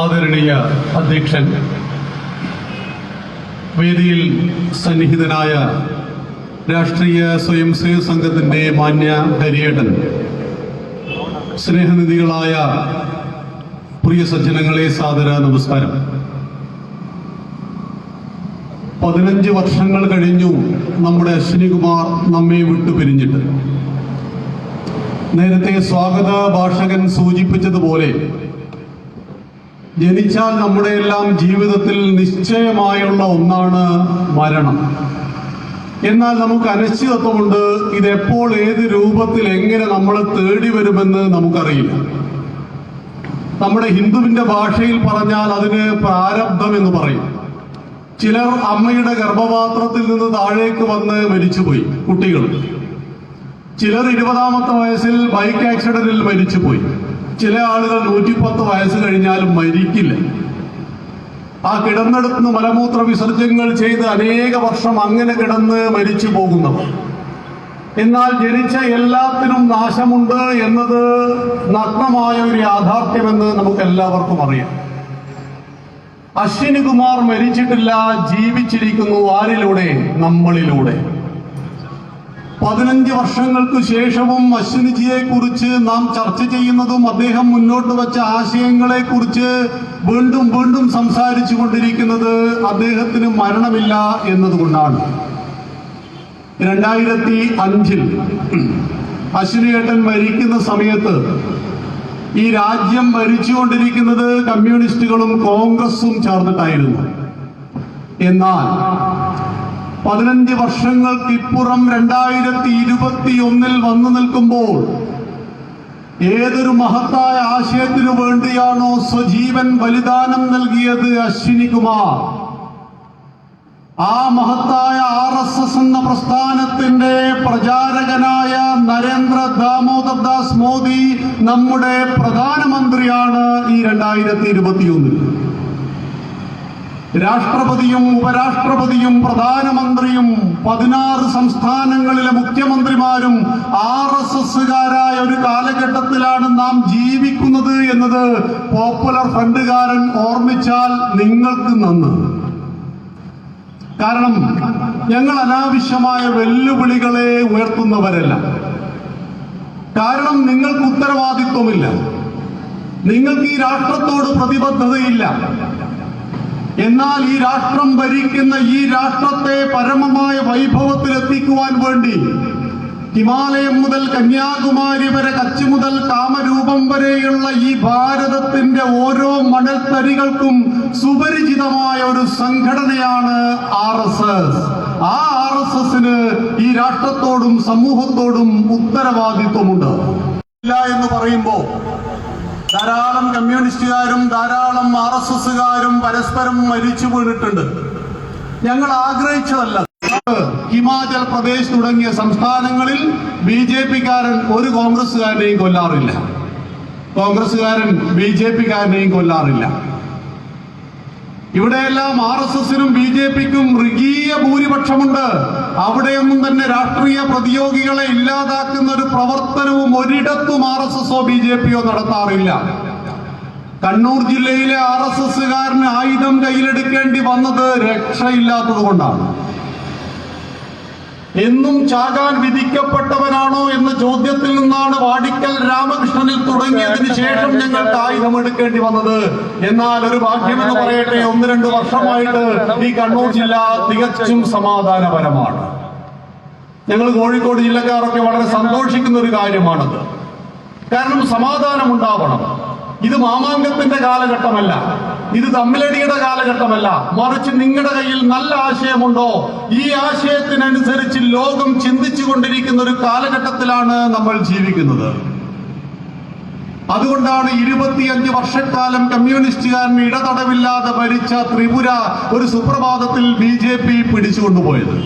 ആദരണീയ അധ്യക്ഷൻ, വേദിയിൽ സന്നിഹിതനായ രാഷ്ട്രീയ സ്വയംസേവക സംഘത്തിൻ്റെ മാന്യ ഹരിയേട്ടൻ, സ്നേഹനിധികളായ പ്രിയ സജ്ജനങ്ങളെ, സാദര നമസ്കാരം. 15 വർഷങ്ങൾ കഴിഞ്ഞു നമ്മുടെ അശ്വിനികുമാർ നമ്മെ വിട്ടുപിരിഞ്ഞിട്ട്. നേരത്തെ സ്വാഗത ഭാഷകൻ സൂചിപ്പിച്ചതുപോലെ ജനിച്ചാൽ നമ്മുടെ എല്ലാം ജീവിതത്തിൽ നിശ്ചയമായുള്ള ഒന്നാണ് മരണം. എന്നാൽ നമുക്ക് അനിശ്ചിതത്വമുണ്ട്. ഇതെപ്പോൾ ഏത് രൂപത്തിൽ എങ്ങനെ നമ്മളെ തേടി വരുമെന്ന് നമുക്കറിയില്ല. നമ്മുടെ ഹിന്ദുവിന്റെ ഭാഷയിൽ പറഞ്ഞാൽ അതിന് പ്രാരബ്ധം എന്ന് പറയും. ചിലർ അമ്മയുടെ ഗർഭപാത്രത്തിൽ നിന്ന് താഴേക്ക് വന്ന് മരിച്ചുപോയി, കുട്ടികൾ. ചിലർ 20ാമത്തെ വയസ്സിൽ ബൈക്ക് ആക്സിഡന്റിൽ മരിച്ചുപോയി. ചില ആളുകൾ 110 വയസ്സ് കഴിഞ്ഞാലും മരിക്കില്ല. ആ കിടന്നെടുത്ത് മലമൂത്ര വിസർജ്യങ്ങൾ ചെയ്ത് അനേക വർഷം അങ്ങനെ കിടന്ന് മരിച്ചു പോകുന്നവർ. എന്നാൽ ജനിച്ച എല്ലാത്തിനും നാശമുണ്ട് എന്നത് നഗ്നമായ ഒരു യാഥാർത്ഥ്യമെന്ന് നമുക്ക് എല്ലാവർക്കും അറിയാം. അശ്വിനികുമാർ മരിച്ചിട്ടില്ല, ജീവിച്ചിരിക്കുന്നു. ആരിലൂടെ? നമ്മളിലൂടെ. 15 വർഷങ്ങൾക്ക് ശേഷവും അശ്വിനിജിയെ കുറിച്ച് നാം ചർച്ച ചെയ്യുന്നതും അദ്ദേഹം മുന്നോട്ട് വെച്ച ആശയങ്ങളെ കുറിച്ച് വീണ്ടും വീണ്ടും സംസാരിച്ചു കൊണ്ടിരിക്കുന്നത് അദ്ദേഹത്തിന് മരണമില്ല എന്നതുകൊണ്ടാണ്. 2005 അശ്വിനിയേട്ടൻ മരിക്കുന്ന സമയത്ത് ഈ രാജ്യം ഭരിച്ചുകൊണ്ടിരിക്കുന്നത് കമ്മ്യൂണിസ്റ്റുകളും കോൺഗ്രസും ചേർന്നിട്ടായിരുന്നു. എന്നാൽ 15 വർഷങ്ങൾക്കിപ്പുറം 2021 വന്നു നിൽക്കുമ്പോൾ ഏതൊരു മഹത്തായ ആശയത്തിനു വേണ്ടിയാണോ സ്വജീവൻ ബലിദാനം നൽകിയത് അശ്വിനികുമാർ, ആ മഹത്തായ RSS എന്ന പ്രസ്ഥാനത്തിന്റെ പ്രചാരകനായ നരേന്ദ്ര ദാമോദർ ദാസ് മോദി നമ്മുടെ പ്രധാനമന്ത്രിയാണ് ഈ 2021. രാഷ്ട്രപതിയും ഉപരാഷ്ട്രപതിയും പ്രധാനമന്ത്രിയും 16 സംസ്ഥാനങ്ങളിലെ മുഖ്യമന്ത്രിമാരും RSSകാരായ ഒരു കാലഘട്ടത്തിലാണ് നാം ജീവിക്കുന്നത് എന്നത് പോപ്പുലർ ഫ്രണ്ടുകാരൻ ഓർമ്മിച്ചാൽ നിങ്ങൾക്ക് നന്ന്. കാരണം ഞങ്ങൾ അനാവശ്യമായ വെല്ലുവിളികളെ ഉയർത്തുന്നവരല്ല. കാരണം നിങ്ങൾക്ക് ഉത്തരവാദിത്വമില്ല, നിങ്ങൾക്ക് ഈ രാഷ്ട്രത്തോട് പ്രതിബദ്ധതയില്ല. എന്നാൽ ഈ രാഷ്ട്രം ഭരിക്കുന്ന ഈ രാഷ്ട്രത്തെ പരമമായ വൈഭവത്തിലെത്തിക്കുവാൻ വേണ്ടി ഹിമാലയം മുതൽ കന്യാകുമാരി വരെ, കച്ച് മുതൽ കാമരൂപം വരെയുള്ള ഈ ഭാരതത്തിന്റെ ഓരോ മണൽത്തരികൾക്കും സുപരിചിതമായ ഒരു സംഘടനയാണ് RSS. ആ RSSന് ഈ രാഷ്ട്രത്തോടും സമൂഹത്തോടും ഉത്തരവാദിത്വമുണ്ട്. ഇല്ല എന്ന് പറയുമ്പോൾ ധാരാളം കമ്മ്യൂണിസ്റ്റുകാരും ധാരാളം RSSകാരും പരസ്പരം മരിച്ചു വീണിട്ടുണ്ട്. ഞങ്ങൾ ആഗ്രഹിച്ചതല്ല. ഹിമാചൽ പ്രദേശ് തുടങ്ങിയ സംസ്ഥാനങ്ങളിൽ BJPക്കാരൻ ഒരു കോൺഗ്രസ്സുകാരനെയും കൊല്ലാറില്ല, കോൺഗ്രസ്സുകാരൻ BJPക്കാരനെയും കൊല്ലാറില്ല. ഇവിടെയെല്ലാം RSSനും BJPക്കും മൃഗീയ ഭൂരിപക്ഷമുണ്ട്. അവിടെയൊന്നും തന്നെ രാഷ്ട്രീയ പ്രതിയോഗികളെ ഇല്ലാതാക്കുന്ന ഒരു പ്രവർത്തനവും ഒരിടത്തും RSSോ BJPയോ നടത്താറില്ല. കണ്ണൂർ ജില്ലയിലെ RSSകാരന് ആയുധം കയ്യിലെടുക്കേണ്ടി വന്നത് രക്ഷയില്ലാത്തത് കൊണ്ടാണ്. എന്നും ചാകാൻ വിധിക്കപ്പെട്ടവനാണോ എന്ന ചോദ്യത്തിൽ നിന്നാണ് വാടിക്കൽ രാമകൃഷ്ണനിൽ തുടങ്ങിയതിനു ശേഷം ഞങ്ങൾക്ക് ആയുധമെടുക്കേണ്ടി വന്നത്. എന്നാൽ ഒരു ഭാഗ്യമെന്ന് പറയട്ടെ, 1-2 വർഷമായിട്ട് ഈ കണ്ണൂർ ജില്ല തികച്ചും സമാധാനപരമാണ്. ഞങ്ങൾ കോഴിക്കോട് ജില്ലക്കാരൊക്കെ വളരെ സന്തോഷിക്കുന്ന ഒരു കാര്യമാണത്. കാരണം സമാധാനം ഉണ്ടാവണം. ഇത് മാമാങ്കത്തിന്റെ കാലഘട്ടമല്ല, ഇത് തമ്മിലടിയുടെ കാലഘട്ടമല്ല. മറിച്ച് നിങ്ങളുടെ കയ്യിൽ നല്ല ആശയമുണ്ടോ, ഈ ആശയത്തിനനുസരിച്ച് ലോകം ചിന്തിച്ചു കൊണ്ടിരിക്കുന്ന ഒരു കാലഘട്ടത്തിലാണ് നമ്മൾ ജീവിക്കുന്നത്. അതുകൊണ്ടാണ് 25 വർഷക്കാലം കമ്മ്യൂണിസ്റ്റുകാരന് ഇടതടവില്ലാതെ ഭരിച്ച ത്രിപുര ഒരു സുപ്രഭാതത്തിൽ BJP പിടിച്ചുകൊണ്ടുപോയത്.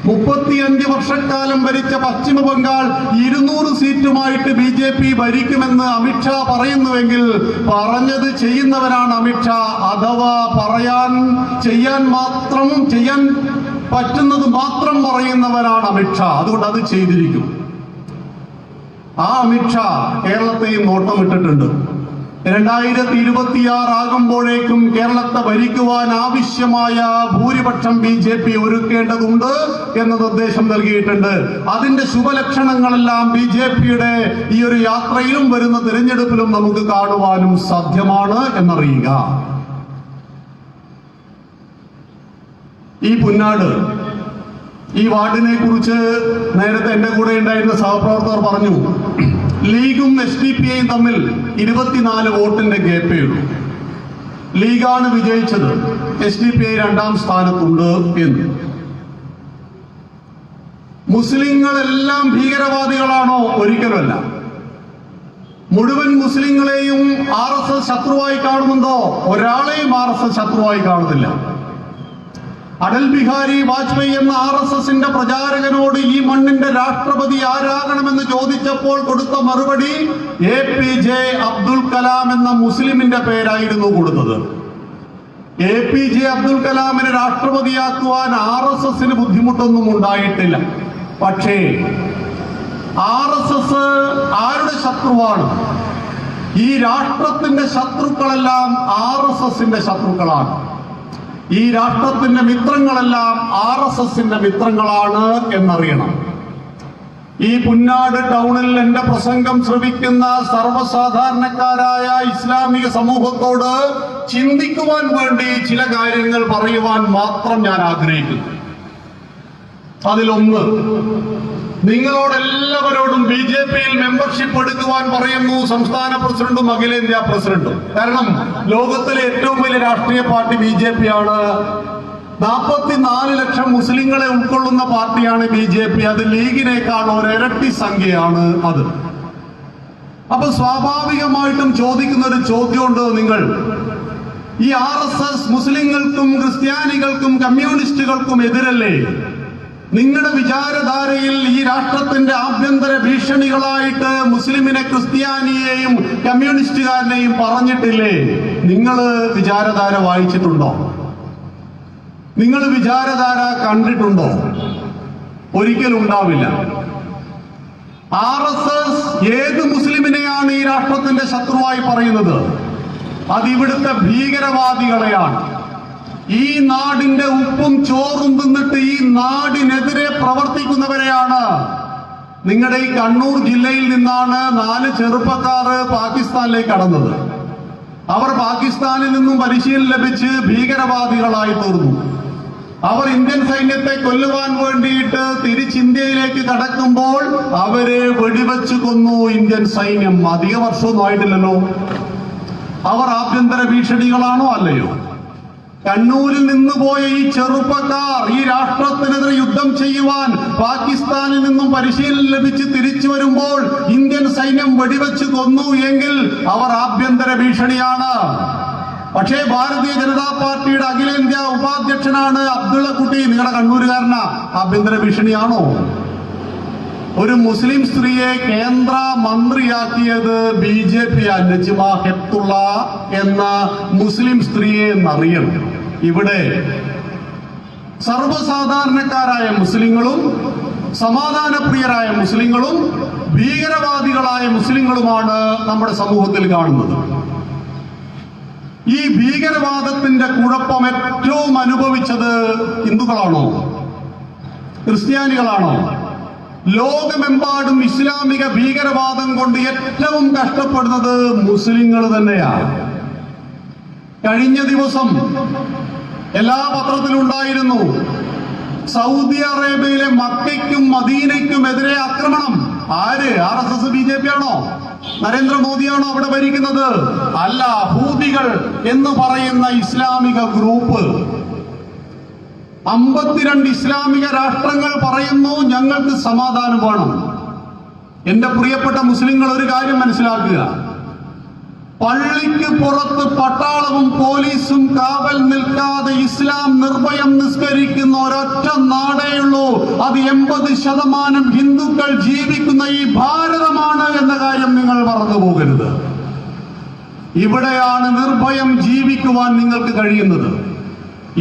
35 വർഷക്കാലം ഭരിച്ച പശ്ചിമ ബംഗാൾ 200 സീറ്റുമായിട്ട് BJP ഭരിക്കുമെന്ന് അമിത്ഷാ പറയുന്നുവെങ്കിൽ പറഞ്ഞത് ചെയ്യുന്നവരാണ് അമിത്ഷാ. അഥവാ ചെയ്യാൻ പറ്റുന്നത് മാത്രം പറയുന്നവരാണ് അമിത്ഷാ. അതുകൊണ്ട് അത് ചെയ്തിരിക്കും. ആ അമിത്ഷാ കേരളത്തെയും നോട്ടമിട്ടിട്ടുണ്ട്. 2026 ആകുമ്പോഴേക്കും കേരളത്തെ ഭരിക്കുവാൻ ആവശ്യമായ ഭൂരിപക്ഷം BJP ഒരുക്കേണ്ടതുണ്ട് എന്ന നിർദ്ദേശം നൽകിയിട്ടുണ്ട്. അതിന്റെ ശുഭലക്ഷണങ്ങളെല്ലാം BJPയുടെ ഈ ഒരു യാത്രയിലും വരുന്ന തിരഞ്ഞെടുപ്പിലും നമുക്ക് കാണുവാനും സാധ്യമാണ് എന്നറിയുക. ഈ പുന്നാട് ഈ വാർഡിനെ കുറിച്ച് നേരത്തെ എന്റെ കൂടെ ഉണ്ടായിരുന്ന സഹപ്രവർത്തകർ പറഞ്ഞു, ലീഗും SDPIയും തമ്മിൽ 24 വോട്ടിന്റെ ഗ്യാപ്പേ ഉള്ളൂ. ലീഗാണ് വിജയിച്ചത്, SDPI 2ാം സ്ഥാനത്തുണ്ട് എന്ന്. മുസ്ലിങ്ങളെല്ലാം ഭീകരവാദികളാണോ? ഒരിക്കലുമല്ല. മുഴുവൻ മുസ്ലിങ്ങളെയും RSS ശത്രുവായി കാണുന്നുണ്ടോ? ഒരാളെയും RSS ശത്രുവായി കാണുന്നില്ല. അടൽ ബിഹാരി വാജ്പേയി എന്ന RSSന്റെ പ്രചാരകനോട് ഈ മണ്ണിന്റെ രാഷ്ട്രപതി ആരാകണമെന്ന് ചോദിച്ചപ്പോൾ കൊടുത്ത മറുപടി APJ അബ്ദുൽ കലാം എന്ന മുസ്ലിമിന്റെ പേരായിരുന്നു കൊടുത്തത്. APJ അബ്ദുൽ കലാമിനെ രാഷ്ട്രപതിയാക്കുവാൻ RSSന് ബുദ്ധിമുട്ടൊന്നും ഉണ്ടായിട്ടില്ല. പക്ഷേ RSS ആരുടെ ശത്രുവാണ്? ഈ രാഷ്ട്രത്തിന്റെ ശത്രുക്കളെല്ലാം RSSന്റെ ശത്രുക്കളാണ്. ഈ രാഷ്ട്രത്തിന്റെ മിത്രങ്ങളെല്ലാം RSSന്റെ മിത്രങ്ങളാണ് എന്നറിയണം. ഈ പുന്നാട് ടൗണിൽ എന്റെ പ്രസംഗം ശ്രവിക്കുന്ന സർവ്വസാധാരണക്കാരായ ഇസ്ലാമിക സമൂഹത്തോട് ചിന്തിക്കുവാൻ വേണ്ടി ചില കാര്യങ്ങൾ പറയുവാൻ മാത്രം ഞാൻ ആഗ്രഹിക്കുന്നു. അതിലൊന്ന്, നിങ്ങളോടെല്ലാവരോടും BJPയിൽ മെമ്പർഷിപ്പ് എടുക്കുവാൻ പറയുന്നു സംസ്ഥാന പ്രസിഡന്റും അഖിലേന്ത്യാ പ്രസിഡന്റും. കാരണം ലോകത്തിലെ ഏറ്റവും വലിയ രാഷ്ട്രീയ പാർട്ടി BJP ആണ്. 44 ലക്ഷം മുസ്ലിങ്ങളെ ഉൾക്കൊള്ളുന്ന പാർട്ടിയാണ് BJP. അത് ലീഗിനേക്കാൾ ഒരിരട്ടി സംഖ്യയാണ് അത്. അപ്പൊ സ്വാഭാവികമായിട്ടും ചോദിക്കുന്ന ഒരു ചോദ്യമുണ്ട്, നിങ്ങൾ ഈ RSS മുസ്ലിങ്ങൾക്കും ക്രിസ്ത്യാനികൾക്കും കമ്മ്യൂണിസ്റ്റുകൾക്കും എതിരല്ലേ? നിങ്ങളുടെ വിചാരധാരയിൽ ഈ രാഷ്ട്രത്തിന്റെ ആഭ്യന്തര ഭീഷണികളായിട്ട് മുസ്ലിമിനെ, ക്രിസ്ത്യാനിയെയും കമ്മ്യൂണിസ്റ്റുകാരനെയും പറഞ്ഞിട്ടില്ലേ? നിങ്ങൾ വിചാരധാര വായിച്ചിട്ടുണ്ടോ? നിങ്ങൾ വിചാരധാര കണ്ടിട്ടുണ്ടോ? ഒരിക്കലും ഉണ്ടാവില്ല. RSS ഏത് മുസ്ലിമിനെയാണ് ഈ രാഷ്ട്രത്തിന്റെ ശത്രുവായി പറയുന്നത്? അതിവിടുത്തെ ഭീകരവാദികളെയാണ്. ഈ നാടിന്റെ ഉപ്പും ചോറും തിന്നിട്ട് ഈ നാടിനെതിരെ പ്രവർത്തിക്കുന്നവരെയാണ്. നിങ്ങളുടെ ഈ കണ്ണൂർ ജില്ലയിൽ നിന്നാണ് 4 ചെറുപ്പക്കാർ പാകിസ്ഥാനിലേക്ക് കടന്നത്. അവർ പാകിസ്ഥാനിൽ നിന്നും പരിശീലനം ലഭിച്ച് ഭീകരവാദികളായി തീർന്നു. അവർ ഇന്ത്യൻ സൈന്യത്തെ കൊല്ലുവാൻ വേണ്ടിയിട്ട് തിരിച്ച് ഇന്ത്യയിലേക്ക് കടക്കുമ്പോൾ അവരെ വെടിവെച്ച് കൊന്നു ഇന്ത്യൻ സൈന്യം. അധിക വർഷമൊന്നും ആയിട്ടില്ലല്ലോ. അവർ ആഭ്യന്തര ഭീഷണികളാണോ? അല്ലയോ? കണ്ണൂരിൽ നിന്ന് പോയ ഈ ചെറുപ്പക്കാർ ഈ രാഷ്ട്രത്തിനെതിരെ യുദ്ധം ചെയ്യുവാൻ പാകിസ്ഥാനിൽ നിന്നും പരിശീലനം ലഭിച്ച് തിരിച്ചു വരുമ്പോൾ ഇന്ത്യൻ സൈന്യം വെടിവെച്ച് കൊന്നു എങ്കിൽ അവർ ആഭ്യന്തര ഭീഷണിയാണ്. പക്ഷേ ഭാരതീയ ജനതാ പാർട്ടിയുടെ അഖിലേന്ത്യാ ഉപാധ്യക്ഷനാണ് അബ്ദുള്ള കുട്ടി, നിങ്ങളുടെ കണ്ണൂരുകാരനാ. ആഭ്യന്തര ഭീഷണിയാണോ? ഒരു മുസ്ലിം സ്ത്രീയെ കേന്ദ്ര മന്ത്രിയാക്കിയത് BJP നജ്മ ഹെപ്തുള്ള എന്ന മുസ്ലിം സ്ത്രീയെ എന്നറിയണം. ഇവിടെ സർവ്വസാധാരണക്കാരായ മുസ്ലിങ്ങളും സമാധാനപ്രിയരായ മുസ്ലിങ്ങളും ഭീകരവാദികളായ മുസ്ലിങ്ങളുമാണ് നമ്മുടെ സമൂഹത്തിൽ കാണുന്നത്. ഈ ഭീകരവാദത്തിന്റെ കുഴപ്പം ഏറ്റവും അനുഭവിച്ചത് ഹിന്ദുക്കളാണോ? ക്രിസ്ത്യാനികളാണോ? ലോകമെമ്പാടും ഇസ്ലാമിക ഭീകരവാദം കൊണ്ട് ഏറ്റവും കഷ്ടപ്പെടുന്നത് മുസ്ലിങ്ങൾ തന്നെയാണ്. കഴിഞ്ഞ ദിവസം എല്ലാ പത്രത്തിലും ഉണ്ടായിരുന്നു, സൗദി അറേബ്യയിലെ മക്കയ്ക്കും മദീനയ്ക്കും എതിരെ ആക്രമണം. ആര്? RSS BJP ആണോ? നരേന്ദ്രമോദിയാണോ അവിടെ ഭരിക്കുന്നത്? അല്ല, ഹൂതികൾ എന്ന് പറയുന്ന ഇസ്ലാമിക ഗ്രൂപ്പ്. 52 ഇസ്ലാമിക രാഷ്ട്രങ്ങൾ പറയുന്നു ഞങ്ങൾക്ക് സമാധാനം വേണം. എന്റെ പ്രിയപ്പെട്ട മുസ്ലിങ്ങൾ ഒരു കാര്യം മനസ്സിലാക്കുക, പള്ളിക്ക് പുറത്ത് പട്ടാളവും പോലീസും കാവൽ നിൽക്കാതെ ഇസ്ലാം നിർഭയം നിസ്കരിക്കുന്ന ഒരൊറ്റ നാടേയുള്ളൂ. അത് 80% ഹിന്ദുക്കൾ ജീവിക്കുന്ന ഈ ഭാരതമാണ് എന്ന കാര്യം നിങ്ങൾ മറന്നു പോകരുത്. ഇവിടെയാണ് നിർഭയം ജീവിക്കുവാൻ നിങ്ങൾക്ക് കഴിയുന്നത്.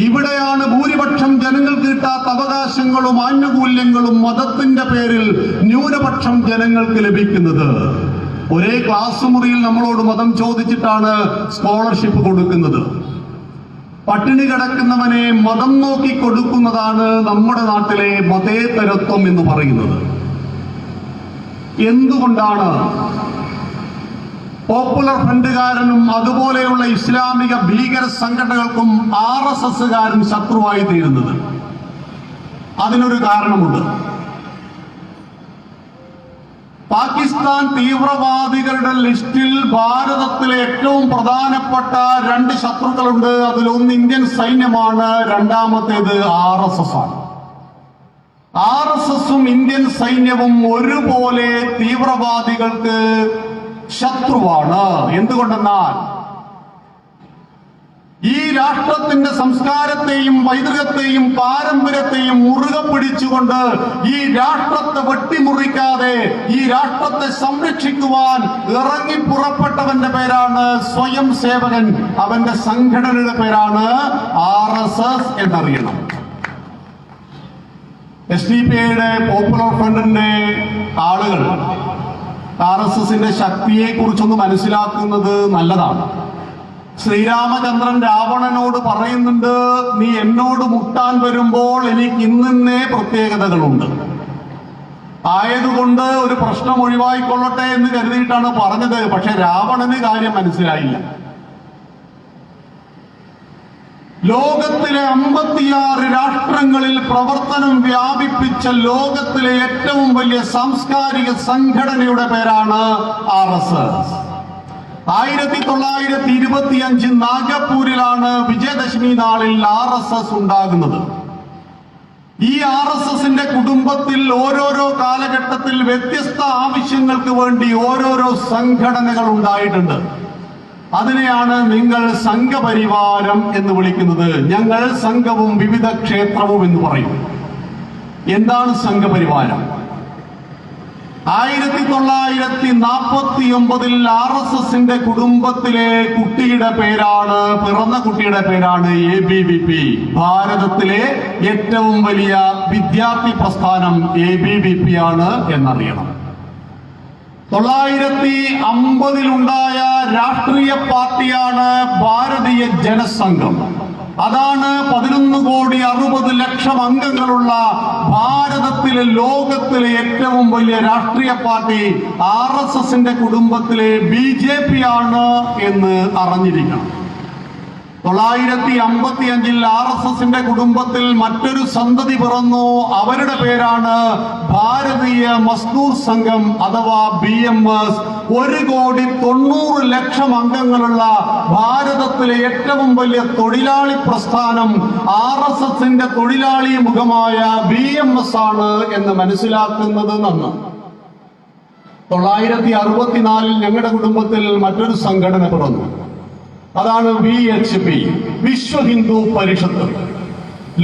ഇവിടെയാണ് ഭൂരിപക്ഷം ജനങ്ങൾക്ക് കിട്ടാത്ത അവകാശങ്ങളും ആനുകൂല്യങ്ങളും മതത്തിന്റെ പേരിൽ ന്യൂനപക്ഷം ജനങ്ങൾക്ക് ലഭിക്കുന്നത്. ഒരേ ക്ലാസ് മുറിയിൽ നമ്മളോട് മതം ചോദിച്ചിട്ടാണ് സ്കോളർഷിപ്പ് കൊടുക്കുന്നത്. പട്ടിണി കിടക്കുന്നവനെ മതം നോക്കി കൊടുക്കുന്നതാണ് നമ്മുടെ നാട്ടിലെ മതേതരത്വം എന്ന് പറയുന്നത്. എന്തുകൊണ്ടാണ് പോപ്പുലർ ഫ്രണ്ടുകാരനും അതുപോലെയുള്ള ഇസ്ലാമിക ഭീകര സംഘടനകൾക്കും RSSകാരൻ ശത്രുവായി തീരുന്നത്? അതിനൊരു കാരണമുണ്ട്. പാകിസ്ഥാൻ തീവ്രവാദികളുടെ ലിസ്റ്റിൽ ഭാരതത്തിലെ ഏറ്റവും പ്രധാനപ്പെട്ട 2 ശത്രുക്കളുണ്ട്. അതിലൊന്ന് ഇന്ത്യൻ സൈന്യമാണ്, രണ്ടാമത്തേത് RSS ആണ്. RSSും ഇന്ത്യൻ സൈന്യവും ഒരുപോലെ തീവ്രവാദികൾക്ക് ശത്രുവാണ്. എന്തുകൊണ്ടെന്നാൽ ഈ രാഷ്ട്രത്തിന്റെ സംസ്കാരത്തെയും പൈതൃകത്തെയും പാരമ്പര്യത്തെയും മുറുകെ പിടിച്ചുകൊണ്ട് ഈ രാഷ്ട്രത്തെ വെട്ടിമുറിക്കാതെ ഈ രാഷ്ട്രത്തെ സംരക്ഷിക്കുവാൻ ഇറങ്ങി പുറപ്പെട്ടവന്റെ പേരാണ് സ്വയം സേവകൻ. അവന്റെ സംഘടനയുടെ പേരാണ് RSS എന്നറിയണം. SDPIയുടെ പോപ്പുലർ ഫ്രണ്ടിന്റെ ആളുകൾ RSSന്റെ ശക്തിയെ കുറിച്ചൊന്ന് മനസ്സിലാക്കുന്നത് നല്ലതാണ്. ശ്രീരാമചന്ദ്രൻ രാവണനോട് പറയുന്നുണ്ട്, നീ എന്നോട് മുട്ടാൻ വരുമ്പോൾ എനിക്ക് ഇന്നേ പ്രത്യേകതകളുണ്ട്, ആയതുകൊണ്ട് ഒരു പ്രശ്നം ഒഴിവായിക്കൊള്ളട്ടെ എന്ന് കരുതിയിട്ടാണ് പറഞ്ഞത്. പക്ഷെ രാവണന് കാര്യം മനസ്സിലായില്ല. ലോകത്തിലെ 56 രാഷ്ട്രങ്ങളിൽ പ്രവർത്തനം വ്യാപിപ്പിച്ച ലോകത്തിലെ ഏറ്റവും വലിയ സാംസ്കാരിക സംഘടനയുടെ പേരാണ് RSS. 1925 നാഗപ്പൂരിലാണ് വിജയദശമി നാളിൽ RSS ഉണ്ടാകുന്നത്. ഈ RSSന്റെ കുടുംബത്തിൽ ഓരോരോ കാലഘട്ടത്തിൽ വ്യത്യസ്ത ആവശ്യങ്ങൾക്ക് വേണ്ടി ഓരോരോ സംഘടനകൾ ഉണ്ടായിട്ടുണ്ട്. അതിനെയാണ് നിങ്ങൾ സംഘപരിവാരം എന്ന് വിളിക്കുന്നത്. ഞങ്ങൾ സംഘവും വിവിധ ക്ഷേത്രവും എന്ന് പറയും. എന്താണ് സംഘപരിവാരം? 1949 RSSന്റെ കുടുംബത്തിലെ കുട്ടിയുടെ പേരാണ്, പിറന്ന കുട്ടിയുടെ പേരാണ് ABVP. ഭാരതത്തിലെ ഏറ്റവും വലിയ വിദ്യാർത്ഥി പ്രസ്ഥാനം ABVP ആണ് എന്നറിയണം. 1950 ഉണ്ടായ രാഷ്ട്രീയ പാർട്ടിയാണ് ഭാരതീയ ജനസംഘം. അതാണ് 11,60,00,000 അംഗങ്ങളുള്ള ഭാരതത്തിലെ ലോകത്തിലെ ഏറ്റവും വലിയ രാഷ്ട്രീയ പാർട്ടി. RSSന്റെ കുടുംബത്തിലെ BJP ആണ് എന്ന് അറിഞ്ഞിരിക്കണം. 1955 RSSന്റെ കുടുംബത്തിൽ മറ്റൊരു സന്തതി പിറന്നു. അവരുടെ പേരാണ് ഭാരതീയ മസ്ദൂർ സംഘം അഥവാ BMS. 1,90,00,000 അംഗങ്ങളുള്ള ഭാരതത്തിലെ ഏറ്റവും വലിയ തൊഴിലാളി പ്രസ്ഥാനം RSSന്റെ തൊഴിലാളി മുഖമായ BMS ആണ് എന്ന് മനസ്സിലാക്കുന്നത് നന്ന്. 1964 ഞങ്ങളുടെ കുടുംബത്തിൽ മറ്റൊരു സംഘടന പിറന്നു. അതാണ് VHP, വിശ്വ ഹിന്ദു പരിഷത്ത്.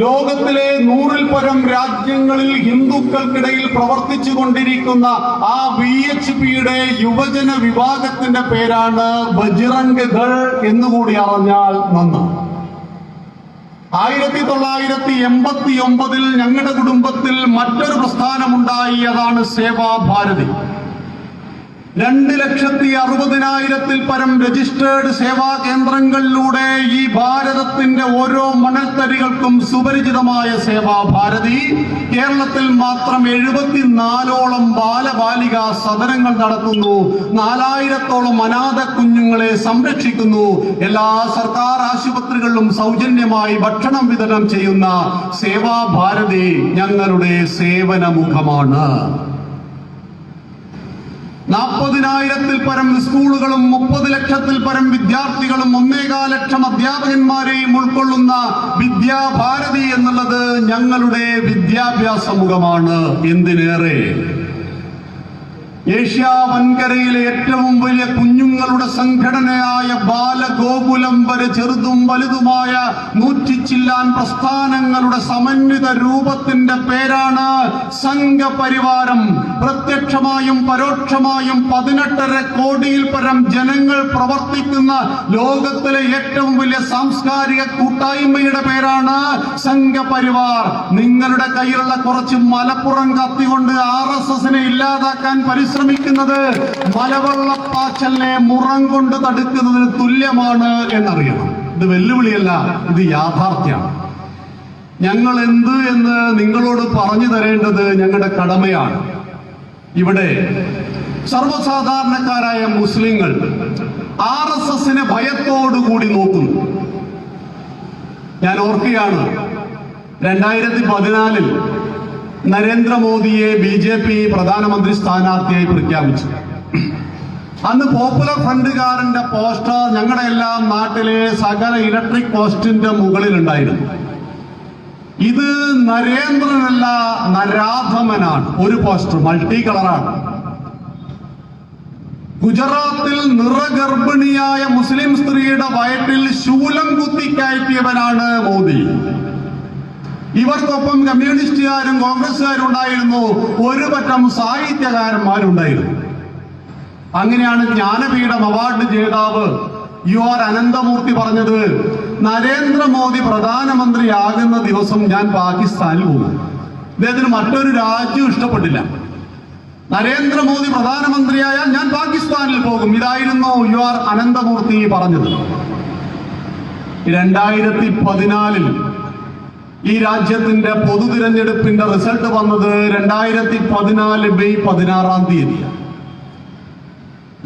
ലോകത്തിലെ 100-ൽ പരം രാജ്യങ്ങളിൽ ഹിന്ദുക്കൾക്കിടയിൽ പ്രവർത്തിച്ചു കൊണ്ടിരിക്കുന്ന ആ VHPയുടെ യുവജന വിഭാഗത്തിന്റെ പേരാണ് ബജ്റംഗ് ദൾ എന്നുകൂടി അറിഞ്ഞാൽ നന്ന്. 1989 ഞങ്ങളുടെ കുടുംബത്തിൽ മറ്റൊരു പ്രസ്ഥാനമുണ്ടായി. അതാണ് സേവാഭാരതി. 2,60,000-ൽ പരം രജിസ്റ്റേർഡ് സേവാ കേന്ദ്രങ്ങളിലൂടെ ഈ ഭാരതത്തിന്റെ ഓരോ മണൽത്തരികൾക്കും സുപരിചിതമായ സേവാഭാരതി കേരളത്തിൽ മാത്രം 74ഓളം ബാലബാലികാ സദനങ്ങൾ നടത്തുന്നു. 4,000-ഓളം അനാഥ കുഞ്ഞുങ്ങളെ സംരക്ഷിക്കുന്നു. എല്ലാ സർക്കാർ ആശുപത്രികളിലും സൗജന്യമായി ഭക്ഷണം വിതരണം ചെയ്യുന്ന സേവാഭാരതി ഞങ്ങളുടെ സേവന മുഖമാണ്. 40,000-ൽ പരം സ്കൂളുകളും 30 ലക്ഷത്തിൽ പരം വിദ്യാർത്ഥികളും 1.25 ലക്ഷം അധ്യാപകന്മാരെയും ഉൾക്കൊള്ളുന്ന വിദ്യാഭാരതി എന്നുള്ളത് ഞങ്ങളുടെ വിദ്യാഭ്യാസ മുഖമാണ്. എന്തിനേറെ, ഏഷ്യ വൻകരയിലെ ഏറ്റവും വലിയ കുഞ്ഞുങ്ങളുടെ സംഘടനയായ ബാലഗോകുലം വരെ ചെറുതും വലുതുമായ 100 ചില്ലാൻ പ്രസ്ഥാനങ്ങളുടെ സമന്വിത രൂപത്തിന്റെ പേരാണ് സംഘപരിവാരം. പ്രത്യക്ഷമായും പരോക്ഷമായും 18.5 കോടിയിൽ പരം ജനങ്ങൾ പ്രവർത്തിക്കുന്ന ലോകത്തിലെ ഏറ്റവും വലിയ സാംസ്കാരിക കൂട്ടായ്മയുടെ പേരാണ് സംഘപരിവാർ. നിങ്ങളുടെ കയ്യിലുള്ള കുറച്ച് മലപ്പുറം കത്തികൊണ്ട് RSSനെ ഇല്ലാതാക്കാൻ പരിശ്രമിക്കും ശ്രമിക്കുന്നത് മലവെള്ളപ്പാച്ചലിനെ മുറം കൊണ്ട് തടുക്കുന്നതിന് തുല്യമാണ് എന്നറിയണം. ഇത് വെല്ലുവിളിയല്ല, ഇത് യാഥാർത്ഥ്യമാണ്. ഞങ്ങൾ എന്ത് എന്ന് നിങ്ങളോട് പറഞ്ഞു തരേണ്ടത് ഞങ്ങളുടെ കടമയാണ്. ഇവിടെ സർവ്വസാധാരണക്കാരായ മുസ്ലിങ്ങൾ RSSനെ ഭയത്തോടുകൂടി നോക്കുന്നു. ഞാൻ ഓർക്കുകയാണ്, 2014 നരേന്ദ്രമോദിയെ BJP പ്രധാനമന്ത്രി സ്ഥാനാർത്ഥിയായി പ്രഖ്യാപിച്ചു. അന്ന് പോപ്പുലർ ഫ്രണ്ടുകാരന്റെ പോസ്റ്റർ ഞങ്ങളുടെ എല്ലാം നാട്ടിലെ സകല ഇലക്ട്രിക് പോസ്റ്റിന്റെ മുകളിലുണ്ടായിരുന്നു. ഇത് നരേന്ദ്രനല്ല, നരാധമനാണ്. ഒരു പോസ്റ്റർ മൾട്ടി കളറാണ്. ഗുജറാത്തിൽ നിറഗർഭിണിയായ മുസ്ലിം സ്ത്രീയുടെ വയറ്റിൽ ശൂലം കുത്തിക്കയറ്റിയവനാണ് മോദി. ഇവർക്കൊപ്പം കമ്മ്യൂണിസ്റ്റുകാരും കോൺഗ്രസുകാരും ഉണ്ടായിരുന്നു, ഒരു പറ്റം സാഹിത്യകാരന്മാരുണ്ടായിരുന്നു. അങ്ങനെയാണ് ജ്ഞാനപീഠം അവാർഡ് ജേതാവ് UR അനന്തമൂർത്തി പറഞ്ഞത്, നരേന്ദ്രമോദി പ്രധാനമന്ത്രിയാകുന്ന ദിവസം ഞാൻ പാകിസ്ഥാനിൽ പോകും. അദ്ദേഹത്തിന് മറ്റൊരു രാജ്യം ഇഷ്ടപ്പെട്ടില്ല. നരേന്ദ്രമോദി പ്രധാനമന്ത്രിയായാൽ ഞാൻ പാകിസ്ഥാനിൽ പോകും. ഇതായിരുന്നു UR അനന്തമൂർത്തി പറഞ്ഞത്. 2014 ഈ രാജ്യത്തിന്റെ പൊതു തിരഞ്ഞെടുപ്പിന്റെ റിസൾട്ട് വന്നത് 2014 മെയ് 16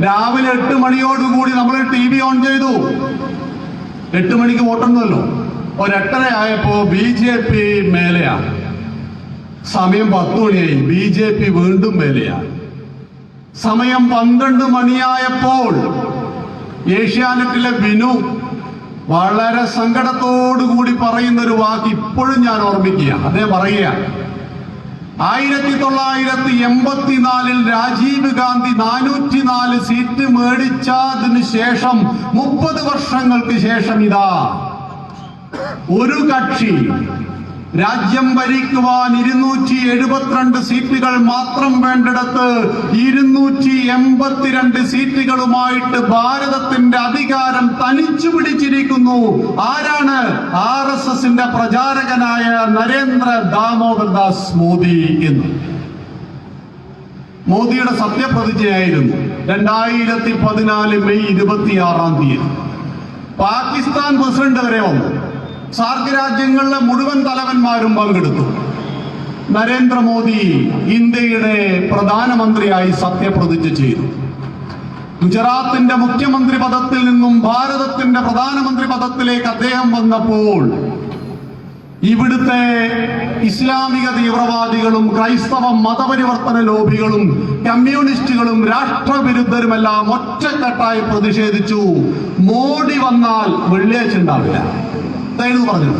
രാവിലെ 8 മണിയോടുകൂടി നമ്മൾ TV ഓൺ ചെയ്തു. 8 മണിക്ക് വോട്ടെണ്ണല്ലോ. 8:30 ആയപ്പോ BJP മേലെയാണ്. സമയം 10 മണിയായി, BJP വീണ്ടും മേലെയാണ്. സമയം 12 മണിയായപ്പോൾ ഏഷ്യാനെറ്റിലെ വിനു വളരെ സങ്കടത്തോടുകൂടി പറയുന്ന ഒരു വാക്ക് ഇപ്പോഴും ഞാൻ ഓർമ്മിക്കുക. അദ്ദേഹം പറയുക, 1984 രാജീവ് ഗാന്ധി 404 സീറ്റ് മേടിച്ചതിന് ശേഷം 30 വർഷങ്ങൾക്ക് ശേഷം ഇതാ ഒരു കക്ഷി രാജ്യം ഭരിക്കുവാൻ 272 സീറ്റുകൾ മാത്രം വേണ്ടിടത്ത് 282 സീറ്റുകളുമായിട്ട് ഭാരതത്തിന്റെ അധികാരം തനിച്ചു പിടിച്ചിരിക്കുന്നു. ആരാണ്? RSSന്റെ പ്രചാരകനായ നരേന്ദ്ര ദാമോദർ ദാസ് മോദി എന്ന്. മോദിയുടെ സത്യപ്രതിജ്ഞയായിരുന്നു 2014 മെയ് 26. പാകിസ്ഥാൻ പ്രസിഡന്റ് വരെ വന്നു. സാർക്ക് രാജ്യങ്ങളിലെ മുഴുവൻ തലവന്മാരും പങ്കെടുത്തു. നരേന്ദ്രമോദി ഇന്ത്യയുടെ പ്രധാനമന്ത്രിയായി സത്യപ്രതിജ്ഞ ചെയ്തു. ഗുജറാത്തിന്റെ മുഖ്യമന്ത്രി പദത്തിൽ നിന്നും ഭാരതത്തിന്റെ പ്രധാനമന്ത്രി പദത്തിലേക്ക് അദ്ദേഹം വന്നപ്പോൾ ഇവിടുത്തെ ഇസ്ലാമിക തീവ്രവാദികളും ക്രൈസ്തവ മതപരിവർത്തന ലോബികളും കമ്മ്യൂണിസ്റ്റുകളും രാഷ്ട്രവിരുദ്ധരുമെല്ലാം ഒറ്റക്കെട്ടായി പ്രതിഷേധിച്ചു. മോഡി വന്നാൽ വെള്ളിയാഴ്ച ഉണ്ടാവില്ല എന്തായിരുന്നു പറഞ്ഞത്.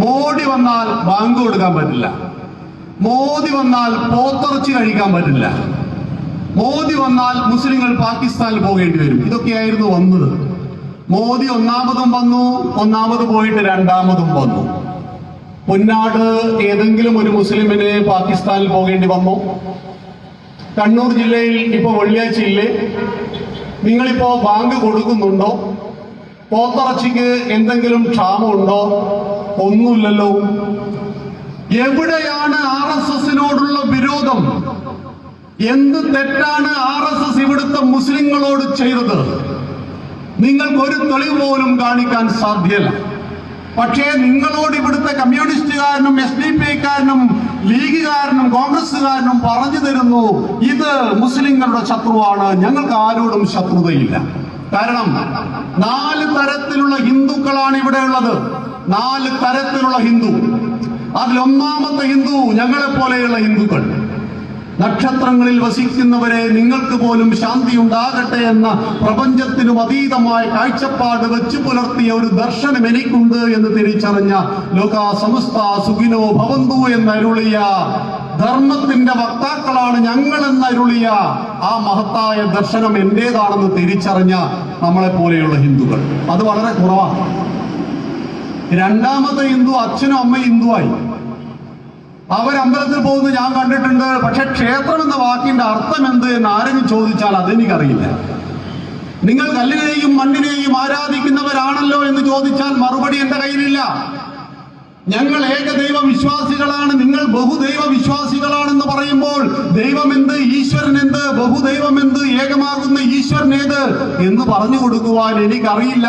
മോഡി വന്നാൽ ബാങ്ക് കൊടുക്കാൻ പറ്റില്ല, മോദി വന്നാൽ പോത്തിറച്ചി കഴിക്കാൻ പറ്റില്ല, മോദി വന്നാൽ മുസ്ലിങ്ങൾ പാകിസ്ഥാനിൽ പോകേണ്ടി വരും. ഇതൊക്കെയായിരുന്നു വന്നത്. മോദി ഒന്നാമതും വന്നു, ഒന്നാമത് പോയിട്ട് രണ്ടാമതും വന്നു. പൊന്നാട് ഏതെങ്കിലും ഒരു മുസ്ലിമിന് പാകിസ്ഥാനിൽ പോകേണ്ടി വന്നു? കണ്ണൂർ ജില്ലയിൽ ഇപ്പൊ വെള്ളിയാഴ്ച ഇല്ലേ? നിങ്ങളിപ്പോ ബാങ്ക് കൊടുക്കുന്നുണ്ടോ? പോത്തിറച്ചിക്ക് എന്തെങ്കിലും ക്ഷാമമുണ്ടോ? ഒന്നുമില്ലല്ലോ. എവിടെയാണ് RSSനോടുള്ള വിരോധം? എന്ത് തെറ്റാണ് RSS ഇവിടുത്തെ മുസ്ലിങ്ങളോട് ചെയ്തത്? നിങ്ങൾക്കൊരു തെളിവ് പോലും കാണിക്കാൻ സാധ്യമല്ല. പക്ഷേ നിങ്ങളോട് ഇവിടുത്തെ കമ്മ്യൂണിസ്റ്റുകാരനും SDPക്കാരനും ലീഗുകാരനും കോൺഗ്രസുകാരനും പറഞ്ഞു തരുന്നു, ഇത് മുസ്ലിങ്ങളുടെ ശത്രുവാണ്, ഞങ്ങൾക്ക് ആരോടും ശത്രുതയില്ല. കാരണം 4 തരത്തിലുള്ള ഹിന്ദുക്കളാണ് ഇവിടെ ഉള്ളത്. 4 തരത്തിലുള്ള ഹിന്ദു. അതിലൊന്നാമത്തെ ഹിന്ദു ഞങ്ങളെ പോലെയുള്ള ഹിന്ദുക്കൾ. നക്ഷത്രങ്ങളിൽ വസിക്കുന്നവരെ നിങ്ങൾക്ക് പോലും ശാന്തി ഉണ്ടാകട്ടെ എന്ന പ്രപഞ്ചത്തിനും അതീതമായ കാഴ്ചപ്പാട് വെച്ചു പുലർത്തിയ ഒരു ദർശനം എനിക്കുണ്ട് എന്ന് തിരിച്ചറിഞ്ഞ ലോകാ സമസ്ത സുഖിനോ ഭവന്തു എന്നരുളിയ ധർമ്മത്തിന്റെ വക്താക്കളാണ് ഞങ്ങൾ എന്നരുളിയ ആ മഹത്തായ ദർശനം എന്റേതാണെന്ന് തിരിച്ചറിഞ്ഞ നമ്മളെ പോലെയുള്ള ഹിന്ദുക്കൾ അത് വളരെ കുറവാണ്. രണ്ടാമത്തെ ഹിന്ദു അച്ഛനും അമ്മയും ഹിന്ദുവായി. അവരമ്പലത്തിൽ പോകുന്നത് ഞാൻ കണ്ടിട്ടുണ്ട്. പക്ഷെ ക്ഷേത്രം എന്ന വാക്കിന്റെ അർത്ഥം എന്ത് എന്ന് ആരെങ്കിലും ചോദിച്ചാൽ അതെനിക്കറിയില്ല. നിങ്ങൾ കല്ലിനെയും മണ്ണിനെയും ആരാധിക്കുന്നവരാണല്ലോ എന്ന് ചോദിച്ചാൽ മറുപടി എന്റെ കയ്യിലില്ല. ഞങ്ങൾ ഏകദൈവ വിശ്വാസികളാണ്, നിങ്ങൾ ബഹുദൈവ വിശ്വാസികളാണെന്ന് പറയുമ്പോൾ ദൈവം എന്ത്, ഈശ്വരൻ എന്ത്, ബഹുദൈവം എന്ത്, ഏകമാകുന്ന ഈശ്വരൻ ഏത് എന്ന് പറഞ്ഞു കൊടുക്കുവാൻ എനിക്കറിയില്ല.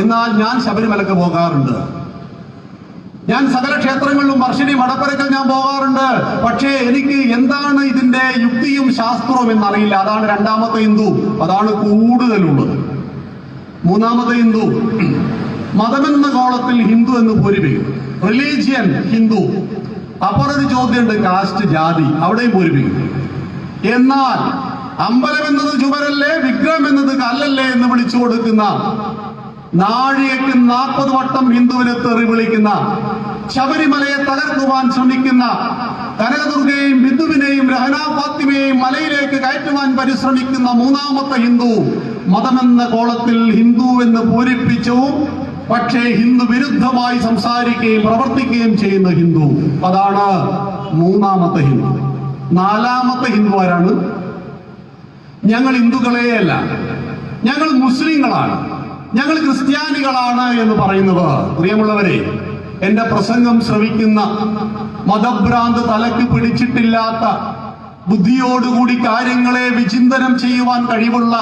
എന്നാൽ ഞാൻ ശബരിമലക്ക് പോകാറുണ്ട്, ഞാൻ സകല ക്ഷേത്രങ്ങളിലും വർഷണി മടപ്പരക്കൽ ഞാൻ പോകാറുണ്ട്. പക്ഷേ എനിക്ക് എന്താണ് ഇതിന്റെ യുക്തിയും ശാസ്ത്രവും എന്നറിയില്ല. അതാണ് രണ്ടാമത്തെ ഹിന്ദു, അതാണ് കൂടുതലുള്ളത്. മൂന്നാമത്തെ ഹിന്ദു, മതമെന്ന കോളത്തിൽ ഹിന്ദു എന്ന് പൂരിപ്പിക്കും, റിലീജിയൻ ഹിന്ദു. അപ്പുറൊരു ചോദ്യമുണ്ട്, കാസ്റ്റ്, ജാതി, അവിടെയും പൂരിപ്പിക്കും. എന്നാൽ അമ്പലം എന്നത് ചുവരല്ലേ, വിഗ്രഹം എന്നത് കല്ലല്ലേ എന്ന് വിളിച്ചു കൊടുക്കുന്ന, നാഴികയ്ക്ക് 40 വട്ടം ഹിന്ദുവിനെ തെറി വിളിക്കുന്ന, ശബരിമലയെ തകർക്കുവാൻ ശ്രമിക്കുന്ന, കനകദുർഗയെയും ബിന്ദുവിനെയും രഹന ഫാത്തിമയെയും മലയിലേക്ക് കയറ്റുവാൻ പരിശ്രമിക്കുന്ന മൂന്നാമത്തെ ഹിന്ദു, മതമെന്ന കോളത്തിൽ ഹിന്ദു എന്ന് പൂരിപ്പിച്ചു, പക്ഷേ ഹിന്ദു വിരുദ്ധമായി സംസാരിക്കുകയും പ്രവർത്തിക്കുകയും ചെയ്യുന്ന ഹിന്ദു, അതാണ് മൂന്നാമത്തെ ഹിന്ദു. നാലാമത്തെ ഹിന്ദു ആരാണ്? ഞങ്ങൾ ഹിന്ദുക്കളെയല്ല, ഞങ്ങൾ മുസ്ലിങ്ങളാണ്, ഞങ്ങൾ ക്രിസ്ത്യാനികളാണ് എന്ന് പറയുന്നത്. പ്രിയമുള്ളവരെ, എന്റെ പ്രസംഗം ശ്രവിക്കുന്ന, മതഭ്രാന്ത് തലക്ക് പിടിച്ചിട്ടില്ലാത്ത, ബുദ്ധിയോടുകൂടി കാര്യങ്ങളെ വിചിന്തനം ചെയ്യുവാൻ കഴിവുള്ള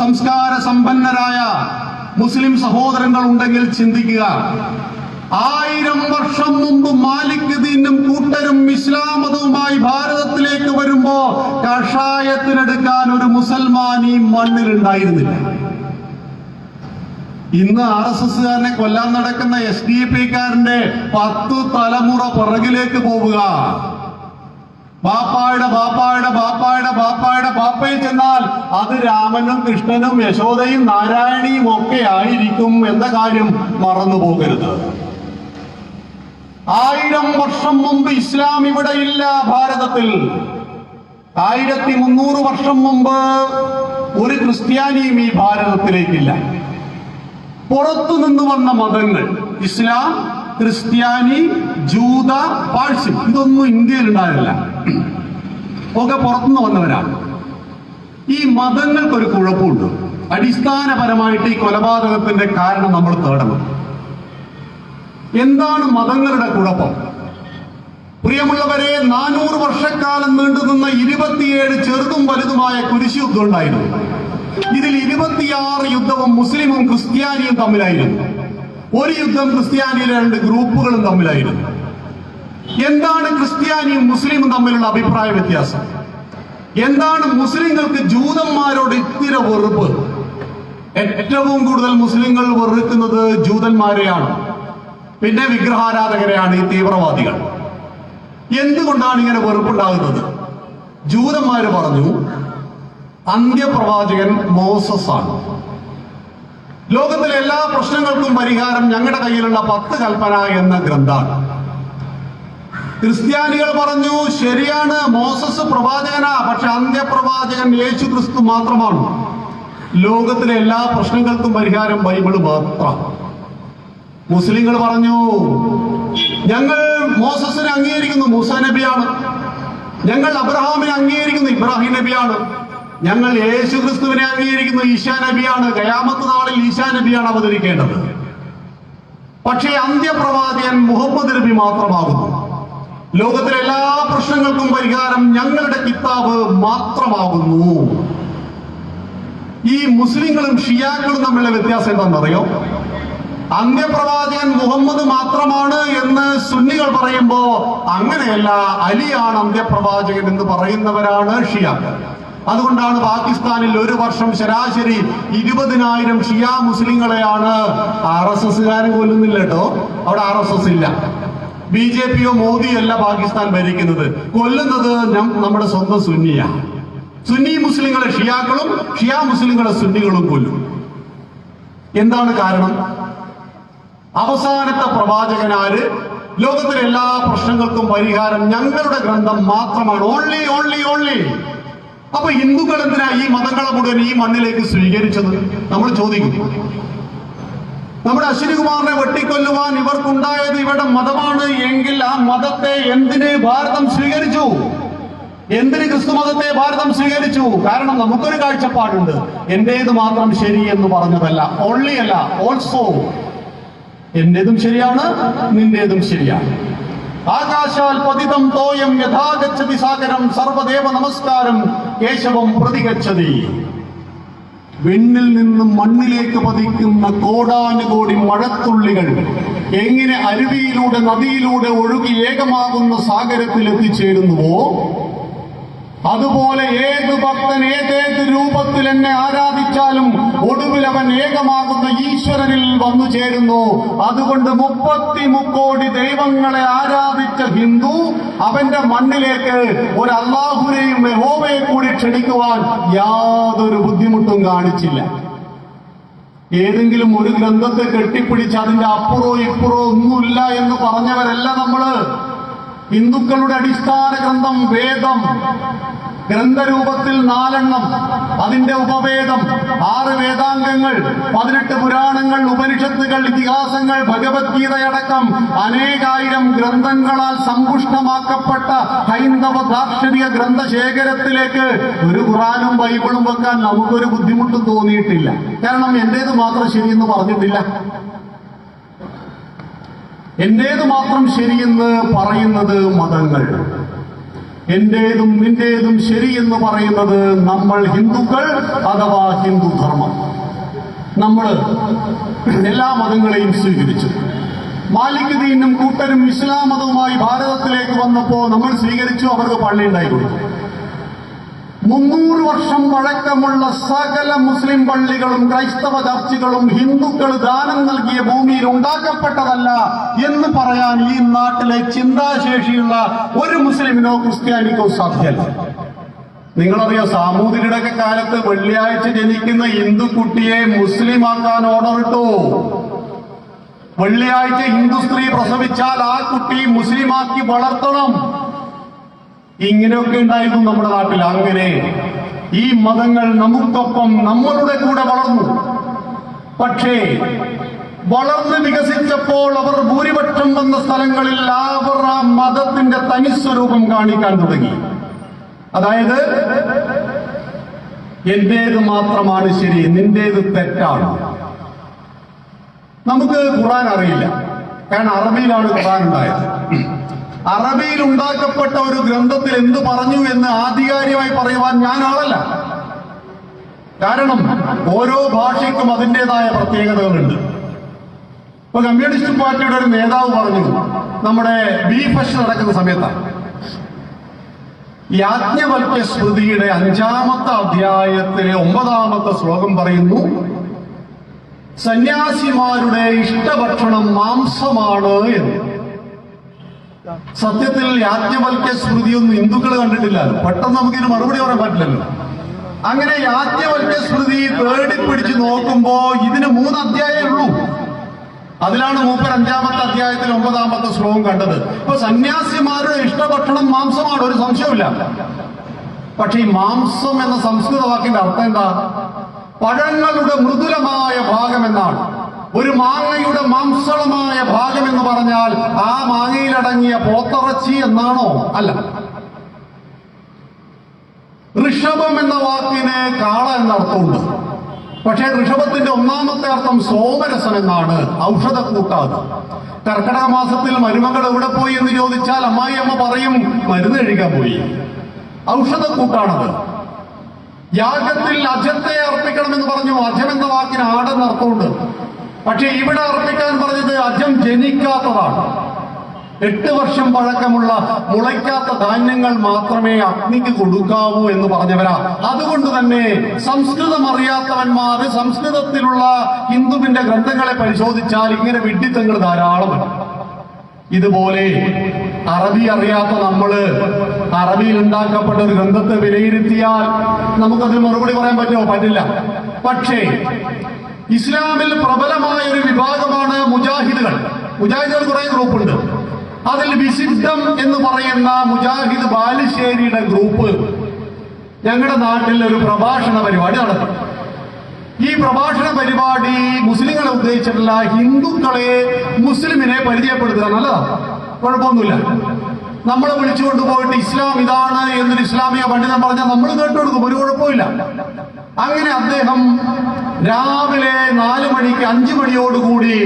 സംസ്കാര സമ്പന്നരായ മുസ്ലിം സഹോദരങ്ങൾ ഉണ്ടെങ്കിൽ ചിന്തിക്കുക. 1000 വർഷം മുമ്പ് മാലിക് ദീനും കൂട്ടരും ഇസ്ലാം മതവുമായി ഭാരതത്തിലേക്ക് വരുമ്പോ കഷായത്തിനെടുക്കാൻ ഒരു മുസൽമാൻ ഈ മണ്ണിൽ ഉണ്ടായിരുന്നില്ല. ഇന്ന് RSSകാരനെ കൊല്ലാൻ നടക്കുന്ന SDPക്കാരന്റെ 10 തലമുറ പുറകിലേക്ക് പോവുക. ബാപ്പായുടെ ബാപ്പായുടെ ബാപ്പായുടെ ബാപ്പായുടെ ബാപ്പയിൽ ചെന്നാൽ അത് രാമനും കൃഷ്ണനും യശോദയും നാരായണിയും ഒക്കെ ആയിരിക്കും എന്ന കാര്യം മറന്നു പോകരുത്. 1000 വർഷം മുമ്പ് ഇസ്ലാം ഇവിടെ ഇല്ല ഭാരതത്തിൽ. 1300 വർഷം മുമ്പ് ഒരു ക്രിസ്ത്യാനിയും ഈ ഭാരതത്തിലേക്കില്ല. പുറത്തു നിന്ന് വന്ന മതങ്ങൾ ഇസ്ലാം, ക്രിസ്ത്യാനി, ജൂത, പാഴ്സി, ഇതൊന്നും ഇന്ത്യയിൽ ഉണ്ടായില്ല, ഒക്കെ പുറത്തുനിന്ന് വന്നവരാണ്. ഈ മതങ്ങൾക്കൊരു കുഴപ്പമുണ്ട്. അടിസ്ഥാനപരമായിട്ട് ഈ കൊലപാതകത്തിന്റെ കാരണം നമ്മൾ തേടണം. എന്താണ് മതങ്ങളുടെ കുഴപ്പം? പ്രിയമുള്ളവരെ, 400 വർഷക്കാലം നീണ്ടുനിന്ന 27 ചെറുതും വലുതുമായ കുരിശ് യുദ്ധം ഉണ്ടായിരുന്നു. ഇതിൽ 26 യുദ്ധവും മുസ്ലിമും ക്രിസ്ത്യാനിയും തമ്മിലായിരുന്നു. ഒരു യുദ്ധം ക്രിസ്ത്യാനിയിലെ 2 ഗ്രൂപ്പുകളും തമ്മിലായിരുന്നു. എന്താണ് ക്രിസ്ത്യാനിയും മുസ്ലിമും തമ്മിലുള്ള അഭിപ്രായ വ്യത്യാസം? എന്താണ് മുസ്ലിങ്ങൾക്ക് ജൂതന്മാരോട് ഇത്തിരി വെറുപ്പ്? ഏറ്റവും കൂടുതൽ മുസ്ലിങ്ങൾ വെറുക്കുന്നത് ജൂതന്മാരെയാണ്, പിന്നെ വിഗ്രഹാരാധകരെയാണ്, ഈ തീവ്രവാദികൾ. എന്തുകൊണ്ടാണ് ഇങ്ങനെ വെറുപ്പുണ്ടാകുന്നത്? ജൂതന്മാര് പറഞ്ഞു, അന്ത്യപ്രവാചകൻ മോസസ് ആണ്. ലോകത്തിലെ എല്ലാ പ്രശ്നങ്ങൾക്കും പരിഹാരം ഞങ്ങളുടെ കയ്യിലുള്ള 10 കൽപ്പന എന്ന ഗ്രന്ഥാണ്. ക്രിസ്ത്യാനികൾ പറഞ്ഞു, ശരിയാണ്, മോസസ് പ്രവാചകനാ, പക്ഷെ അന്ത്യപ്രവാചകൻ യേശു ക്രിസ്തു മാത്രമാണ്. ലോകത്തിലെ എല്ലാ പ്രശ്നങ്ങൾക്കും പരിഹാരം ബൈബിള് മാത്രം. മുസ്ലിങ്ങൾ പറഞ്ഞു, ഞങ്ങൾ മോസസിനെ അംഗീകരിക്കുന്നു, മൂസ നബിയാണ്. ഞങ്ങൾ അബ്രഹാമിനെ അംഗീകരിക്കുന്നു, ഇബ്രാഹിം നബിയാണ്. ഞങ്ങൾ യേശു ക്രിസ്തുവിനെ അംഗീകരിക്കുന്നു, ഈശാ നബിയാണ്. ഖിയാമത്ത് നാളിൽ ഈശാ നബിയാണ് അവതരിക്കേണ്ടത്. പക്ഷേ അന്ത്യപ്രവാചകൻ മുഹമ്മദ് നബി മാത്രമാകുന്നു. ലോകത്തിലെ എല്ലാ പ്രശ്നങ്ങൾക്കും പരിഹാരം ഞങ്ങളുടെ കിതാബ് മാത്രമാകുന്നു. ഈ മുസ്ലിങ്ങളും ഷിയാക്കളും തമ്മിലുള്ള വ്യത്യാസം എന്താണെന്നറിയോ? അന്ത്യപ്രവാചകൻ മുഹമ്മദ് മാത്രമാണ് എന്ന് സുന്നികൾ പറയുമ്പോ അങ്ങനെയല്ല, അലിയാണ് അന്ത്യപ്രവാചകൻ എന്ന് പറയുന്നവരാണ് ഷിയാക്കൾ. അതുകൊണ്ടാണ് പാകിസ്ഥാനിൽ ഒരു വർഷം ശരാശരി 20,000 ഷിയ മുസ്ലിങ്ങളെയാണ് RSSകാരൻ കൊല്ലുന്നില്ല കേട്ടോ. അവിടെ RSS ഇല്ല, BJPയോ മോദിയോ അല്ല പാകിസ്ഥാൻ ഭരിക്കുന്നത്. കൊല്ലുന്നത് നമ്മുടെ സ്വന്തം സുന്നിയാണ്. സുന്നി മുസ്ലിങ്ങളെ ഷിയാക്കളും ഷിയ മുസ്ലിങ്ങളെ സുന്നികളും കൊല്ലും. എന്താണ് കാരണം? അവസാനത്തെ പ്രവാചകനാര്? ലോകത്തിലെ എല്ലാ പ്രശ്നങ്ങൾക്കും പരിഹാരം ഞങ്ങളുടെ ഗ്രന്ഥം മാത്രമാണ്. Only only only. അപ്പൊ ഹിന്ദുക്കൾ എന്തിനാ ഈ മതങ്ങളെ മുഴുവൻ ഈ മണ്ണിലേക്ക് സ്വീകരിച്ചത്? നമ്മൾ ചോദിക്കും. നമ്മുടെ അശ്വിനികുമാറിനെ വെട്ടിക്കൊല്ലുവാൻ ഇവർക്കുണ്ടായത് ഇവരുടെ മതമാണ് എങ്കിൽ ആ മതത്തെ എന്തിന് ഭാരതം സ്വീകരിച്ചു? എന്തിന് ക്രിസ്തു മതത്തെ ഭാരതം സ്വീകരിച്ചു? കാരണം നമുക്കൊരു കാഴ്ചപ്പാടുണ്ട്, എന്റേത് മാത്രം ശരി എന്ന് പറഞ്ഞതല്ല, ഓൺലി അല്ല, ഓൾസോ. എന്റേതും ശരിയാണ്, നിന്റേതും ശരിയാണ്. ആകാശാൽ പതിതം തോയം യഥാഗച്ഛതി സാഗരം സർവദേവ നമസ്കാരം കേശവം പ്രതിഗച്ഛതി. വിണ്ണിൽ നിന്നും മണ്ണിലേക്ക് പതിക്കുന്ന കോടാനുകോടി മഴത്തുള്ളികൾ എങ്ങനെ അരുവിയിലൂടെ നദിയിലൂടെ ഒഴുകി ഏകമാകുന്ന സാഗരത്തിൽ എത്തിച്ചേരുന്നുവോ, അതുപോലെ ഏത് ഭക്തൻ ഏതേത് രൂപത്തിൽ എന്നെ ആരാധിച്ചാലും ഒടുവിൽ അവൻ ഏകമാകുന്ന ഈശ്വരനിൽ വന്നു ചേരുന്നു. അതുകൊണ്ട് 33 കോടി ദൈവങ്ങളെ ആരാധിച്ച ഹിന്ദു അവന്റെ മണ്ണിലേക്ക് ഒരു അല്ലാഹുവിനെയും യഹോവയെ കൂടി ക്ഷണിക്കുവാൻ യാതൊരു ബുദ്ധിമുട്ടും കാണിച്ചില്ല. ഏതെങ്കിലും ഒരു ഗ്രന്ഥത്തെ കെട്ടിപ്പിടിച്ച് അതിന്റെ അപ്പുറോ ഇപ്പുറോ ഒന്നുമില്ല എന്ന് പറഞ്ഞവരല്ല നമ്മള്. ഹിന്ദുക്കളുടെ അടിസ്ഥാന ഗ്രന്ഥം വേദം, ഗ്രന്ഥരൂപത്തിൽ 4 എണ്ണം, അതിന്റെ ഉപവേദം 6 വേദാംഗങ്ങൾ, 18 പുരാണങ്ങൾ, ഉപനിഷത്തുകൾ, ഇതിഹാസങ്ങൾ, ഭഗവത്ഗീതയടക്കം അനേകായിരം ഗ്രന്ഥങ്ങളാൽ സമ്പുഷ്ടമാക്കപ്പെട്ട ഹൈന്ദവ ദാർശനിക ഗ്രന്ഥശേഖരത്തിലേക്ക് ഒരു ഖുറാനും ബൈബിളും വെക്കാൻ നമുക്കൊരു ബുദ്ധിമുട്ടും തോന്നിയിട്ടില്ല. കാരണം എന്റേത് മാത്രം ശരിയെന്ന് പറഞ്ഞിട്ടില്ല. എന്റേത് മാത്രം ശരിയെന്ന് പറയുന്നത് മതങ്ങൾ, എന്റേതും നിന്റേതും ശരിയെന്ന് പറയുന്നത് നമ്മൾ ഹിന്ദുക്കൾ അഥവാ ഹിന്ദുധർമ്മം. നമ്മൾ എല്ലാ മതങ്ങളെയും സ്വീകരിച്ചു. മാലിക് ദീനും കൂട്ടരും ഇസ്ലാം മതവുമായി ഭാരതത്തിലേക്ക് വന്നപ്പോ നമ്മൾ സ്വീകരിച്ചു, അവർക്ക് പള്ളി ഉണ്ടായി കൊടുത്തു. 300 വർഷം പഴക്കമുള്ള സകല മുസ്ലിം പള്ളികളും ക്രൈസ്തവ ചർച്ചുകളും ഹിന്ദുക്കൾ ദാനം നൽകിയ ഭൂമിയിൽ ഉണ്ടാക്കപ്പെട്ടതല്ല എന്ന് പറയാൻ ഈ നാട്ടിലെ ചിന്താശേഷിയുള്ള ഒരു മുസ്ലിമിനോ ക്രിസ്ത്യാനിക്കോ സാധ്യമല്ല. നിങ്ങളറിയോ, സാമൂതിരിയുടെ കാലത്ത് വെള്ളിയാഴ്ച ജനിക്കുന്ന ഹിന്ദു കുട്ടിയെ മുസ്ലിമാക്കാൻ ഓർഡർ ഇട്ടു. വെള്ളിയാഴ്ച ഹിന്ദു സ്ത്രീ പ്രസവിച്ചാൽ ആ കുട്ടി മുസ്ലിമാക്കി വളർത്തണം. ഇങ്ങനെയൊക്കെ ഉണ്ടായിരുന്നു നമ്മുടെ നാട്ടിൽ. അങ്ങനെ ഈ മതങ്ങൾ നമുക്കൊപ്പം നമ്മളുടെ കൂടെ വളർന്നു. പക്ഷേ വളർന്ന് വികസിച്ചപ്പോൾ അവർ ഭൂരിപക്ഷം വന്ന സ്ഥലങ്ങളിൽ അവർ ആ മതത്തിന്റെ തനിസ്വരൂപം കാണിക്കാൻ തുടങ്ങി. അതായത് എന്റേത് മാത്രമാണ് ശരി, നിന്റേത് തെറ്റാണ്. നമുക്ക് ഖുർആൻ അറിയില്ല, കാരണം അറബിയിലാണ് ഖുർആൻ ഉണ്ടായത്. അറബിയിൽ ഉണ്ടാക്കപ്പെട്ട ഒരു ഗ്രന്ഥത്തിൽ എന്ത് പറഞ്ഞു എന്ന് ആധികാരികമായി പറയുവാൻ ഞാൻ ആളല്ല. കാരണം ഓരോ ഭാഷയ്ക്കും അതിൻ്റെതായ പ്രത്യേകതകളുണ്ട്. ഇപ്പൊ കമ്മ്യൂണിസ്റ്റ് പാർട്ടിയുടെ ഒരു നേതാവ് പറഞ്ഞു, നമ്മുടെ ബീഫഷ് നടക്കുന്ന സമയത്താണ്, യാജ്ഞവൽക്യ സ്മൃതിയുടെ 5-ാമത്തെ അധ്യായത്തിലെ 9-ാമത്തെ ശ്ലോകം പറയുന്നു, സന്യാസിമാരുടെ ഇഷ്ടഭക്ഷണം മാംസമാണ് എന്ന്. സത്യത്തിൽ യാജ്ഞവൽക്യ സ്മൃതിയൊന്നും ഹിന്ദുക്കൾ കണ്ടിട്ടില്ല. പെട്ടെന്ന് നമുക്കിതിന് മറുപടി പറയാൻ പറ്റില്ലല്ലോ. അങ്ങനെ യാജ്ഞവൽക്യ സ്മൃതി തേടിപ്പിടിച്ച് നോക്കുമ്പോ ഇതിന് 3 അധ്യായമേ ഉള്ളൂ. അതിലാണ് മൂപ്പർ 5-ാമത്തെ അധ്യായത്തിൽ 9-ാമത്തെ ശ്ലോകം കണ്ടത്. ഇപ്പൊ സന്യാസിമാരുടെ ഇഷ്ടഭക്ഷണം മാംസമാണ്, ഒരു സംശയമില്ല. പക്ഷെ ഈ മാംസം എന്ന സംസ്കൃത വാക്കിന്റെ അർത്ഥം എന്താ? പഴങ്ങളുടെ മൃദുലമായ ഭാഗം എന്നാണ്. ഒരു മാങ്ങയുടെ മാംസളമായ ഭാഗം എന്ന് പറഞ്ഞാൽ ആ മാങ്ങയിലടങ്ങിയ പോത്തിറച്ചി എന്നാണോ? അല്ല. ഋഷഭം എന്ന വാക്കിന് കാള എന്ന അർത്ഥമുണ്ട്. പക്ഷേ ഋഷഭത്തിന്റെ 1-ാമത്തെ അർത്ഥം സോമരസം എന്നാണ്, ഔഷധക്കൂട്ടാണ്. കർക്കിടക മാസത്തിൽ മരുമകൾ എവിടെ പോയി എന്ന് ചോദിച്ചാൽ അമ്മായിയമ്മ പറയും, മരുന്ന് കഴിക്കാൻ പോയി. ഔഷധക്കൂട്ടാണത്. യാഗത്തിൽ അജത്തെ അർപ്പിക്കണമെന്ന് പറഞ്ഞു. അജം എന്ന വാക്കിന് ആടെന്ന് അർത്ഥമുണ്ട്. പക്ഷെ ഇവിടെ അർപ്പിക്കാൻ പറഞ്ഞത് അജം ജനിക്കാത്തതാണ്. 8 വർഷം പഴക്കമുള്ള മുളയ്ക്കാത്ത ധാന്യങ്ങൾ മാത്രമേ അഗ്നിക്ക് കൊടുക്കാവൂ എന്ന് പറഞ്ഞവരാ. അതുകൊണ്ട് തന്നെ സംസ്കൃതം അറിയാത്തവന്മാര് സംസ്കൃതത്തിലുള്ള ഹിന്ദുവിന്റെ ഗ്രന്ഥങ്ങളെ പരിശോധിച്ചാൽ ഇങ്ങനെ വിഡ്ഢിത്തങ്ങൾ ധാരാളമുണ്ട്. ഇതുപോലെ അറബി അറിയാത്ത നമ്മള് അറബിയിൽ ഉണ്ടാക്കപ്പെട്ട ഒരു ഗ്രന്ഥത്തെ വിലയിരുത്തിയാൽ നമുക്കതിന് മറുപടി പറയാൻ പറ്റുമോ? പറ്റില്ല. പക്ഷേ ഇസ്ലാമിൽ പ്രബലമായ ഒരു വിഭാഗമാണ് മുജാഹിദുകൾ. മുജാഹിദുകൾ കുറെ ഗ്രൂപ്പുണ്ട്. അതിൽ വിശുദ്ധം എന്ന് പറയുന്ന മുജാഹിദ് ബാലുശ്ശേരിയുടെ ഗ്രൂപ്പ് ഞങ്ങളുടെ നാട്ടിൽ ഒരു പ്രഭാഷണ പരിപാടി നടത്തി. ഈ പ്രഭാഷണ പരിപാടി മുസ്ലിങ്ങളെ ഉദ്ദേശിച്ചിട്ടുള്ള ഹിന്ദുക്കളെ മുസ്ലിമിനെ പരിചയപ്പെടുത്തുക. നല്ലതാണ്, കുഴപ്പമൊന്നുമില്ല. നമ്മളെ വിളിച്ചുകൊണ്ട് പോയിട്ട് ഇസ്ലാം ഇതാണ് എന്നൊരു ഇസ്ലാമിക പണ്ഡിതൻ പറഞ്ഞാൽ നമ്മൾ കേട്ടുകൊടുക്കും, ഒരു കുഴപ്പമില്ല. അങ്ങനെ അദ്ദേഹം രാവിലെ 4 മണിക്ക് 5 മണിയോടുകൂടി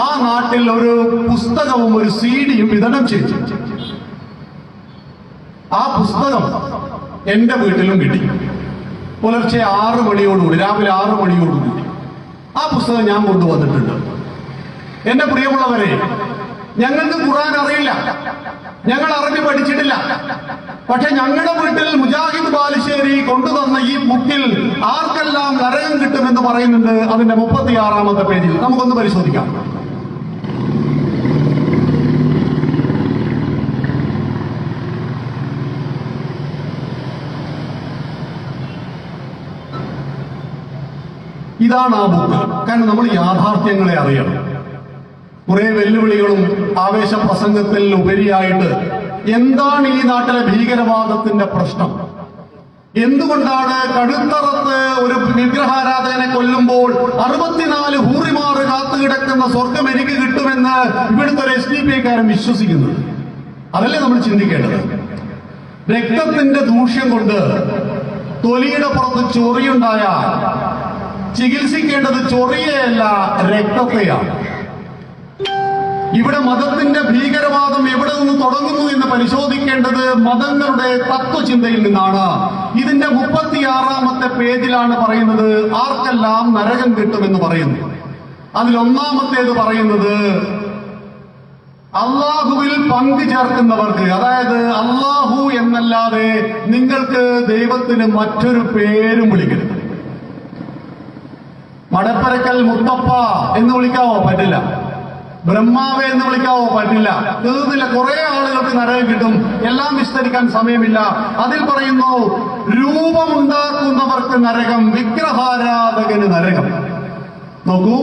ആ നാട്ടിൽ ഒരു പുസ്തകവും ഒരു CD-യും വിതരണം ചെയ്തു. ആ പുസ്തകം എന്റെ വീട്ടിലും കിട്ടി. പുലർച്ചെ 6 മണിയോടുകൂടി, രാവിലെ 6 മണിയോടുകൂടി ആ പുസ്തകം ഞാൻ കൊണ്ടുവന്നിട്ടുണ്ട്. എന്റെ പ്രിയമുള്ളവരെ, ഞങ്ങൾക്ക് ഖുർആൻ അറിയില്ല, ഞങ്ങൾ അറബി പഠിച്ചിട്ടില്ല. പക്ഷെ ഞങ്ങളുടെ വീട്ടിൽ മുജാഹിദ് ബാലുശ്ശേരി കൊണ്ടുതന്ന ഈ ബുക്കിൽ ആർക്കെല്ലാം നരകം കിട്ടുമെന്ന് പറയുന്നുണ്ട്. അതിന്റെ 36-ാമത്തെ പേജിൽ നമുക്കൊന്ന് പരിശോധിക്കാം. ഇതാണ് ആ ബുക്ക്. കാരണം നമ്മൾ യാഥാർത്ഥ്യങ്ങളെ അറിയണം. കുറെ വെല്ലുവിളികളും ആവേശ പ്രസംഗത്തിൽ ഉപരിയായിട്ട് എന്താണ് ഈ നാട്ടിലെ ഭീകരവാദത്തിന്റെ പ്രശ്നം, എന്തുകൊണ്ടാണ് കടുത്തറത്ത് ഒരു വിഗ്രഹാരാധകനെ കൊല്ലുമ്പോൾ 64 ഹൂറിമാർ കാത്തുകിടക്കുന്ന സ്വർഗം എനിക്ക് കിട്ടുമെന്ന് ഇവിടുത്തെ ഒരു SDPക്കാരൻ വിശ്വസിക്കുന്നത്? അതല്ലേ നമ്മൾ ചിന്തിക്കേണ്ടത്. രക്തത്തിന്റെ ദൂഷ്യം കൊണ്ട് തൊലിയുടെ പുറത്ത് ചൊറിയുണ്ടായാൽ ചികിത്സിക്കേണ്ടത് ചൊറിയല്ല, രക്തത്തെയാണ്. ഇവിടെ മതത്തിന്റെ ഭീകരവാദം എവിടെ നിന്ന് തുടങ്ങുന്നു എന്ന് പരിശോധിക്കേണ്ടത് മതങ്ങളുടെ തത്വചിന്തയിൽ നിന്നാണ്. ഇതിന്റെ 36-ാമത്തെ പേജിലാണ് പറയുന്നത് ആർക്കെല്ലാം നരകം കിട്ടുമെന്ന് പറയുന്നു. അതിൽ 1-ാമത്തേത് പറയുന്നത് അള്ളാഹുവിൽ പങ്കു ചേർക്കുന്നവർക്ക്, അതായത് അള്ളാഹു എന്നല്ലാതെ നിങ്ങൾക്ക് ദൈവത്തിന് മറ്റൊരു പേരും വിളിക്കരുത്. മടപ്പരക്കൽ മുത്തപ്പ എന്ന് വിളിക്കാവോ? പറ്റില്ല. ബ്രഹ്മാവെ എന്ന് വിളിക്കാവോ? പറ്റില്ല. തീർന്നില്ല. കുറെ ആളുകൾക്ക് നരകം കിട്ടും. എല്ലാം വിസ്തരിക്കാൻ സമയമില്ല. അതിൽ പറയുന്നു രൂപമുണ്ടാക്കുന്നവർക്ക് നരകം, വിഗ്രഹാരാധകന് നരകം. നോക്കൂ,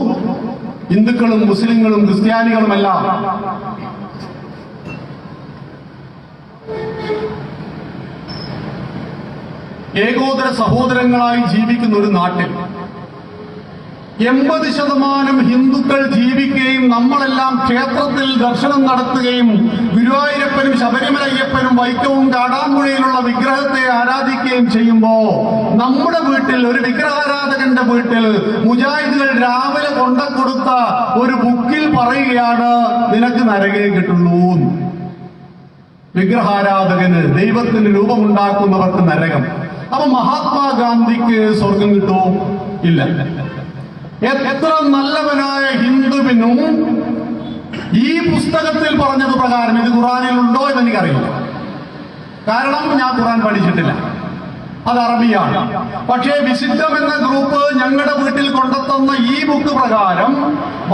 ഹിന്ദുക്കളും മുസ്ലിങ്ങളും ക്രിസ്ത്യാനികളുമെല്ലാം ഏകോദര സഹോദരങ്ങളായി ജീവിക്കുന്ന ഒരു നാട്ടിൽ 80% ഹിന്ദുക്കൾ ജീവിക്കുകയും നമ്മളെല്ലാം ക്ഷേത്രത്തിൽ ദർശനം നടത്തുകയും ഗുരുവായൂരപ്പനും ശബരിമല അയ്യപ്പനും വൈക്കവും കാടാമ്പുഴയിലുള്ള വിഗ്രഹത്തെ ആരാധിക്കുകയും ചെയ്യുമ്പോ നമ്മുടെ വീട്ടിൽ, ഒരു വിഗ്രഹാരാധകന്റെ വീട്ടിൽ മുജാഹിദുകൾ രാവിലെ കൊണ്ടുകൊടുത്ത ഒരു ബുക്കിൽ പറയുകയാണ് നിനക്ക് നരകേ കിട്ടുള്ളൂ. വിഗ്രഹാരാധകന്, ദൈവത്തിന് രൂപമുണ്ടാക്കുന്നവർക്ക് നരകം. അപ്പൊ മഹാത്മാഗാന്ധിക്ക് സ്വർഗം കിട്ടുമോ? ഇല്ല. എത്ര നല്ലവനായ ഹിന്ദുവിനും ഈ പുസ്തകത്തിൽ പറഞ്ഞത് പ്രകാരം, ഇത് ഖുറാനിൽ ഉണ്ടോ എന്ന് എനിക്കറിയില്ല, കാരണം ഞാൻ ഖുറാൻ പഠിച്ചിട്ടില്ല, അത് അറബിയാണ്. പക്ഷേ വിശുദ്ധം എന്ന ഗ്രൂപ്പ് ഞങ്ങളുടെ വീട്ടിൽ കൊണ്ടെത്തുന്ന ഈ ബുക്ക് പ്രകാരം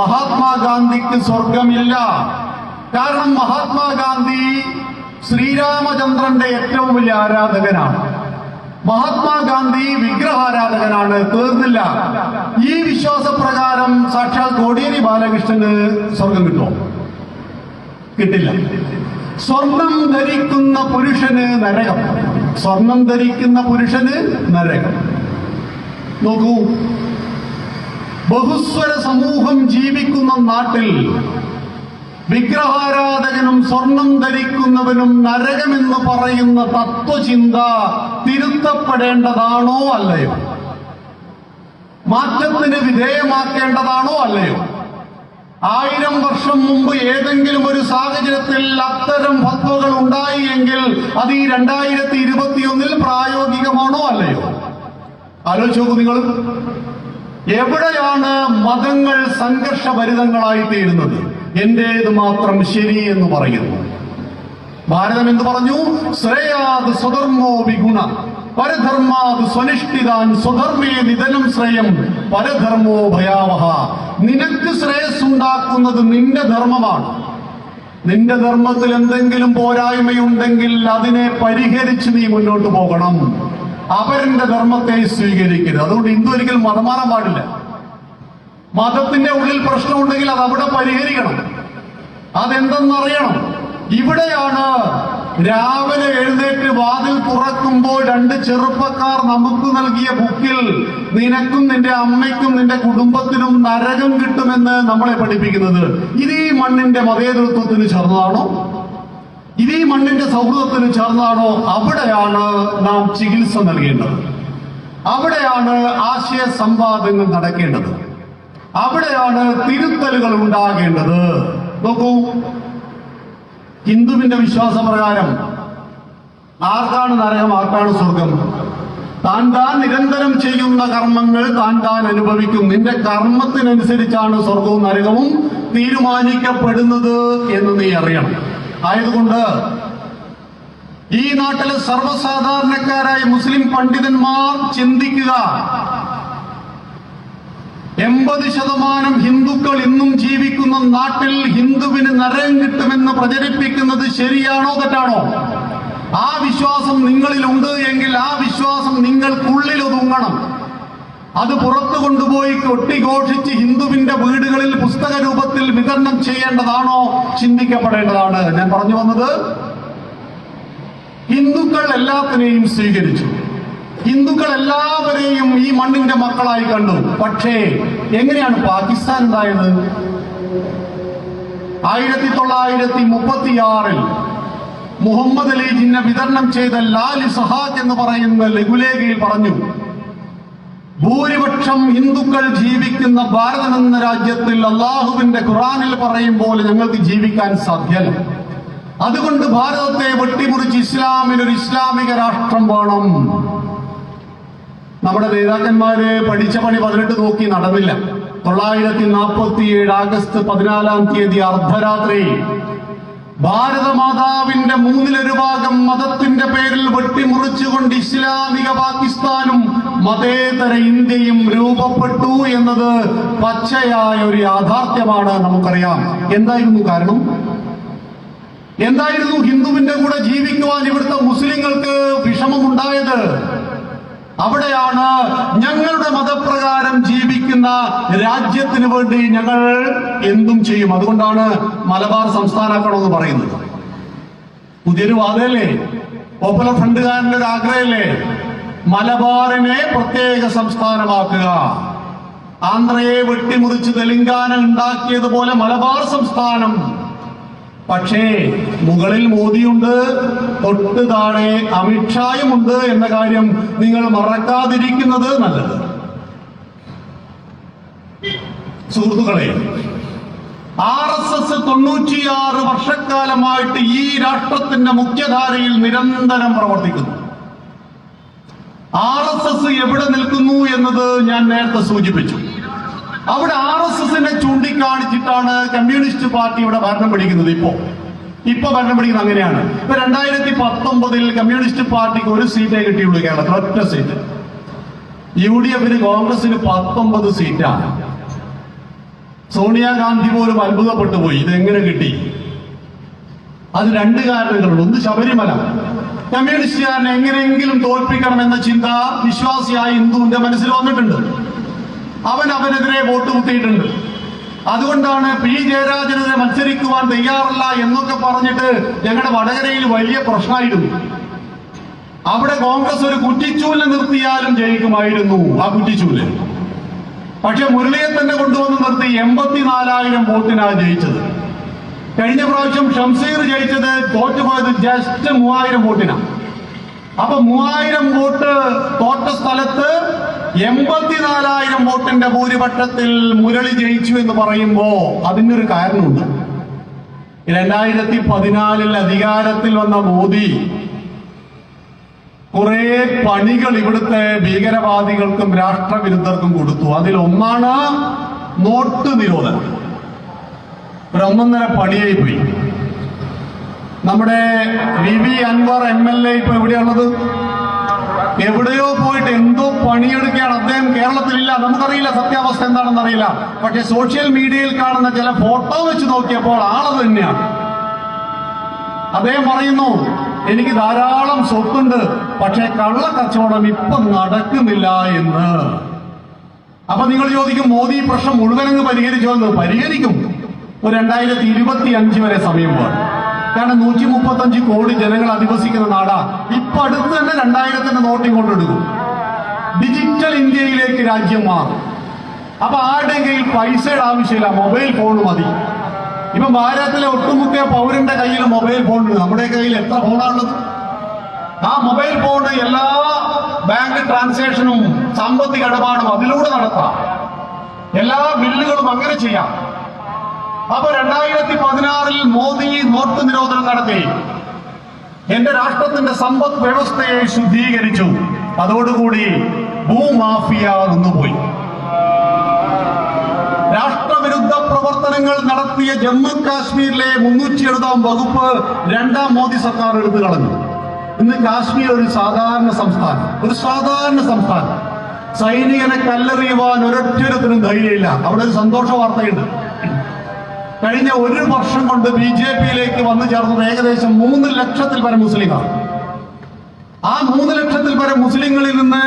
മഹാത്മാഗാന്ധിക്ക് സ്വർഗമില്ല. കാരണം മഹാത്മാഗാന്ധി ശ്രീരാമചന്ദ്രന്റെ ഏറ്റവും വലിയ ആരാധകനാണ്. മഹാത്മാഗാന്ധി വിഗ്രഹാരാധകനാണ്. തീർന്നില്ല. ഈ വിശ്വാസപ്രകാരം സാക്ഷാൽ കോടിയേരി ബാലകൃഷ്ണന് സ്വർഗം കിട്ടുമോ? കിട്ടില്ല. സ്വർണം ധരിക്കുന്ന പുരുഷന് നരകം. സ്വർണം ധരിക്കുന്ന പുരുഷന് നരകം. നോക്കൂ, ബഹുസ്വര സമൂഹം ജീവിക്കുന്ന നാട്ടിൽ വിഗ്രഹാരാധകനും സ്വർണം ധരിക്കുന്നവനും നരകമെന്ന് പറയുന്ന തത്വചിന്ത തിരുത്തപ്പെടേണ്ടതാണോ അല്ലയോ? മാറ്റത്തിന് വിധേയമാക്കേണ്ടതാണോ അല്ലയോ? 1000 വർഷം മുമ്പ് ഏതെങ്കിലും ഒരു സാഹചര്യത്തിൽ അത്തരം ഫത്വകൾ ഉണ്ടായി എങ്കിൽ അത് ഈ 2021 പ്രായോഗികമാണോ അല്ലയോ? ആലോചിച്ച് നോക്കൂ നിങ്ങൾ. എവിടെയാണ് മതങ്ങൾ സംഘർഷഭരിതങ്ങളായി തീരുന്നത്? എന്റേത് മാത്രം ശരി എന്ന് പറയുന്നു. ഭാരതം എന്ത് പറഞ്ഞു? ശ്രേയാത് സ്വധർമ്മോ വിഗുണ പരധർമാത് സ്വനിഷ്ഠിതാൻ സ്വധർമ്മേ നിധനം ശ്രേയം പരധർമ്മോ ഭയാവഹ. നിനക്ക് ശ്രേയസ്സുണ്ടാക്കുന്നത് നിന്റെ ധർമ്മമാണ്. നിന്റെ ധർമ്മത്തിൽ എന്തെങ്കിലും പോരായ്മയുണ്ടെങ്കിൽ അതിനെ പരിഹരിച്ച് നീ മുന്നോട്ട് പോകണം. അവരുടെ ധർമ്മത്തെ സ്വീകരിക്കരുത്. അതുകൊണ്ട് ഹിന്ദു ഒരിക്കലും മതം മാറാൻ പാടില്ല. മതത്തിന്റെ ഉള്ളിൽ പ്രശ്നമുണ്ടെങ്കിൽ അത് അവിടെ പരിഹരിക്കണം. അതെന്തെന്നറിയണം. ഇവിടെയാണ് രാവിലെ എഴുന്നേറ്റ് വാതിൽ തുറക്കുമ്പോൾ 2 ചെറുപ്പക്കാർ നമുക്ക് നൽകിയ ബുക്കിൽ നിനക്കും നിന്റെ അമ്മയ്ക്കും നിന്റെ കുടുംബത്തിനും നരകം കിട്ടുമെന്ന് നമ്മളെ പഠിപ്പിക്കുന്നത്. ഇത് ഈ മണ്ണിന്റെ മതേതൃത്വത്തിന് ചേർന്നതാണോ? ഇത് ഈ മണ്ണിന്റെ സൗഹൃദത്തിന് ചേർന്നതാണോ? അവിടെയാണ് നാം ചികിത്സ നൽകേണ്ടത്. അവിടെയാണ് ആശയ സംവാദങ്ങൾ നടക്കേണ്ടത്. അവിടെയാണ് തിരുത്തലുകൾ ഉണ്ടാകേണ്ടത്. നോക്കൂ, ഹിന്ദുവിന്റെ വിശ്വാസപ്രകാരം ആർക്കാണ് നരകം, ആർക്കാണ് സ്വർഗം? താൻ നിരന്തരം ചെയ്യുന്ന കർമ്മങ്ങൾ താൻ അനുഭവിക്കും. നിന്റെ കർമ്മത്തിനനുസരിച്ചാണ് സ്വർഗവും നരകവും തീരുമാനിക്കപ്പെടുന്നത് എന്ന് നീ അറിയണം. ആയതുകൊണ്ട് ഈ നാട്ടിലെ സർവ്വസാധാരണക്കാരായ മുസ്ലിം പണ്ഡിതന്മാർ ചിന്തിക്കുക, 80% ഹിന്ദുക്കൾ ഇന്നും ജീവിക്കുന്ന നാട്ടിൽ ഹിന്ദുവിന് നരകം കിട്ടുമെന്ന് പ്രചരിപ്പിക്കുന്നത് ശരിയാണോ തെറ്റാണോ? ആ വിശ്വാസം നിങ്ങളിലുണ്ട് എങ്കിൽ ആ വിശ്വാസം നിങ്ങൾക്കുള്ളിൽ ഒതുങ്ങണം. അത് പുറത്തു കൊണ്ടുപോയി കൊട്ടിഘോഷിച്ച് ഹിന്ദുവിന്റെ വീടുകളിൽ പുസ്തക രൂപത്തിൽ വിതരണം ചെയ്യേണ്ടതാണോ? ചിന്തിക്കപ്പെടേണ്ടതാണ്. ഞാൻ പറഞ്ഞു വന്നത്, ഹിന്ദുക്കൾ എല്ലാത്തിനെയും സ്വീകരിച്ചു, ഹിന്ദുക്കൾ എല്ലാവരെയും ഈ മണ്ണിന്റെ മക്കളായി കണ്ടു. പക്ഷേ എങ്ങനെയാണ് പാകിസ്ഥാൻ ഉണ്ടായത്? 1936 മുഹമ്മദ് അലി ജിന്ന വിതരണം ചെയ്ത ലാൽ സഹാക്ക് എന്ന് പറയുന്ന ലഘുലേഖയിൽ പറഞ്ഞു, ഭൂരിപക്ഷം ഹിന്ദുക്കൾ ജീവിക്കുന്ന ഭാരതം എന്ന രാജ്യത്തിൽ അള്ളാഹുവിന്റെ ഖുറാനിൽ പറയും പോലെ ഞങ്ങൾക്ക് ജീവിക്കാൻ സാധ്യമല്ല. അതുകൊണ്ട് ഭാരതത്തെ വെട്ടിമുറിച്ച് ഇസ്ലാമിനൊരു ഇസ്ലാമിക രാഷ്ട്രം വേണം. നമ്മുടെ നേതാക്കന്മാര് പഠിച്ച പണി 18 നോക്കി നടന്നില്ല. 1947 ആഗസ്റ്റ് 14 അർദ്ധരാത്രി ഭാരതമാതാവിന്റെ 1/3 ഭാഗം മതത്തിന്റെ പേരിൽ വെട്ടിമുറിച്ചുകൊണ്ട് ഇസ്ലാമിക പാകിസ്ഥാനും മതേതര ഇന്ത്യയും രൂപപ്പെട്ടു എന്നത് പച്ചയായ ഒരു യാഥാർത്ഥ്യമാണ്. നമുക്കറിയാം എന്തായിരുന്നു കാരണം. എന്തായിരുന്നു ഹിന്ദുവിന്റെ കൂടെ ജീവിക്കുവാൻ ഇവിടുത്തെ മുസ്ലിങ്ങൾക്ക് വിഷമമുണ്ടായത്? അവിടെയാണ് ഞങ്ങളുടെ മതപ്രകാരം ജീവിക്കുന്ന രാജ്യത്തിന് വേണ്ടി ഞങ്ങൾ എന്തും ചെയ്യും. അതുകൊണ്ടാണ് മലബാർ സംസ്ഥാനമാക്കണമെന്ന് പറയുന്നത്. പുതിയൊരു വാദമല്ലേ, പോപ്പുലർ ഫ്രണ്ടുകാരന്റെ ഒരു ആഗ്രഹമല്ലേ, മലബാറിനെ പ്രത്യേക സംസ്ഥാനമാക്കുക. ആന്ധ്രയെ വെട്ടിമുറിച്ച് തെലങ്കാന ഉണ്ടാക്കിയതുപോലെ മലബാർ സംസ്ഥാനം. പക്ഷേ മുകളിൽ മോദിയുണ്ട്, തൊട്ട് താഴെ അമിത്ഷായുമുണ്ട് എന്ന കാര്യം നിങ്ങൾ മറക്കാതിരിക്കുന്നത് നല്ലത്. സുഹൃത്തുക്കളെ, RSS 96 വർഷക്കാലമായിട്ട് ഈ രാഷ്ട്രത്തിന്റെ മുഖ്യധാരയിൽ നിരന്തരം പ്രവർത്തിക്കുന്നു. RSS എവിടെ നിൽക്കുന്നു എന്നത് ഞാൻ നേരത്തെ സൂചിപ്പിച്ചു. അവിടെ RSSനെ ചൂണ്ടിക്കാണിച്ചിട്ടാണ് കമ്മ്യൂണിസ്റ്റ് പാർട്ടി ഇവിടെ ഭരണം പിടിക്കുന്നത്. ഇപ്പൊ ഭരണം പിടിക്കുന്നത് അങ്ങനെയാണ്. ഇപ്പൊ 2019 കമ്മ്യൂണിസ്റ്റ് പാർട്ടിക്ക് 1 സീറ്റേ കിട്ടിയുള്ളൂ കേരളത്തിൽ, ഒറ്റ സീറ്റ്. UDFന് കോൺഗ്രസിന് 19 സീറ്റാണ്. സോണിയാഗാന്ധി പോലും അത്ഭുതപ്പെട്ടു പോയി, ഇതെങ്ങനെ കിട്ടി? അത് 2 കാരണങ്ങളുണ്ട്. ഒന്ന്, ശബരിമല. കമ്മ്യൂണിസ്റ്റുകാരനെ എങ്ങനെയെങ്കിലും തോൽപ്പിക്കണം എന്ന ചിന്ത വിശ്വാസിയായ ഹിന്ദുവിന്റെ മനസ്സിൽ വന്നിട്ടുണ്ട്. അവനെതിരെ വോട്ട് കുത്തിയിട്ടുണ്ട്. അതുകൊണ്ടാണ് P. ജയരാജനെതിരെ മത്സരിക്കുവാൻ തയ്യാറല്ല എന്നൊക്കെ പറഞ്ഞിട്ട് ഞങ്ങളുടെ വടകരയിൽ വലിയ പ്രശ്നമായിരുന്നു. അവിടെ കോൺഗ്രസ് ഒരു കുറ്റിച്ചൂലിനെ നിർത്തിയാലും ജയിക്കുമായിരുന്നു, ആ കുറ്റിച്ചൂല്. പക്ഷെ മുരളിയെ തന്നെ കൊണ്ടുവന്ന് നിർത്തി 84,000 വോട്ടിനാണ് ജയിച്ചത്. കഴിഞ്ഞ പ്രാവശ്യം ഷംസീർ ജയിച്ചത്, തോറ്റുപോയത് ജസ്റ്റ് 3,000 വോട്ടിനാണ്. അപ്പൊ 3,000 വോട്ട് തോറ്റ സ്ഥലത്ത് 84,000 വോട്ടിന്റെ ഭൂരിപക്ഷത്തിൽ മുരളി ജയിച്ചു എന്ന് പറയുമ്പോ അതിനൊരു കാരണമുണ്ട്. 2014 അധികാരത്തിൽ വന്ന മോദി കുറെ പണികൾ ഇവിടുത്തെ ഭീകരവാദികൾക്കും രാഷ്ട്രവിരുദ്ധർക്കും കൊടുത്തു. അതിലൊന്നാണ് നോട്ട് നിരോധനം. ഒരു 1.5 പണിയായി പോയി. നമ്മുടെ VV അൻവർ MLA ഇപ്പൊ എവിടെയുള്ളത്? എവിടെയോ പോയിട്ട് എന്തോ പണിയെടുക്കുകയാണ്. അദ്ദേഹം കേരളത്തിലില്ല. നമുക്കറിയില്ല സത്യാവസ്ഥ എന്താണെന്ന് അറിയില്ല. പക്ഷെ സോഷ്യൽ മീഡിയയിൽ കാണുന്ന ചില ഫോട്ടോ വെച്ച് നോക്കിയപ്പോൾ ആളത് തന്നെയാണ്. അദ്ദേഹം പറയുന്നു, എനിക്ക് ധാരാളം സ്വത്തുണ്ട്, പക്ഷെ കള്ളക്കച്ചവടം ഇപ്പം നടക്കുന്നില്ല എന്ന്. അപ്പൊ നിങ്ങൾ ചോദിക്കും, മോദി പ്രശ്നം മുഴുവനങ്ങ് പരിഹരിച്ചോ എന്ന്? പരിഹരിക്കും. ഒരു 2025 വരെ സമയം പോകാം. കാരണം 135 കോടി ജനങ്ങൾ അധിവസിക്കുന്ന നാടാ. ഇപ്പൊ അടുത്ത് തന്നെ 2000-ന്റെ നോട്ട് ഇങ്ങോട്ട് എടുക്കും. ഡിജിറ്റൽ ഇന്ത്യയിലേക്ക് രാജ്യം മാറും. അപ്പൊ ആരുടെയും കയ്യിൽ പൈസയുടെ ആവശ്യമില്ല, മൊബൈൽ ഫോൺ മതി. ഇപ്പൊ ഭാരതത്തിലെ ഒട്ടുമുക്ക പൗരന്റെ കയ്യിൽ മൊബൈൽ ഫോൺ ഉണ്ട്. നമ്മുടെ കയ്യിൽ എത്ര ഫോണാണുള്ളത്? ആ മൊബൈൽ ഫോൺ എല്ലാ ബാങ്ക് ട്രാൻസാക്ഷനും സാമ്പത്തിക ഇടപാടും അതിലൂടെ നടത്താം. എല്ലാ ബില്ലുകളും അങ്ങനെ ചെയ്യാം. അപ്പൊ 2016 മോദി നോട്ട് നിരോധനം നടത്തി എന്റെ രാഷ്ട്രത്തിന്റെ സമ്പദ് വ്യവസ്ഥയെ ശുദ്ധീകരിച്ചു. അതോടുകൂടി ഭൂമാഫിയ നിന്നുപോയി. രാഷ്ട്രവിരുദ്ധ പ്രവർത്തനങ്ങൾ നടത്തിയ ജമ്മു കാശ്മീരിലെ 370 വകുപ്പ് 2ാം മോദി സർക്കാർ എടുത്തു കളഞ്ഞു. ഇന്ന് കാശ്മീർ ഒരു സാധാരണ സംസ്ഥാനം. സൈനികനെ കല്ലെറിയുവാൻ ഒരൊറ്റൊരുത്തിനും ധൈര്യമില്ല. അവിടെ ഒരു സന്തോഷ വാർത്തയുണ്ട്. കഴിഞ്ഞ 1 വർഷം കൊണ്ട് BJP-യിലേക്ക് വന്നു ചേർന്നത് ഏകദേശം 3 ലക്ഷത്തിൽ പരം മുസ്ലിങ്ങളാണ്. ആ 3 ലക്ഷത്തിൽ പരം മുസ്ലിങ്ങളിൽ നിന്ന്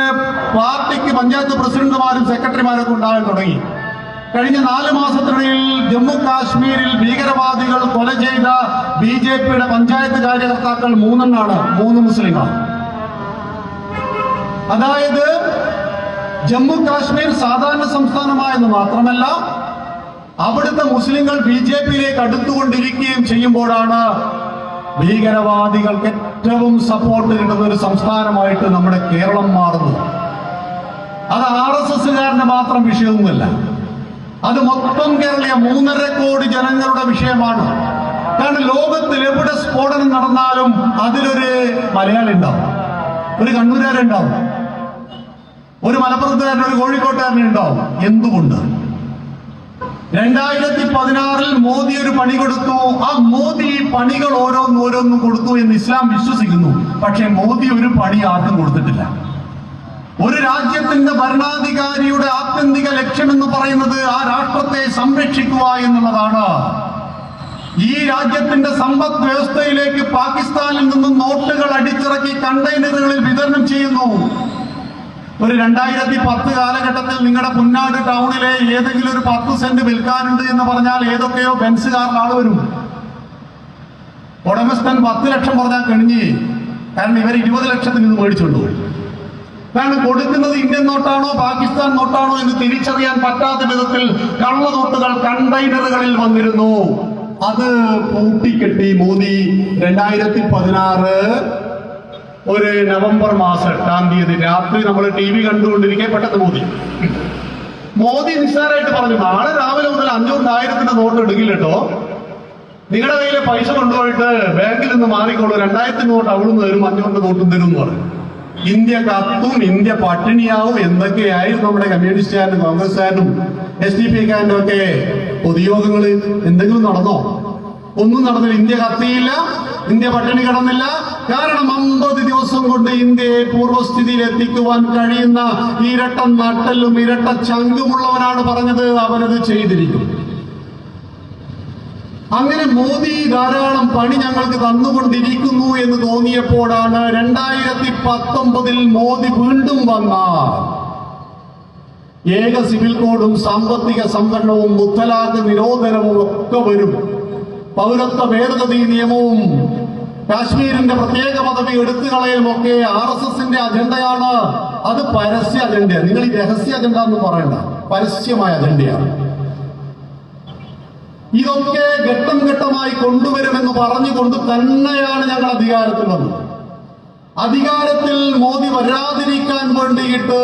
പാർട്ടിക്ക് പഞ്ചായത്ത് പ്രസിഡന്റുമാരും സെക്രട്ടറിമാരൊക്കെ ഉണ്ടാകാൻ തുടങ്ങി. കഴിഞ്ഞ 4 മാസത്തിനിടയിൽ ജമ്മു കാശ്മീരിൽ ഭീകരവാദികൾ കൊല ചെയ്ത BJP-യുടെ പഞ്ചായത്ത് കാര്യകർത്താക്കൾ 3 എണ്ണമാണ്. 3 മുസ്ലിങ്ങളാണ്. അതായത് ജമ്മു കാശ്മീർ സാധാരണ സംസ്ഥാനമായെന്ന് മാത്രമല്ല, അവിടുത്തെ മുസ്ലിങ്ങൾ BJP-യിലേക്ക് അടുത്തുകൊണ്ടിരിക്കുകയും ചെയ്യുമ്പോഴാണ് ഭീകരവാദികൾക്ക് ഏറ്റവും സപ്പോർട്ട് കിട്ടുന്ന ഒരു സംസ്ഥാനമായിട്ട് നമ്മുടെ കേരളം മാറുന്നത്. അത് RSS-കാരന്റെ മാത്രം വിഷയമൊന്നുമല്ല, അത് മൊത്തം കേരളീയ 3.5 കോടി ജനങ്ങളുടെ വിഷയമാണ്. കാരണം ലോകത്തിൽ എവിടെ സ്ഫോടനം നടന്നാലും അതിലൊരു മലയാളി ഉണ്ടാവും, ഒരു കണ്ണൂരുകാരുണ്ടാവും, ഒരു മലപ്പുറത്തുകാരൻ, ഒരു കോഴിക്കോട്ടുകാരനുണ്ടാവും. എന്തുകൊണ്ട്? 2016 മോദി ഒരു പണി കൊടുത്തു. ആ മോദി പണികൾ ഓരോന്നും കൊടുത്തു എന്ന് ഇസ്ലാം വിശ്വസിക്കുന്നു. പക്ഷെ മോദി ഒരു പണി ആർക്കും കൊടുത്തിട്ടില്ല. ഒരു രാജ്യത്തിന്റെ ഭരണാധികാരിയുടെ ആത്യന്തിക ലക്ഷ്യം എന്ന് പറയുന്നത് ആ രാഷ്ട്രത്തെ സംരക്ഷിക്കുക എന്നുള്ളതാണ്. ഈ രാജ്യത്തിന്റെ സമ്പദ് വ്യവസ്ഥയിലേക്ക് പാകിസ്ഥാനിൽ നിന്നും നോട്ടുകൾ അടിച്ചിറക്കി കണ്ടെയ്നറുകളിൽ വിതരണം ചെയ്യുന്നു. ഒരു 2010 കാലഘട്ടത്തിൽ നിങ്ങളുടെ പുന്നാട് ടൗണിലെ ഏതെങ്കിലും ഒരു 10 സെന്റ് വിൽക്കാനുണ്ട് എന്ന് പറഞ്ഞാൽ ഏതൊക്കെയോ ബെൻസ് കാറിൽ ആള് വരും. ഉടമസ്ഥൻ 10 ലക്ഷം പറഞ്ഞാൽ കണിഞ്ഞ്, കാരണം ഇവർ 20 ലക്ഷത്തിന് ഇത് മേടിച്ചുകൊണ്ടു. കാരണം കൊടുക്കുന്നത് ഇന്ത്യൻ നോട്ടാണോ പാകിസ്ഥാൻ നോട്ടാണോ എന്ന് തിരിച്ചറിയാൻ പറ്റാത്ത വിധത്തിൽ കള്ളനോട്ടുകൾ കണ്ടെയ്നറുകളിൽ വന്നിരുന്നു. അത് പൂട്ടിക്കെട്ടി മോദി 2016 ഒരു നവംബർ മാസം 8-ാം തീയതി രാത്രി നമ്മൾ TV കണ്ടുകൊണ്ടിരിക്കെ പെട്ടെന്ന് മോദി നിസ്സാരമായിട്ട് പറഞ്ഞു, നാളെ രാവിലെ മുതൽ 500,000-ന്റെ നോട്ട് എടുക്കില്ല കേട്ടോ, നിങ്ങളുടെ കയ്യിലെ പൈസ കൊണ്ടുപോയിട്ട് ബാങ്കിൽ നിന്ന് മാറിക്കോളൂ, 2000 നോട്ട് അവിടുന്ന് തരും, 500 നോട്ടും തരും എന്ന് പറഞ്ഞു. ഇന്ത്യ കത്തും, ഇന്ത്യ പട്ടിണിയാവും. എന്തൊക്കെയായിരുന്നു നമ്മുടെ കമ്മ്യൂണിസ്റ്റുകാരനും കോൺഗ്രസ്സുകാരനും SDP-കാരനും ഒക്കെ പൊതുയോഗങ്ങൾ. എന്തെങ്കിലും നടന്നോ? ഒന്നും നടന്നില്ല. ഇന്ത്യ കത്തിയില്ല, ഇന്ത്യ പട്ടിണി കിടന്നില്ല. കാരണം 50 ദിവസം കൊണ്ട് ഇന്ത്യയെ പൂർവ്വസ്ഥിതിയിൽ എത്തിക്കുവാൻ കഴിയുന്ന ഇരട്ട നട്ടലും ഇരട്ട ചങ്കുമുള്ളവനാണ് പറഞ്ഞത്, അവനത് ചെയ്തിരിക്കും. അങ്ങനെ മോദി ധാരാളം പണി ഞങ്ങൾക്ക് തന്നുകൊണ്ടിരിക്കുന്നു എന്ന് തോന്നിയപ്പോഴാണ് 2019 മോദി വീണ്ടും വന്ന ഏക സിവിൽ കോഡും സാമ്പത്തിക സംവരണവും മുത്തലാഖ് നിരോധനവും ഒക്കെ വരും. പൗരത്വ ഭേദഗതി നിയമവും കാശ്മീരിന്റെ പ്രത്യേക പദവി എടുത്തുകളയലുമൊക്കെ RSS-ന്റെ അജണ്ടയാണ്. അത് പരസ്യ അജണ്ടയാണ്. നിങ്ങൾ ഈ രഹസ്യ അജണ്ട എന്ന് പറയണ്ട, പരസ്യമായ അജണ്ടയാണ്. ഇതൊക്കെ ഘട്ടം ഘട്ടമായി കൊണ്ടുവരുമെന്ന് പറഞ്ഞുകൊണ്ട് തന്നെയാണ് ഞങ്ങൾ അധികാരത്തിൽ വന്നത്. അധികാരത്തിൽ മോദി വരാതിരിക്കാൻ വേണ്ടിയിട്ട്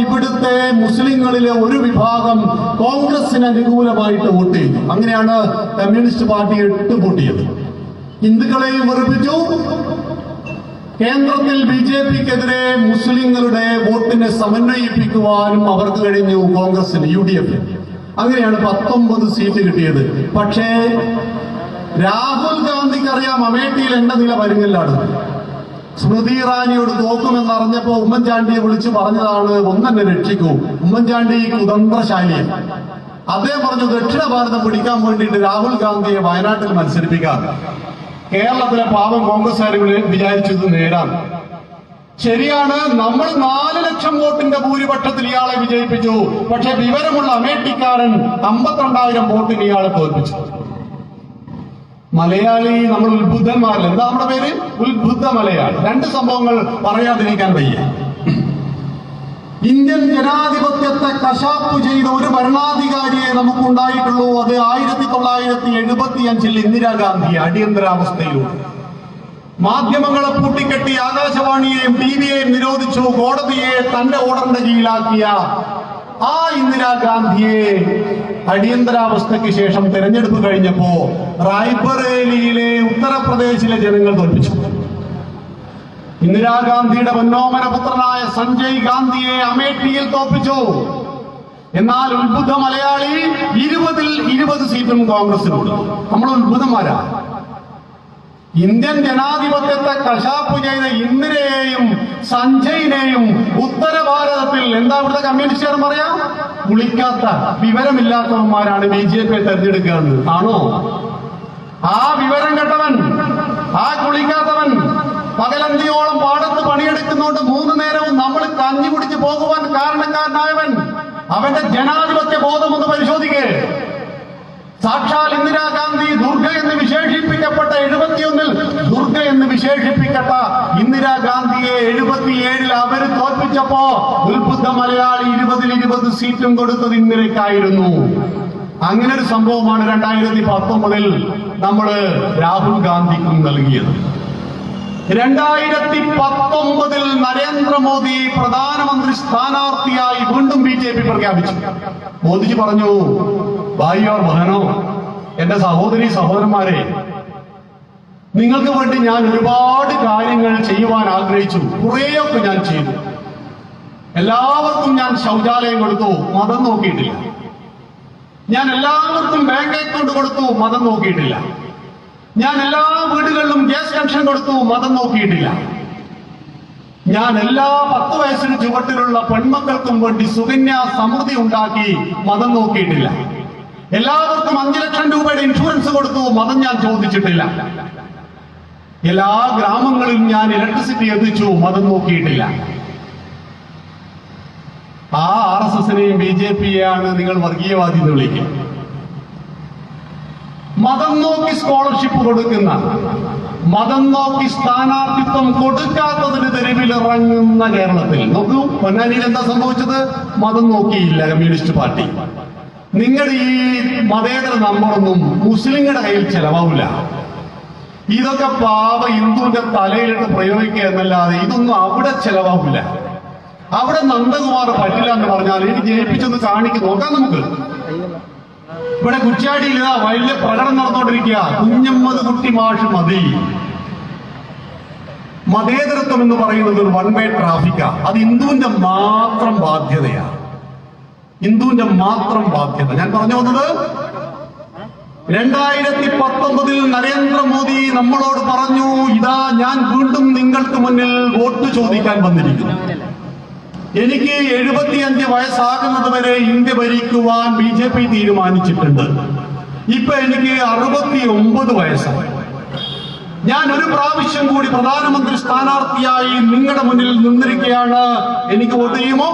ഇവിടുത്തെ മുസ്ലിങ്ങളിലെ ഒരു വിഭാഗം കോൺഗ്രസിന് അനുകൂലമായിട്ട് വോട്ട് ചെയ്തു. അങ്ങനെയാണ് കമ്മ്യൂണിസ്റ്റ് പാർട്ടി 8 പൂട്ടിയത്. ഹിന്ദുക്കളെയും വെറുപ്പിച്ചു. കേന്ദ്രത്തിൽ BJP-ക്കെതിരെ മുസ്ലിങ്ങളുടെ വോട്ടിനെ സമന്വയിപ്പിക്കുവാനും അവർക്ക് കഴിഞ്ഞു. കോൺഗ്രസിന് UDF അങ്ങനെയാണ് 19 സീറ്റ് കിട്ടിയത്. പക്ഷേ രാഹുൽ ഗാന്ധിക്ക് അറിയാം അമേഠിയിൽ എന്റെ നില വരുന്നില്ലാണ്. സ്മൃതി ഇറാനിയോട് തോക്കുമെന്നറിഞ്ഞപ്പോ ഉമ്മൻചാണ്ടിയെ വിളിച്ചു പറഞ്ഞതാണ്, ഒന്നെന്നെ രക്ഷിക്കൂ. ഉമ്മൻചാണ്ടി കുതന്ത്രശാലിയാണ്. അദ്ദേഹം പറഞ്ഞു, ദക്ഷിണ ഭാരതം പിടിക്കാൻ വേണ്ടിയിട്ട് രാഹുൽ ഗാന്ധിയെ വയനാട്ടിൽ മത്സരിപ്പിക്കാം. കേരളത്തിലെ പാവം കോൺഗ്രസ്സുകാർ വിചാരിച്ചത് നേടാൻ. ശരിയാണ്, നമ്മൾ 4 ലക്ഷം വോട്ടിന്റെ ഭൂരിപക്ഷത്തിൽ ഇയാളെ വിജയിപ്പിച്ചു. പക്ഷെ വിവരമുള്ള അമേഠിക്കാരൻ 52,000 വോട്ടിന് ഇയാളെ തോൽപ്പിച്ചു. മലയാളി നമ്മൾ ഉത്ബുദ്ധന്മാരല്ല, എന്താ നമ്മുടെ പേര്? ഉത്ബുദ്ധ മലയാളി. 2 സംഭവങ്ങൾ പറയാതിരിക്കാൻ വയ്യ. ഇന്ത്യൻ ജനാധിപത്യത്തെ കശാപ്പ് ചെയ്ത ഒരു ഭരണാധികാരിയെ നമുക്കുണ്ടായിട്ടുള്ളൂ. അത് 1975 ഇന്ദിരാഗാന്ധി അടിയന്തരാവസ്ഥയിലൂടെ. മാധ്യമങ്ങളെ പൂട്ടിക്കെട്ടി ആകാശവാണിയെയും ടിവിയെയും നിരോധിച്ചു, കോടതിയെ തന്റെ ഓർഡറിന്റെ കീഴിലാക്കിയ ആ ഇന്ദിരാഗാന്ധിയെ അടിയന്തരാവസ്ഥയ്ക്ക് ശേഷം തെരഞ്ഞെടുപ്പ് കഴിഞ്ഞപ്പോ റായ്ബറേലിയിലെ ഉത്തർപ്രദേശിലെ ജനങ്ങൾ തോൽപ്പിച്ചു. ഇന്ദിരാഗാന്ധിയുടെ പൊന്നോമന പുത്രനായ സഞ്ജയ് ഗാന്ധിയെ അമേഠിയിൽ തോൽപ്പിച്ചു. എന്നാൽ ഉത്ബുദ്ധ മലയാളി 20-ൽ 20 സീറ്റും കോൺഗ്രസിനുണ്ട്. നമ്മൾ ഉത്ബുദ്ധന്മാരാ. ഇന്ത്യൻ ജനാധിപത്യത്തെ കശാപ്പ് ചെയ്ത ഇന്ദിരയെയും സഞ്ജയിനെയും ഉത്തര ഭാരതത്തിൽ എന്താ ഇവിടുത്തെ കമ്മ്യൂണിസ്റ്റുകാർ പറയാ, കുളിക്കാത്ത വിവരമില്ലാത്തവന്മാരാണ് BJP തെരഞ്ഞെടുക്കുക ആണോ? ആ വിവരം കെട്ടവൻ, ആ കുളിക്കാത്തവൻ പകലന്തിയോളം പാടത്ത് പണിയെടുക്കുന്നോണ്ട് 3 നേരവും നമ്മൾ കഞ്ഞി കുടിച്ച് പോകുവാൻ കാരണക്കാരനായവൻ, അവന്റെ ജനാധിപത്യ ബോധം ഒന്ന് പരിശോധിക്കേ. സാക്ഷാൽ ഇന്ദിരാഗാന്ധി ദുർഗ എന്ന് വിശേഷിപ്പിക്കപ്പെട്ട 71-ൽ ദുർഗ എന്ന് വിശേഷിപ്പിക്കപ്പെട്ട ഇന്ദിരാഗാന്ധിയെ 77-ൽ അവര് തോൽപ്പിച്ചപ്പോ ഉത്ബുദ്ധ മലയാളി 20-ൽ 20 സീറ്റും കൊടുത്തത് ഇന്ദിരയ്ക്കായിരുന്നു. അങ്ങനെ ഒരു സംഭവമാണ് 2019-ൽ നമ്മള് രാഹുൽ ഗാന്ധിക്കും നൽകിയത്. 2019-ൽ നരേന്ദ്രമോദി പ്രധാനമന്ത്രി സ്ഥാനാർത്ഥിയായി വീണ്ടും BJP പ്രഖ്യാപിച്ചു. മോദിജി പറഞ്ഞു, ഭായിയോ ബഹനോ, എന്റെ സഹോദരി സഹോദരന്മാരെ, നിങ്ങൾക്ക് വേണ്ടി ഞാൻ ഒരുപാട് കാര്യങ്ങൾ ചെയ്യുവാൻ ആഗ്രഹിച്ചു, കുറേയൊക്കെ ഞാൻ ചെയ്തു. എല്ലാവർക്കും ഞാൻ ശൗചാലയം കൊടുത്തു, മതം നോക്കിയിട്ടില്ല. ഞാൻ എല്ലാവർക്കും ബാങ്ക് അക്കൗണ്ട് കൊടുത്തു, മതം നോക്കിയിട്ടില്ല. ഞാൻ എല്ലാ വീടുകളിലും ഗ്യാസ് കണക്ഷൻ കൊടുത്തു, മതം നോക്കിയിട്ടില്ല. ഞാൻ എല്ലാ 10 വയസ്സിന് ചുവട്ടിലുള്ള പെൺമക്കൾക്കും വേണ്ടി സുകന്യാ സമൃദ്ധി ഉണ്ടാക്കി, മതം നോക്കിയിട്ടില്ല. എല്ലാവർക്കും 5 ലക്ഷം രൂപയുടെ ഇൻഷുറൻസ് കൊടുത്തു, മതം ഞാൻ ചോദിച്ചിട്ടില്ല. എല്ലാ ഗ്രാമങ്ങളിലും ഞാൻ ഇലക്ട്രിസിറ്റി എത്തിച്ചു, മതം നോക്കിയിട്ടില്ല. ആ RSSനെയും BJPയെയാണ് നിങ്ങൾ വർഗീയവാദി എന്ന് വിളിക്കുക. മതം നോക്കി സ്കോളർഷിപ്പ് കൊടുക്കുന്ന, മതം നോക്കി സ്ഥാനാർത്ഥിത്വം കൊടുക്കാത്തതിന് തെരുവിലിറങ്ങുന്ന കേരളത്തിൽ നോക്കൂ, പൊന്നാനിയിൽ എന്താ സംഭവിച്ചത്? മതം നോക്കിയില്ല കമ്മ്യൂണിസ്റ്റ് പാർട്ടി. നിങ്ങളുടെ ഈ മതേതര നമ്പറൊന്നും മുസ്ലിങ്ങളുടെ കയ്യിൽ ചെലവാവില്ല. ഇതൊക്കെ പാവ ഹിന്ദുവിന്റെ തലയിലിട്ട് പ്രയോഗിക്കുക എന്നല്ലാതെ ഇതൊന്നും അവിടെ ചെലവാവില്ല. അവിടെ നന്ദകുമാർ പറ്റില്ല എന്ന് പറഞ്ഞാൽ എനിക്ക് ജയിപ്പിച്ചൊന്ന് കാണിക്ക് നോക്കാം. നമുക്ക് ഇവിടെ കുറ്റ്യാടിയിൽ വലിയ പ്രകടനം നടന്നുകൊണ്ടിരിക്കുക. കുഞ്ഞമ്മദ് കുട്ടി മാഷ് മതി. മതേതരത്വം എന്ന് പറയുന്നത് ഒരു 1 വേ ട്രാഫിക്കാ. അത് ഹിന്ദുവിന്റെ മാത്രം ബാധ്യതയാണ്. ഹിന്ദുവിന്റെ മാത്രം ബാധ്യത. ഞാൻ പറഞ്ഞു വന്നത് 2019-ൽ നരേന്ദ്രമോദി നമ്മളോട് പറഞ്ഞു, ഇതാ ഞാൻ വീണ്ടും നിങ്ങൾക്ക് മുന്നിൽ വോട്ട് ചോദിക്കാൻ വന്നിരിക്കുന്നു. എനിക്ക് 75 വയസ്സാകുന്നത് വരെ ഇന്ത്യ ഭരിക്കുവാൻ BJP തീരുമാനിച്ചിട്ടുണ്ട്. ഇപ്പൊ എനിക്ക് 69 വയസ്സായി. ഞാൻ ഒരു പ്രാവശ്യം കൂടി പ്രധാനമന്ത്രി സ്ഥാനാർത്ഥിയായി നിങ്ങളുടെ മുന്നിൽ നിന്നിരിക്കുകയാണ്. എനിക്ക് വോട്ട് ചെയ്യുമോ?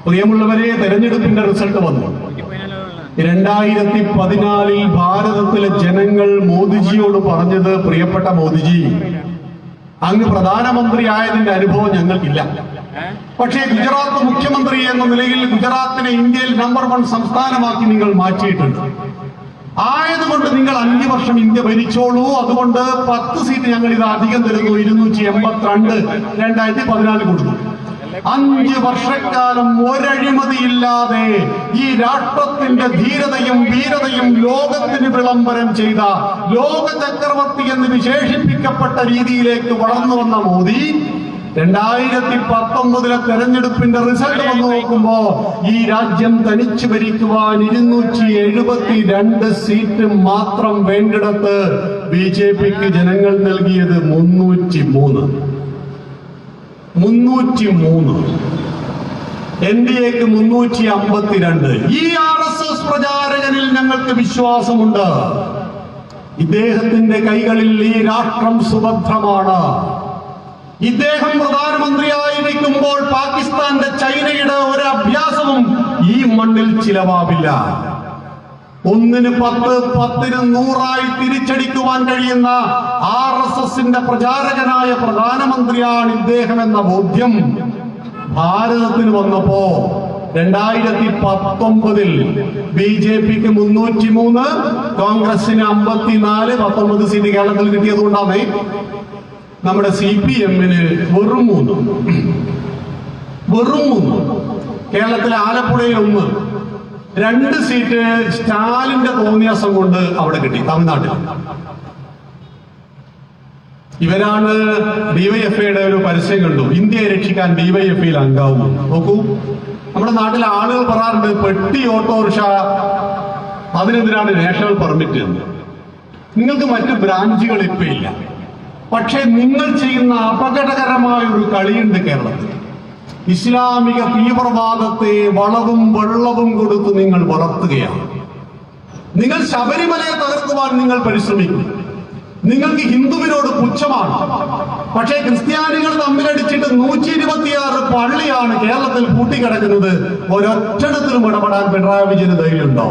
പ്രിയമുള്ളവരെ, തെരഞ്ഞെടുപ്പിന്റെ റിസൾട്ട് വന്നു. 2014-ൽ ഭാരതത്തിലെ ജനങ്ങൾ മോദിജിയോട് പറഞ്ഞത്, പ്രിയപ്പെട്ട മോദിജി, അങ്ങ് പ്രധാനമന്ത്രി ആയതിന്റെ അനുഭവം ഞങ്ങൾക്കില്ല. പക്ഷേ ഗുജറാത്ത് മുഖ്യമന്ത്രി എന്ന നിലയിൽ ഗുജറാത്തിനെ ഇന്ത്യയിൽ നമ്പർ 1 സംസ്ഥാനമാക്കി നിങ്ങൾ മാറ്റിയിട്ടുണ്ട്. ആയതുകൊണ്ട് നിങ്ങൾ 5 വർഷം ഇന്ത്യ ഭരിച്ചോളൂ. അതുകൊണ്ട് 10 സീറ്റ് ഞങ്ങൾ ഇത് അധികം തരുന്നു. 282 2014 കൊടുത്തു. 5 വർഷക്കാലം ഒരഴിമതിയില്ലാതെ ഈ രാഷ്ട്രത്തിന്റെ ധീരതയും വീരതയും ലോകത്തിന് വിളംബരം ചെയ്ത ലോക ചക്രവർത്തി എന്ന് വിശേഷിപ്പിക്കപ്പെട്ട രീതിയിലേക്ക് വളർന്നു വന്ന മോദി 2019-ലെ തെരഞ്ഞെടുപ്പിന്റെ റിസൾട്ട് വന്നു നോക്കുമ്പോ ഈ രാജ്യം തനിച്ചു ഭരിക്കുവാൻ 272 സീറ്റ് മാത്രം വേണ്ടിടത്ത് BJPക്ക് ജനങ്ങൾ നൽകിയത് 303. NDAക്ക് 352. ഈ RSS പ്രചാരകനിൽ ഞങ്ങൾക്ക് വിശ്വാസമുണ്ട്. ഇദ്ദേഹത്തിന്റെ കൈകളിൽ ഈ രാഷ്ട്രം സുഭദ്രമാണ്. ഇദ്ദേഹം പ്രധാനമന്ത്രിയായിരിക്കുമ്പോൾ പാകിസ്ഥാന്റെ, ചൈനയുടെ ഒരു അഭ്യാസവും ഈ മണ്ണിൽ ചിലവാവില്ല. 1-ന് 10, 10-ന് 100 തിരിച്ചടിക്കുവാൻ കഴിയുന്ന RSSന്റെ പ്രചാരകനായ പ്രധാനമന്ത്രിയാണ് ഇദ്ദേഹം എന്ന ബോധ്യം ഭാരതത്തിന് വന്നപ്പോ 2019 BJPക്ക് 303, കോൺഗ്രസിന് 54, 19 സീറ്റ് കേരളത്തിൽ കിട്ടിയത് കൊണ്ടാണ് നമ്മുടെ CPM-ന് വെറും 3. കേരളത്തിലെ ആലപ്പുഴയിൽ 1, 2 സീറ്റ് സ്റ്റാലിന്റെ തോന്നിയാസം കൊണ്ട് അവിടെ കിട്ടി തമിഴ്നാട്ടിൽ. ഇവരാണ് ഡിവൈഎഫ്ഐയുടെ ഒരു പരസ്യം കണ്ടു, ഇന്ത്യയെ രക്ഷിക്കാൻ ഡിവൈഎഫ്ഐയിൽ അംഗാവും. നോക്കൂ, നമ്മുടെ നാട്ടിലെ ആളുകൾ പറയാറുണ്ട് പെട്ടി ഓട്ടോറിക്ഷ അതിനെതിരാണ് നാഷണൽ പെർമിറ്റ് എന്ന്. നിങ്ങൾക്ക് മറ്റ് ബ്രാഞ്ചുകൾ ഇപ്പൊ ഇല്ല, പക്ഷെ നിങ്ങൾ ചെയ്യുന്ന അപകടകരമായ ഒരു കളിയുണ്ട് കേരളത്തിൽ. ഇസ്ലാമിക തീവ്രവാദത്തെ വളവും വെള്ളവും കൊടുത്ത് നിങ്ങൾ വളർത്തുകയാണ്. നിങ്ങൾ ശബരിമലയെ തകർക്കുവാൻ നിങ്ങൾ പരിശ്രമിക്കും. നിങ്ങൾക്ക് ഹിന്ദുവിനോട് പുച്ഛമാണ്. പക്ഷേ ക്രിസ്ത്യാനികൾ തമ്മിലടിച്ചിട്ട് 126 പള്ളിയാണ് കേരളത്തിൽ പൂട്ടിക്കിടക്കുന്നത്. ഒരൊറ്റടത്തിലും ഇടപെടാൻ പിണറായി വിജയന് ധൈര്യമുണ്ടോ?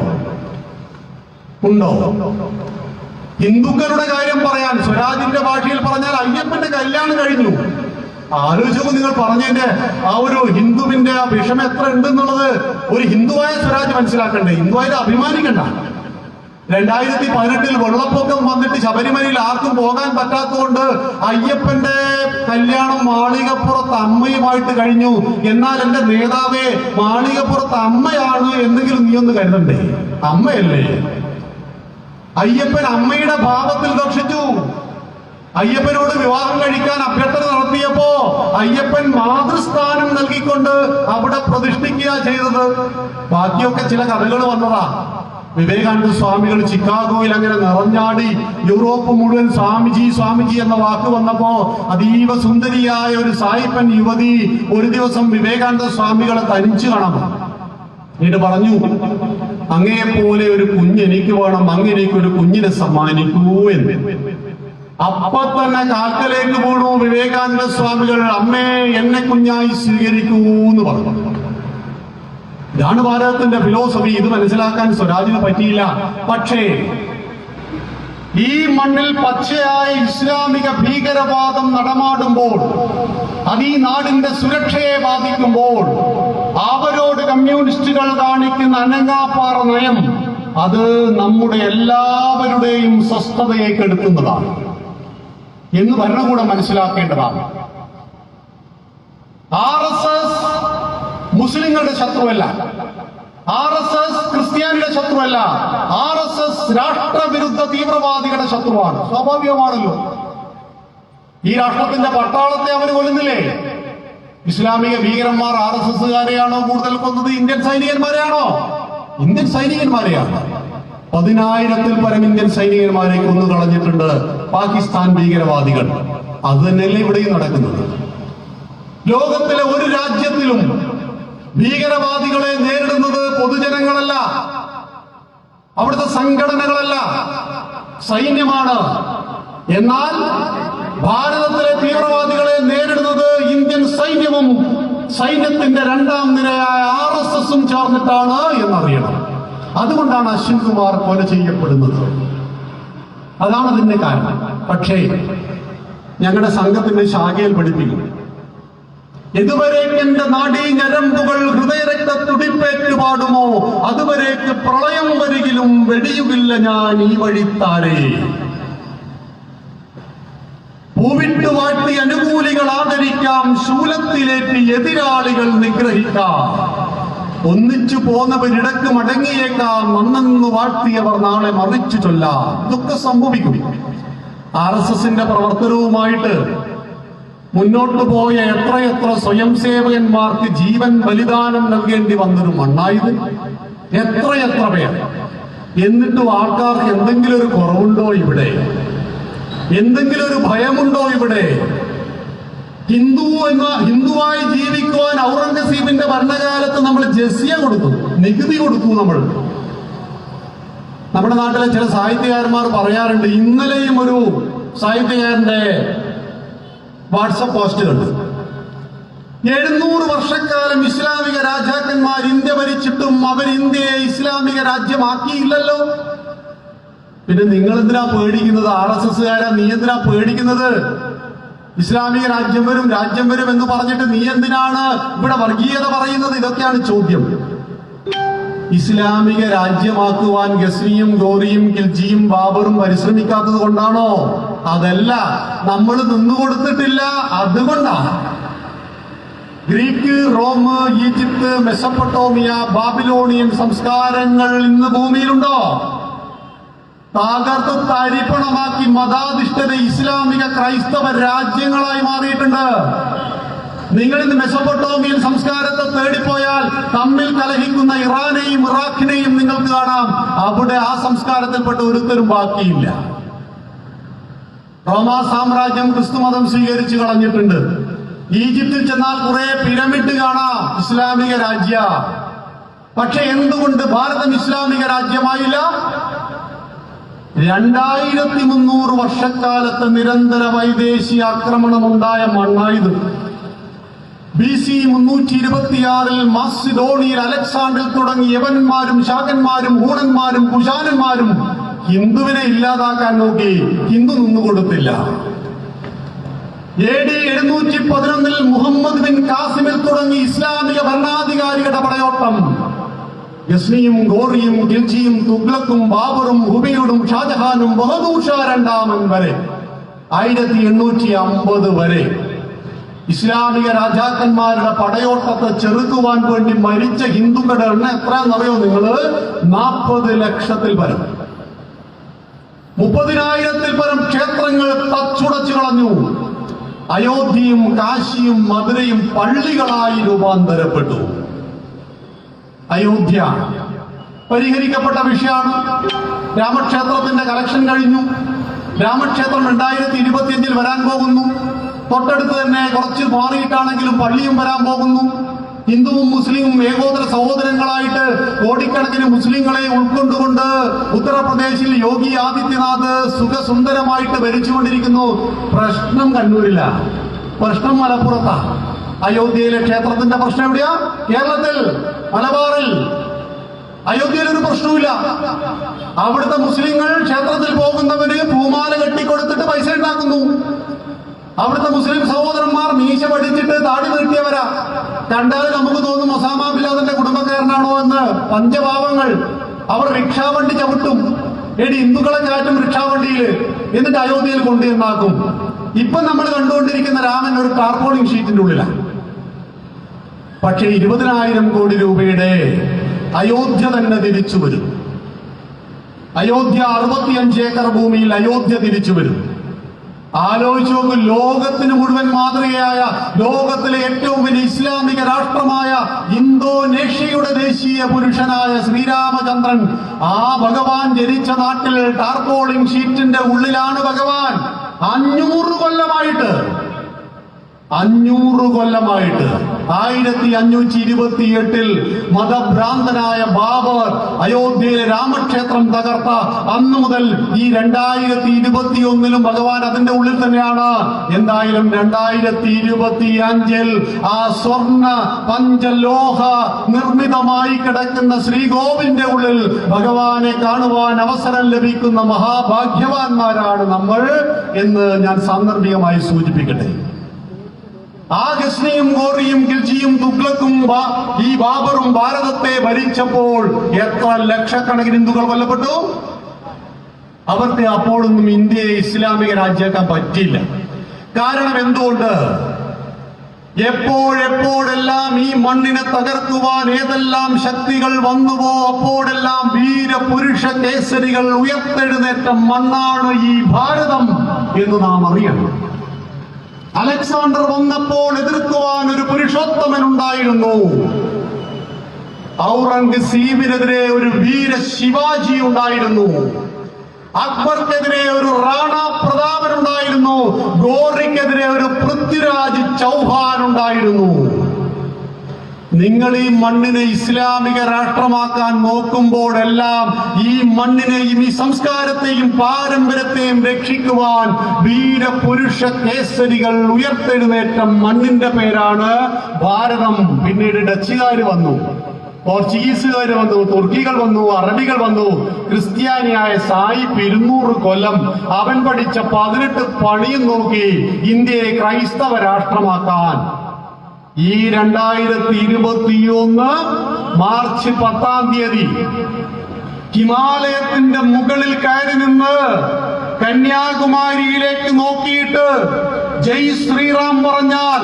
ഉണ്ടോ? ഹിന്ദുക്കളുടെ കാര്യം പറയാൻ സ്വരാജിന്റെ ഭാഷയിൽ പറഞ്ഞാൽ അയ്യപ്പന്റെ കല്യാണം കഴിഞ്ഞു. ആലോചിച്ചപ്പോൾ നിങ്ങൾ പറഞ്ഞതിന്റെ ആ ഒരു ഹിന്ദുവിന്റെ ആ വിഷമം എത്ര ഉണ്ടെന്നുള്ളത് ഒരു ഹിന്ദുവായ സ്വരാജ് മനസ്സിലാക്കണ്ടേ? ഹിന്ദുവായിട്ട് അഭിമാനിക്കണ്ട. 2018 വെള്ളപ്പൊക്കം വന്നിട്ട് ശബരിമലയിൽ ആർക്കും പോകാൻ പറ്റാത്തതുകൊണ്ട് അയ്യപ്പന്റെ കല്യാണം മാളികപ്പുറത്ത് അമ്മയുമായിട്ട് കഴിഞ്ഞു. എന്നാൽ എന്റെ നേതാവേ, മാളികപ്പുറത്ത് അമ്മയാണ് എന്തെങ്കിലും നീ ഒന്ന് കരുതണ്ടേ? അമ്മയല്ലേ? അയ്യപ്പൻ അമ്മയുടെ ഭാവത്തിൽ ദർശിച്ചു. അയ്യപ്പനോട് വിവാഹം കഴിക്കാൻ അഭ്യർത്ഥന നടത്തിയപ്പോ അയ്യപ്പൻ മാതൃസ്ഥാനം നൽകിക്കൊണ്ട് അവിടെ പ്രതിഷ്ഠിക്കുക ചെയ്തത്. ബാക്കിയൊക്കെ ചില കഥകൾ വന്നതാ. വിവേകാനന്ദ സ്വാമികൾ ചിക്കാഗോയിൽ അങ്ങനെ നിറഞ്ഞാടി. യൂറോപ്പ് മുഴുവൻ സ്വാമിജി സ്വാമിജി എന്ന വാക്ക് വന്നപ്പോ അതീവ സുന്ദരിയായ ഒരു സായിപ്പൻ യുവതി ഒരു ദിവസം വിവേകാനന്ദ സ്വാമികളെ തനിച്ചു കാണണം. എന്നിട്ട് പറഞ്ഞു, അങ്ങയെ പോലെ ഒരു കുഞ്ഞ് എനിക്ക് വേണം, അങ്ങനെയൊക്കെ ഒരു കുഞ്ഞിനെ സമ്മാനിക്കൂ എന്ന്. അപ്പൊ തന്നെ കാക്കലേക്ക് വീണു വിവേകാനന്ദ സ്വാമികൾ. അമ്മേ, എന്നെ കുഞ്ഞായി സ്വീകരിക്കൂ എന്ന് പറഞ്ഞു. ഇതാണ് ഭാരതത്തിന്റെ ഫിലോസഫി. ഇത് മനസ്സിലാക്കാൻ സ്വരാജിന് പറ്റിയില്ല. പക്ഷേ ഈ മണ്ണിൽ പച്ചയായ ഇസ്ലാമിക ഭീകരവാദം നടമാടുമ്പോൾ, അത് ഈ നാടിന്റെ സുരക്ഷയെ ബാധിക്കുമ്പോൾ, അവരോട് കമ്മ്യൂണിസ്റ്റുകൾ കാണിക്കുന്ന അനങ്ങാപ്പാറ നയം അത് നമ്മുടെ എല്ലാവരുടെയും സ്വസ്ഥതയെ കെടുത്തുന്നതാണ് എന്ന് ഭരണകൂടം മനസ്സിലാക്കേണ്ടതാണ്. RSS മുസ്ലിങ്ങളുടെ ശത്രുവല്ല, RSS ക്രിസ്ത്യാനിയുടെ ശത്രുവല്ല, RSS രാഷ്ട്രവിരുദ്ധ തീവ്രവാദികളുടെ ശത്രുവാണ്. സ്വാഭാവികമാണല്ലോ. ഈ രാഷ്ട്രത്തിന്റെ പട്ടാളത്തെ അവർ കൊല്ലുന്നില്ലേ? ഇസ്ലാമിക ഭീകരന്മാർ RSSകാരെയാണോ കൂടുതൽ കൊന്നത്? ഇന്ത്യൻ സൈനികന്മാരെയാണോ? ഇന്ത്യൻ സൈനികന്മാരെയാണ്. 10,000-ൽ പരം ഇന്ത്യൻ സൈനികന്മാരെ കൊന്നു കളഞ്ഞിട്ടുണ്ട് പാകിസ്ഥാൻ ഭീകരവാദികൾ. അത് തന്നെയല്ലേ ഇവിടെയും നടക്കുന്നത്. ലോകത്തിലെ ഒരു രാജ്യത്തിലും ഭീകരവാദികളെ നേരിടുന്നത് പൊതുജനങ്ങളല്ല, അവിടുത്തെ സംഘടനകളല്ല, സൈന്യമാണ്. എന്നാൽ ഭാരതത്തിലെ തീവ്രവാദികളെ നേരിടുന്നത് ഇന്ത്യൻ സൈന്യവും സൈന്യത്തിന്റെ 2ാം നിരയായ RSSും ചേർന്നിട്ടാണ് എന്നറിയണം. അതുകൊണ്ടാണ് അശ്വിൻ കുമാർ കൊല ചെയ്യപ്പെടുന്നത്. അതാണ് അതിന്റെ കാരണം. പക്ഷേ ഞങ്ങളുടെ സംഘത്തിന്റെ ശാഖയിൽ പഠിപ്പിക്കും, ഇതുവരേക്ക് എന്റെ നാടീ ഞരമ്പുകൾ ഹൃദയരക്ത തുടിപ്പേറ്റ് പാടുമോ, അതുവരേക്ക് പ്രളയം വരികിലും വെടിയുകില്ല ഞാൻ ഈ വഴിത്താരേ. പൂവിട്ട് വാട്ടി അനുകൂലികൾ ആദരിക്കാം, ശൂലത്തിലേറ്റി എതിരാളികൾ നിഗ്രഹിക്കാം. ഒന്നിച്ചു പോന്നവരിടക്ക് മടങ്ങിയേക്കാം, നന്നെന്ന് വാഴ്ത്തിയവർ നാളെ മറിച്ചു ചൊല്ലാം. ഇതൊക്കെ സംഭവിക്കും. RSSന്റെ പ്രവർത്തനവുമായിട്ട് മുന്നോട്ട് പോയ എത്രയെത്ര സ്വയം സേവകന്മാർക്ക് ജീവൻ ബലിദാനം നൽകേണ്ടി വന്നൊരു മണ്ണായത്. എത്രയെത്ര പേർ. എന്നിട്ടും ആൾക്കാർക്ക് എന്തെങ്കിലും ഒരു കുറവുണ്ടോ ഇവിടെ? എന്തെങ്കിലും ഒരു ഭയമുണ്ടോ ഇവിടെ? ഹിന്ദുവായി ജീവിക്കുവാൻ ഔറംഗസീബിന്റെ ഭരണകാലത്ത് നമ്മൾ ജസിയ കൊടുത്തു, നികുതി കൊടുത്തു. നമ്മുടെ നാട്ടിലെ ചില സാഹിത്യകാരന്മാർ പറയാറുണ്ട്, ഇന്നലെയും ഒരു സാഹിത്യകാരന്റെ വാട്സപ്പ് പോസ്റ്റ് കണ്ടു. 700 വർഷക്കാലം ഇസ്ലാമിക രാജാക്കന്മാർ ഇന്ത്യ ഭരിച്ചിട്ടും അവർ ഇന്ത്യയെ ഇസ്ലാമിക രാജ്യമാക്കിയില്ലല്ലോ. പിന്നെ നിങ്ങൾ എന്തിനാ പേടിക്കുന്നത്? RSSകാരാ നീ എന്തിനാ പേടിക്കുന്നത്? ഇസ്ലാമിക രാജ്യം വരും എന്ന് പറഞ്ഞിട്ട് നീ എന്തിനാണ് ഇവിടെ വർഗീയത പറയുന്നത്? ഇതൊക്കെയാണ് ചോദ്യം. ഇസ്ലാമിക രാജ്യമാക്കുവാൻ ഗസ്നിയും ഗോറിയും ഖിൽജിയും ബാബറും പരിശ്രമിക്കാത്തത് കൊണ്ടാണോ? അതല്ല, നമ്മൾ നിന്നുകൊടുത്തിട്ടില്ല, അതുകൊണ്ടാണ്. Greek, Rome, Egypt, Mesopotamia, Babylonian സംസ്കാരങ്ങൾ ഇന്ന് ഭൂമിയിലുണ്ടോ? തകർത്ത് തരിപ്പണമാക്കി മതാധിഷ്ഠിത ഇസ്ലാമിക ക്രൈസ്തവ രാജ്യങ്ങളായി മാറിയിട്ടുണ്ട്. നിങ്ങൾ ഇന്ന് മെസപ്പൊട്ടോമിയൻ സംസ്കാരത്തെ തേടിപ്പോയാൽ തമ്മിൽ കലഹിക്കുന്ന ഇറാനെയും ഇറാഖിനെയും നിങ്ങൾക്ക് കാണാം. അവിടെ ആ സംസ്കാരത്തിൽപ്പെട്ട ഒരുത്തരും ബാക്കിയില്ല. റോമാ സാമ്രാജ്യം ക്രിസ്തുമതം സ്വീകരിച്ചു കളഞ്ഞിട്ടുണ്ട്. ഈജിപ്തിൽ ചെന്നാൽ കുറെ പിരമിഡ് കാണാം, ഇസ്ലാമിക രാജ്യ. പക്ഷെ എന്തുകൊണ്ട് ഭാരതം ഇസ്ലാമിക രാജ്യമായില്ല? 2300 വർഷക്കാലത്ത് നിരന്തര വൈദേശിക ആക്രമണമുണ്ടായ മണ്ണായത്. BC 326 മാസിഡോണിയയിൽ അലക്സാണ്ടറിൽ തുടങ്ങി യവന്മാരും ശാകന്മാരും ഹൂണന്മാരും കുശാനന്മാരും ഹിന്ദുവിനെ ഇല്ലാതാക്കാൻ നോക്കി, ഹിന്ദു നിന്നുകൊടുത്തില്ല. AD 711 മുഹമ്മദ് ബിൻ കാസിമിൽ തുടങ്ങി ഇസ്ലാമിക ഭരണാധികാരികളുടെ പടയോട്ടം. ഗസ്നിയും ഗോറിയും ഖിൽജിയും തുഗ്ലക്കും ബാബറും ഹുബിയുടും ഷാജഹാനും ബഹദൂർ ഷാ രണ്ടാമൻ വരെ 1850 വരെ ഇസ്ലാമിക രാജാക്കന്മാരുടെ പടയോട്ടത്തെ ചെറുക്കുവാൻ വേണ്ടി മരിച്ച ഹിന്ദുക്കളുടെ എണ്ണം എത്രയാണെന്നറിയോ നിങ്ങള്? 40 ലക്ഷത്തിൽ പരം. 30,000-ൽ പരം ക്ഷേത്രങ്ങൾ തച്ചുടച്ചു കളഞ്ഞു. അയോധ്യയും കാശിയും മധുരയും പള്ളികളായി രൂപാന്തരപ്പെട്ടു. അയോധ്യ പരിഹരിക്കപ്പെട്ട വിഷയമാണ്. രാമക്ഷേത്രത്തിന്റെ കലക്ഷൻ കഴിഞ്ഞു. രാമക്ഷേത്രം 2025 വരാൻ പോകുന്നു. തൊട്ടടുത്ത് തന്നെ കുറച്ച് മാറിയിട്ടാണെങ്കിലും പള്ളിയും വരാൻ പോകുന്നു. ഹിന്ദുവും മുസ്ലിമും ഏകോദര സഹോദരങ്ങളായിട്ട് കോടിക്കണക്കിന് മുസ്ലിങ്ങളെ ഉൾക്കൊണ്ടുകൊണ്ട് ഉത്തർപ്രദേശിൽ യോഗി ആദിത്യനാഥ് സുഖസുന്ദരമായിട്ട് ഭരിച്ചുകൊണ്ടിരിക്കുന്നു. പ്രശ്നം കണ്ണൂരില്ല, പ്രശ്നം മലപ്പുറത്താ. അയോധ്യയിലെ ക്ഷേത്രത്തിന്റെ പ്രശ്നം എവിടെയാ? കേരളത്തിൽ, മലബാറിൽ. അയോധ്യയിൽ ഒരു പ്രശ്നവുമില്ല. അവിടുത്തെ മുസ്ലിങ്ങൾ ക്ഷേത്രത്തിൽ പോകുന്നവന് പൂമാല കെട്ടിക്കൊടുത്തിട്ട് പൈസ ഉണ്ടാക്കുന്നു. അവിടുത്തെ മുസ്ലിം സഹോദരന്മാർ മീശ പഠിച്ചിട്ട് താടി നീട്ടിയവരാ. കണ്ടാൽ നമുക്ക് തോന്നും ഒസാമ ബിൻ ലാദന്റെ കുടുംബക്കാരനാണോ എന്ന്. പഞ്ചപാവങ്ങൾ. അവർ റിക്ഷാവണ്ടി ചവിട്ടും. ഹിന്ദുക്കളെ കയറ്റും റിക്ഷാവണ്ടിയിൽ, എന്നിട്ട് അയോധ്യയിൽ കൊണ്ടുവന്നാക്കും. ഇപ്പൊ നമ്മൾ കണ്ടുകൊണ്ടിരിക്കുന്ന രാമൻ ഒരു ടാർപോളിംഗ് ഷീറ്റിന്റെ ഉള്ളിലാണ്. പക്ഷേ 20,000 കോടി രൂപയുടെ അയോധ്യ തന്നെ തിരിച്ചു വരും. അയോധ്യ 65 ഏക്കർ ഭൂമിയിൽ അയോധ്യ തിരിച്ചു വരും. ആലോചിച്ചു നോക്ക്. ലോകത്തിന് മുഴുവൻ മാതൃകയായ, ലോകത്തിലെ ഏറ്റവും വലിയ ഇസ്ലാമിക രാഷ്ട്രമായ ഇന്തോനേഷ്യയുടെ ദേശീയ പുരുഷനായ ശ്രീരാമചന്ദ്രൻ, ആ ഭഗവാൻ ജനിച്ച നാട്ടിൽ ടാർപോളിംഗ് ഷീറ്റിന്റെ ഉള്ളിലാണ് ഭഗവാൻ. 500 കൊല്ലമായിട്ട് 1528 മതഭ്രാന്തനായ ബാബർ അയോധ്യയിലെ രാമക്ഷേത്രം തകർത്ത അന്നു മുതൽ ഈ 2021 ഭഗവാൻ അതിന്റെ ഉള്ളിൽ തന്നെയാണ്. എന്തായാലും 2025 ആ സ്വർണ്ണ പഞ്ചലോഹ നിർമ്മിതമായി കിടക്കുന്ന ശ്രീകോവിലിന്റെ ഉള്ളിൽ ഭഗവാനെ കാണുവാൻ അവസരം ലഭിക്കുന്ന മഹാഭാഗ്യവാന്മാരാണ് നമ്മൾ എന്ന് ഞാൻ സാന്ദർഭികമായി സൂചിപ്പിക്കട്ടെ. ആ ഗസ്നിയും ഗോറിയും ഖിൽജിയും തുഗ്ലക്കും ഈ ബാബറും ഭാരതത്തെ ഭരിച്ചപ്പോൾ എത്ര ലക്ഷക്കണക്കിന് ഹിന്ദുക്കൾ കൊല്ലപ്പെട്ടു. അവർക്ക് അപ്പോഴൊന്നും ഇന്ത്യയെ ഇസ്ലാമിക രാജ്യമാക്കാൻ പറ്റില്ല. കാരണം എന്തുകൊണ്ട്? എപ്പോഴെപ്പോഴെല്ലാം ഈ മണ്ണിനെ തകർക്കുവാൻ ഏതെല്ലാം ശക്തികൾ വന്നുവോ അപ്പോഴെല്ലാം വീരപുരുഷ കേസരികൾ ഉയർത്തെഴുന്നേറ്റ മണ്ണാണ് ഈ ഭാരതം എന്ന് നാം അറിയണം. അലക്സാണ്ടർ വന്നപ്പോൾ എതിർക്കുവാൻ ഒരു പുരുഷോത്തമൻ ഉണ്ടായിരുന്നു. ഔറംഗസീബിനെതിരെ ഒരു വീര ശിവാജി ഉണ്ടായിരുന്നു. അക്ബർക്കെതിരെ ഒരു റാണ പ്രതാപൻ ഉണ്ടായിരുന്നു. ഗോറിക്കെതിരെ ഒരു പൃഥ്വിരാജ് ചൗഹാൻ ഉണ്ടായിരുന്നു. നിങ്ങൾ ഈ മണ്ണിനെ ഇസ്ലാമിക രാഷ്ട്രമാക്കാൻ നോക്കുമ്പോഴെല്ലാം ഈ മണ്ണിനെയും ഈ സംസ്കാരത്തെയും പാരമ്പര്യത്തെയും രക്ഷിക്കുവാൻ വീരപുരുഷ കേസരികൾ ഉയർത്തെഴുന്നേറ്റ മണ്ണിന്റെ പേരാണ് ഭാരതം. പിന്നീട് ഡച്ചുകാർ വന്നു. പോർച്ചുഗീസുകാർ വന്നു, തുർക്കികൾ വന്നു, അറബികൾ വന്നു. ക്രിസ്ത്യാനിയായ സായിപ്പ് 200 കൊല്ലം അവൻ പഠിച്ച 18 പണിയും നോക്കി ഇന്ത്യയെ ക്രൈസ്തവ രാഷ്ട്രമാക്കാൻ. ഈ 2021 മാർച്ച് 10-ാം തീയതി ഹിമാലയത്തിന്റെ മുകളിൽ കയറി നിന്ന് കന്യാകുമാരിയിലേക്ക് നോക്കിയിട്ട് ജയ് ശ്രീറാം പറഞ്ഞാൽ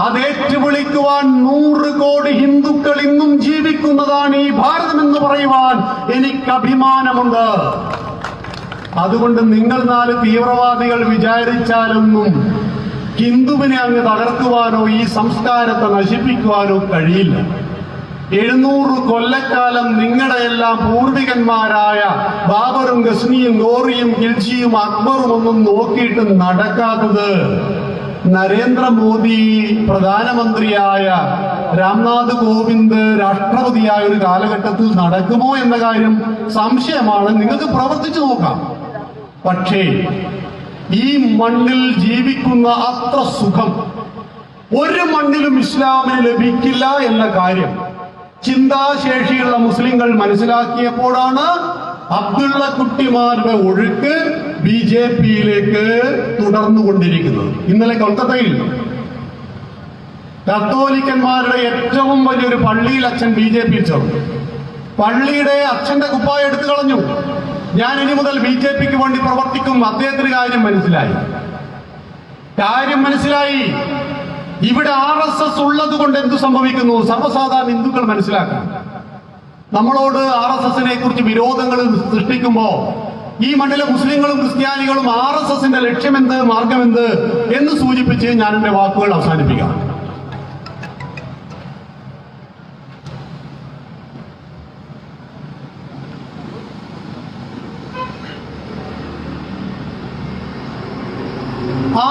അത് ഏറ്റുവിളിക്കുവാൻ 100 കോടി ഹിന്ദുക്കൾ ഇന്നും ജീവിക്കുന്നതാണ് ഈ ഭാരതം എന്ന് പറയുവാൻ എനിക്ക് അഭിമാനമുണ്ട്. അതുകൊണ്ട് നിങ്ങൾ 4 തീവ്രവാദികൾ വിചാരിച്ചാലൊന്നും ഹിന്ദുവിനെ അങ്ങ് തകർക്കുവാനോ ഈ സംസ്കാരത്തെ നശിപ്പിക്കുവാനോ കഴിയില്ല. 700 കൊല്ലക്കാലം നിങ്ങളുടെ എല്ലാം പൂർവികന്മാരായ ബാബറും ഗസ്നിയും ഗോറിയും ഖിൽജിയും അക്ബറും ഒന്നും നോക്കിയിട്ട് നടക്കാത്തത് നരേന്ദ്രമോദി പ്രധാനമന്ത്രിയായ രാംനാഥ് കോവിന്ദ് രാഷ്ട്രപതിയായ ഒരു കാലഘട്ടത്തിൽ നടക്കുമോ എന്ന കാര്യം സംശയമാണ്. നിങ്ങൾക്ക് പ്രവർത്തിച്ചു നോക്കാം. പക്ഷേ ഈ മണ്ണിൽ ജീവിക്കുന്ന അത്ര സുഖം ഒരു മണ്ണിലും ഇസ്ലാമിന് ലഭിക്കില്ല എന്ന കാര്യം ചിന്താശേഷിയുള്ള മുസ്ലിങ്ങൾ മനസ്സിലാക്കിയപ്പോഴാണ് അബ്ദുള്ള കുട്ടിമാരുടെ ഒഴുക്ക് BJPയിലേക്ക് തുടർന്നുകൊണ്ടിരിക്കുന്നത്. ഇന്നലെ കൊൽക്കത്തയിൽ കത്തോലിക്കന്മാരുടെ ഏറ്റവും വലിയൊരു പള്ളിയിൽ അച്ഛൻ BJPയിൽ ചേർന്നു. പള്ളിയുടെ അച്ഛന്റെ കുപ്പായ എടുത്തു കളഞ്ഞു. ഞാൻ ഇനി മുതൽ BJPക്ക് വേണ്ടി പ്രവർത്തിക്കും. അദ്ദേഹത്തിന് കാര്യം മനസ്സിലായി. ഇവിടെ RSS ഉള്ളത് കൊണ്ട് എന്തു സംഭവിക്കുന്നു? സർവ്വസാധാരണ ഹിന്ദുക്കൾ മനസ്സിലാക്കണം. നമ്മളോട് RSSനെ കുറിച്ച് വിരോധങ്ങൾ സൃഷ്ടിക്കുമ്പോ ഈ മണ്ണിലെ മുസ്ലിങ്ങളും ക്രിസ്ത്യാനികളും RSSന്റെ ലക്ഷ്യമെന്ത്, മാർഗമെന്ത് എന്ന് സൂചിപ്പിച്ച് ഞാൻ എന്റെ വാക്കുകൾ അവസാനിപ്പിക്കാം.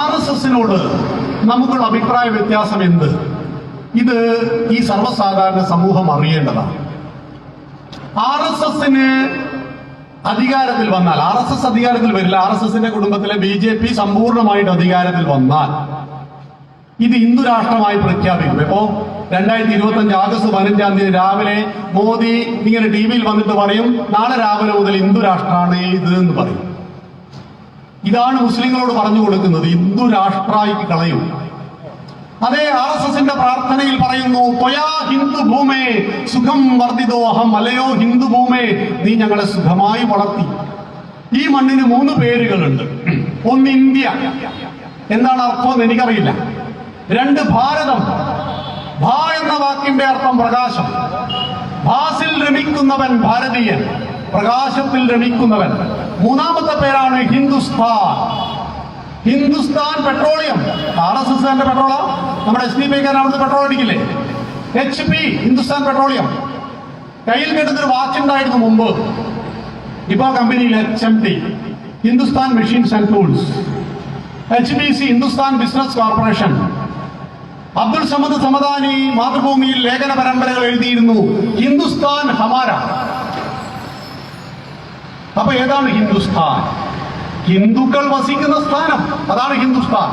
RSSനോട് നമുക്കുള്ള അഭിപ്രായ വ്യത്യാസം എന്ത്? ഇത് ഈ സർവ്വസാധാരണ സമൂഹം അറിയേണ്ടതാണ്. RSSന് അധികാരത്തിൽ വന്നാൽ, RSS അധികാരത്തിൽ വരില്ല, RSSന്റെ കുടുംബത്തിലെ BJP സമ്പൂർണ്ണമായിട്ട് അധികാരത്തിൽ വന്നാൽ ഇത് ഹിന്ദു രാഷ്ട്രമായി പ്രഖ്യാപിക്കും. ഇപ്പോ 2025 ആഗസ്റ്റ് 15-ാം തീയതി രാവിലെ മോദി ഇങ്ങനെ TV-യിൽ വന്നിട്ട് പറയും, നാളെ രാവിലെ മുതൽ ഹിന്ദു രാഷ്ട്രമാണ് ഇത് എന്ന് പറയും. ഇതാണ് മുസ്ലിങ്ങളോട് പറഞ്ഞു കൊടുക്കുന്നത്, ഹിന്ദു രാഷ്ട്രായി കളയും. അതേ RSSന്റെ പ്രാർത്ഥനയിൽ പറയുന്നു, ത്വയാ ഹിന്ദു ഭൂമേ സുഖം വർദ്ധിതോഹം, അല്ലയോ ഹിന്ദു ഭൂമേ നീ ഞങ്ങളെ സുഖമായി വളർത്തി. ഈ മണ്ണിന് 3 പേരുകളുണ്ട്. ഒന്ന് ഇന്ത്യ, എന്താണ് അർത്ഥം എന്ന് എനിക്കറിയില്ല. 2 ഭാരതം, ഭാ എന്ന വാക്കിന്റെ അർത്ഥം പ്രകാശം. ഭാസിൽ രമിക്കുന്നവൻ ഭാരതീയൻ, പ്രകാശത്തിൽ രമിക്കുന്നവൻ. 3-ാമത്തെ പേരാണ് ഹിന്ദുസ്ഥാൻ. ഹിന്ദുസ്ഥാൻ പെട്രോളിയം, RSSന്റെ പെട്രോളാ. നമ്മുടെ SDPക്കാരൻ അവിടുത്തെ പെട്രോൾ അടിക്കില്ലേ? HP, Hindustan petroleum. കയ്യിൽ കെട്ടുന്നൊരു വാച്ച് ഉണ്ടായിരുന്നു മുമ്പ്. ഇപ്പോ കമ്പനിയിൽ HMT, Hindustan machines and tools. HBC, Hindustan business corporation. Abdul Samad Samadani മാതൃഭൂമിയിൽ ലേഖന പരമ്പരകൾ എഴുതിയിരുന്നു, ഹിന്ദുസ്ഥാൻ ഹമാര. അപ്പൊ ഏതാണ് ഹിന്ദുസ്ഥാൻ? ഹിന്ദുക്കൾ വസിക്കുന്ന സ്ഥാനം, അതാണ് ഹിന്ദുസ്ഥാൻ.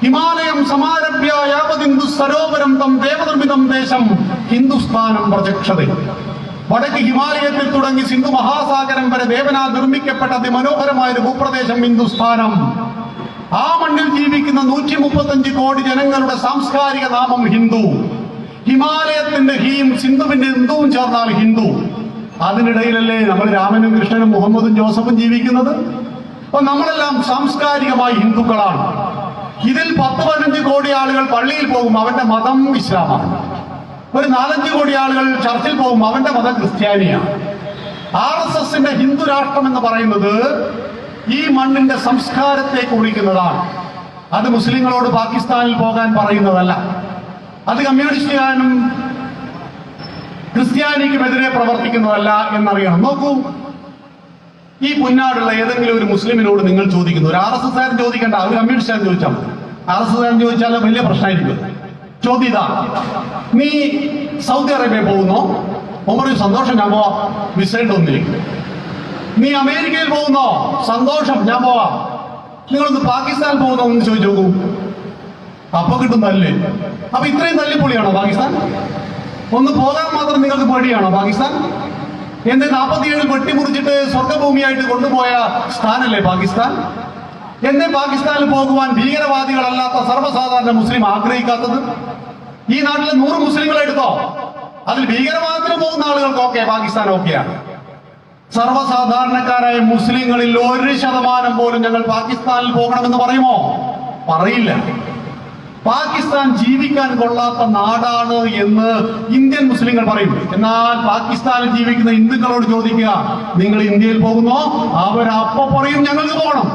ഹിമാലയം സമാരഭ്യ യാവതിന്ദു സരോവരം തം ദേവനിർമ്മിതം ദേശം ഹിന്ദുസ്ഥാനം പ്രചക്ഷതേ. വടക്ക് ഹിമാലയത്തിൽ തുടങ്ങി സിന്ധു മഹാസാഗരം വരെ ദേവനാൽ നിർമ്മിക്കപ്പെട്ട അതിമനോഹരമായ ഒരു ഭൂപ്രദേശം ഹിന്ദുസ്ഥാനം. ആ മണ്ണിൽ ജീവിക്കുന്ന 135 കോടി ജനങ്ങളുടെ സാംസ്കാരിക നാമം ഹിന്ദു. ഹിമാലയത്തിന്റെ ഹീയും സിന്ധുവിന്റെ ഹിന്ദുവും ചേർന്നാൽ ഹിന്ദു. അതിനിടയിലല്ലേ നമ്മൾ രാമനും കൃഷ്ണനും മുഹമ്മദും ജോസഫും ജീവിക്കുന്നത്? അപ്പൊ നമ്മളെല്ലാം സാംസ്കാരികമായി ഹിന്ദുക്കളാണ്. ഇതിൽ 10-15 കോടി ആളുകൾ പള്ളിയിൽ പോകും, അവന്റെ മതം ഇസ്ലാമാണ്. ഒരു 4-5 കോടി ആളുകൾ ചർച്ചിൽ പോകും, അവന്റെ മതം ക്രിസ്ത്യാനിയാണ്. RSSന്റെ ഹിന്ദു രാഷ്ട്രം എന്ന് പറയുന്നത് ഈ മണ്ണിന്റെ സംസ്കാരത്തെ കുറിക്കുന്നതാണ്. അത് മുസ്ലിങ്ങളോട് പാകിസ്ഥാനിൽ പോകാൻ പറയുന്നതല്ല. അത് കമ്മ്യൂണിസ്റ്റുകാരനും ക്രിസ്ത്യാനിക്കുമെതിരെ പ്രവർത്തിക്കുന്നതല്ല എന്നറിയണം. നോക്കൂ, ഈ പുന്നാടുള്ള ഏതെങ്കിലും ഒരു മുസ്ലിമിനോട് നിങ്ങൾ ചോദിക്കുന്നു, ഒരു RSSകാരൻ ചോദിക്കേണ്ട, ഒരു കമ്മ്യൂണിസ്റ്റുകാരൻ ചോദിച്ചാൽ മതി. RSSകാരൻ ചോദിച്ചാൽ വലിയ പ്രശ്നമായിരിക്കും. ചോദ്യം ഇതാ, നീ സൗദി അറേബ്യ പോകുന്നോ? ഒരു സന്തോഷം, ഞാൻ പോവാം, വിസയുടെ ഒന്നിരിക്കും. നീ അമേരിക്കയിൽ പോകുന്നോ? സന്തോഷം, ഞാൻ പോവാം. നിങ്ങളൊന്ന് പാകിസ്ഥാൻ പോകുന്നോ എന്ന് ചോദിച്ചു നോക്കൂ. അപ്പൊ കിട്ടും തല്ല്. അപ്പൊ ഇത്രയും തല്ലിപ്പൊളിയാണോ പാകിസ്ഥാൻ? ഒന്ന് പോകാൻ മാത്രം നിങ്ങൾക്ക് പേടിയാണോ പാകിസ്ഥാൻ? എന്ന് 47 വെട്ടിമുറിച്ചിട്ട് സ്വർഗഭൂമിയായിട്ട് കൊണ്ടുപോയ സ്ഥാനല്ലേ പാകിസ്ഥാൻ? എന്നെ പാകിസ്ഥാനിൽ പോകുവാൻ ഭീകരവാദികളല്ലാത്ത സർവ്വസാധാരണ മുസ്ലിം ആഗ്രഹിക്കാത്തത്? ഈ നാട്ടിലെ 100 മുസ്ലിങ്ങളെ എടുത്തോ, അതിൽ ഭീകരവാദത്തിന് പോകുന്ന ആളുകൾക്ക് ഓക്കെ, പാകിസ്ഥാൻ ഓക്കെയാണ്. സർവ്വസാധാരണക്കാരായ മുസ്ലിങ്ങളിൽ 1% പോലും ഞങ്ങൾ പാകിസ്ഥാനിൽ പോകണമെന്ന് പറയുമോ? പറയില്ല. പാകിസ്ഥാൻ ജീവിക്കാൻ കൊള്ളാത്ത നാടാണ് എന്ന് ഇന്ത്യൻ മുസ്ലിങ്ങൾ പറയും. എന്നാൽ പാകിസ്ഥാനിൽ ജീവിക്കുന്ന ഹിന്ദുക്കളോട് ചോദിക്കുക, നിങ്ങൾ ഇന്ത്യയിൽ പോകുന്നോ? അവരപ്പോ പറയും ഞങ്ങൾക്ക് പോകണം.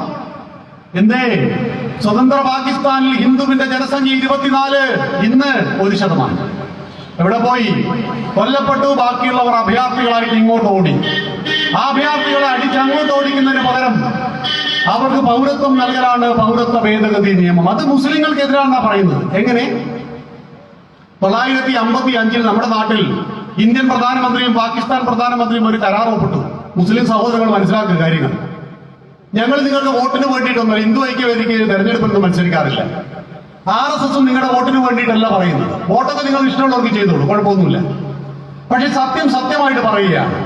എന്തേ? സ്വതന്ത്ര പാകിസ്ഥാനിൽ ഹിന്ദുവിന്റെ ജനസംഖ്യ 24, ഇന്ന് 1%. എവിടെ പോയി? കൊല്ലപ്പെട്ടു. ബാക്കിയുള്ളവർ അഭയാർത്ഥികളായിട്ട് ഇങ്ങോട്ട് ഓടി. ആ അഭയാർത്ഥികളെ അടിച്ചങ്ങോട്ട് ഓടിക്കുന്നതിന് പകരം അവർക്ക് പൗരത്വം നൽകലാണ് പൗരത്വ ഭേദഗതി നിയമം. അത് മുസ്ലിങ്ങൾക്കെതിരാണെന്നാ പറയുന്നത്. എങ്ങനെ? 955 നമ്മുടെ നാട്ടിൽ ഇന്ത്യൻ പ്രധാനമന്ത്രിയും പാകിസ്ഥാൻ പ്രധാനമന്ത്രിയും ഒരു കരാർ ഒപ്പിട്ടു. മുസ്ലിം സഹോദരങ്ങൾ മനസ്സിലാക്കുക കാര്യങ്ങൾ. ഞങ്ങൾ നിങ്ങൾക്ക് വോട്ടിന് വേണ്ടിയിട്ടൊന്നും ഹിന്ദു ഐക്യവേദിക്ക് തെരഞ്ഞെടുപ്പൊന്നും മത്സരിക്കാറില്ല. RSSും നിങ്ങളുടെ വോട്ടിന് വേണ്ടിയിട്ടല്ല പറയുന്നത്. വോട്ടൊക്കെ നിങ്ങൾ ഇഷ്ടമുള്ളവർക്ക് ചെയ്തോളൂ, കുഴപ്പമൊന്നുമില്ല. പക്ഷെ സത്യമായിട്ട് പറയുകയാണ്,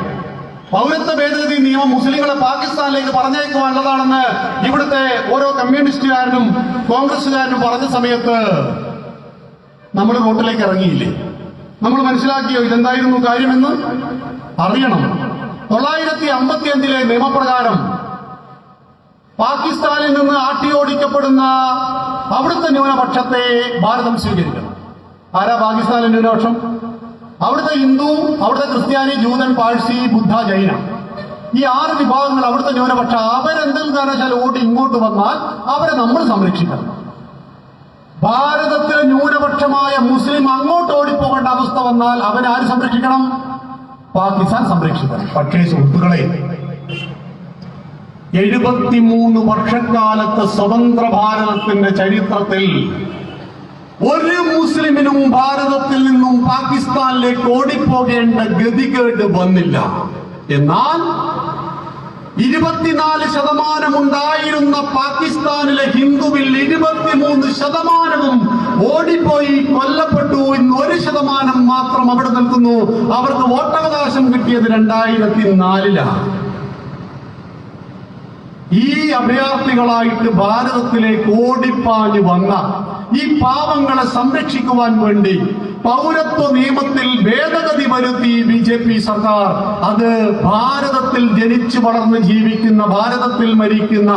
പൗരത്വ ഭേദഗതി നിയമം മുസ്ലിങ്ങളെ പാകിസ്ഥാനിലേക്ക് പറഞ്ഞേക്കുവാനുള്ളതാണെന്ന് ഇവിടുത്തെ ഓരോ കമ്മ്യൂണിസ്റ്റുകാരനും കോൺഗ്രസുകാരനും പറഞ്ഞ സമയത്ത് നമ്മൾ റോട്ടിലേക്ക് ഇറങ്ങിയില്ലേ? നമ്മൾ മനസ്സിലാക്കിയോ ഇതെന്തായിരുന്നു കാര്യമെന്ന്? അറിയണം. 955 നിയമപ്രകാരം പാകിസ്ഥാനിൽ നിന്ന് ആട്ടിയോടിക്കപ്പെടുന്ന അവിടുത്തെ ന്യൂനപക്ഷത്തെ ഭാരതം സ്വീകരിക്കണം. ആരാ പാകിസ്ഥാനിലെ ന്യൂനപക്ഷം? അവിടുത്തെ ഹിന്ദു, അവിടുത്തെ ക്രിസ്ത്യാനി, ജൂതൻ, പാഴ്സി, ബുദ്ധ, ജൈന, ഈ 6 വിഭാഗങ്ങൾ അവിടുത്തെ ന്യൂനപക്ഷം. അവരെന്തെങ്കിലും കാരണവശാൽ ഓടി ഇങ്ങോട്ട് വന്നാൽ അവരെ നമ്മൾ സംരക്ഷിക്കണം. ഭാരതത്തിലെ ന്യൂനപക്ഷമായ മുസ്ലിം അങ്ങോട്ട് ഓടിപ്പോകേണ്ട അവസ്ഥ വന്നാൽ അവരെ ആര് സംരക്ഷിക്കണം? പാകിസ്ഥാൻ സംരക്ഷിക്കണം. പക്ഷേ സുഹൃത്തുക്കളെ, 73 വർഷക്കാലത്ത് സ്വതന്ത്ര ഭാരതത്തിന്റെ ചരിത്രത്തിൽ ഒരു മുസ്ലിമിനും ഭാരതത്തിൽ നിന്നും പാകിസ്ഥാനിലേക്ക് ഓടിപ്പോകേണ്ട ഗതികേട് വന്നില്ല. എന്നാൽ 24% ഉണ്ടായിരുന്ന പാകിസ്ഥാനിലെ ഹിന്ദുവിൽ 23% ഓടിപ്പോയി കൊല്ലപ്പെട്ടു. ഇന്ന് 1% മാത്രം അവിടെ നിൽക്കുന്നു. അവർക്ക് വോട്ടവകാശം കിട്ടിയത് 2004-ലാണ്. ഈ അഭയാർത്ഥികളായിട്ട് ഭാരതത്തിലേക്ക് ഓടിപ്പാഞ്ഞു വന്ന ഈ പാവങ്ങളെ സംരക്ഷിക്കുവാൻ വേണ്ടി പൗരത്വ നിയമത്തിൽ ഭേദഗതി വരുത്തി BJP സർക്കാർ. അത് ഭാരതത്തിൽ ജനിച്ചു വളർന്ന് ജീവിക്കുന്ന, ഭാരതത്തിൽ മരിക്കുന്ന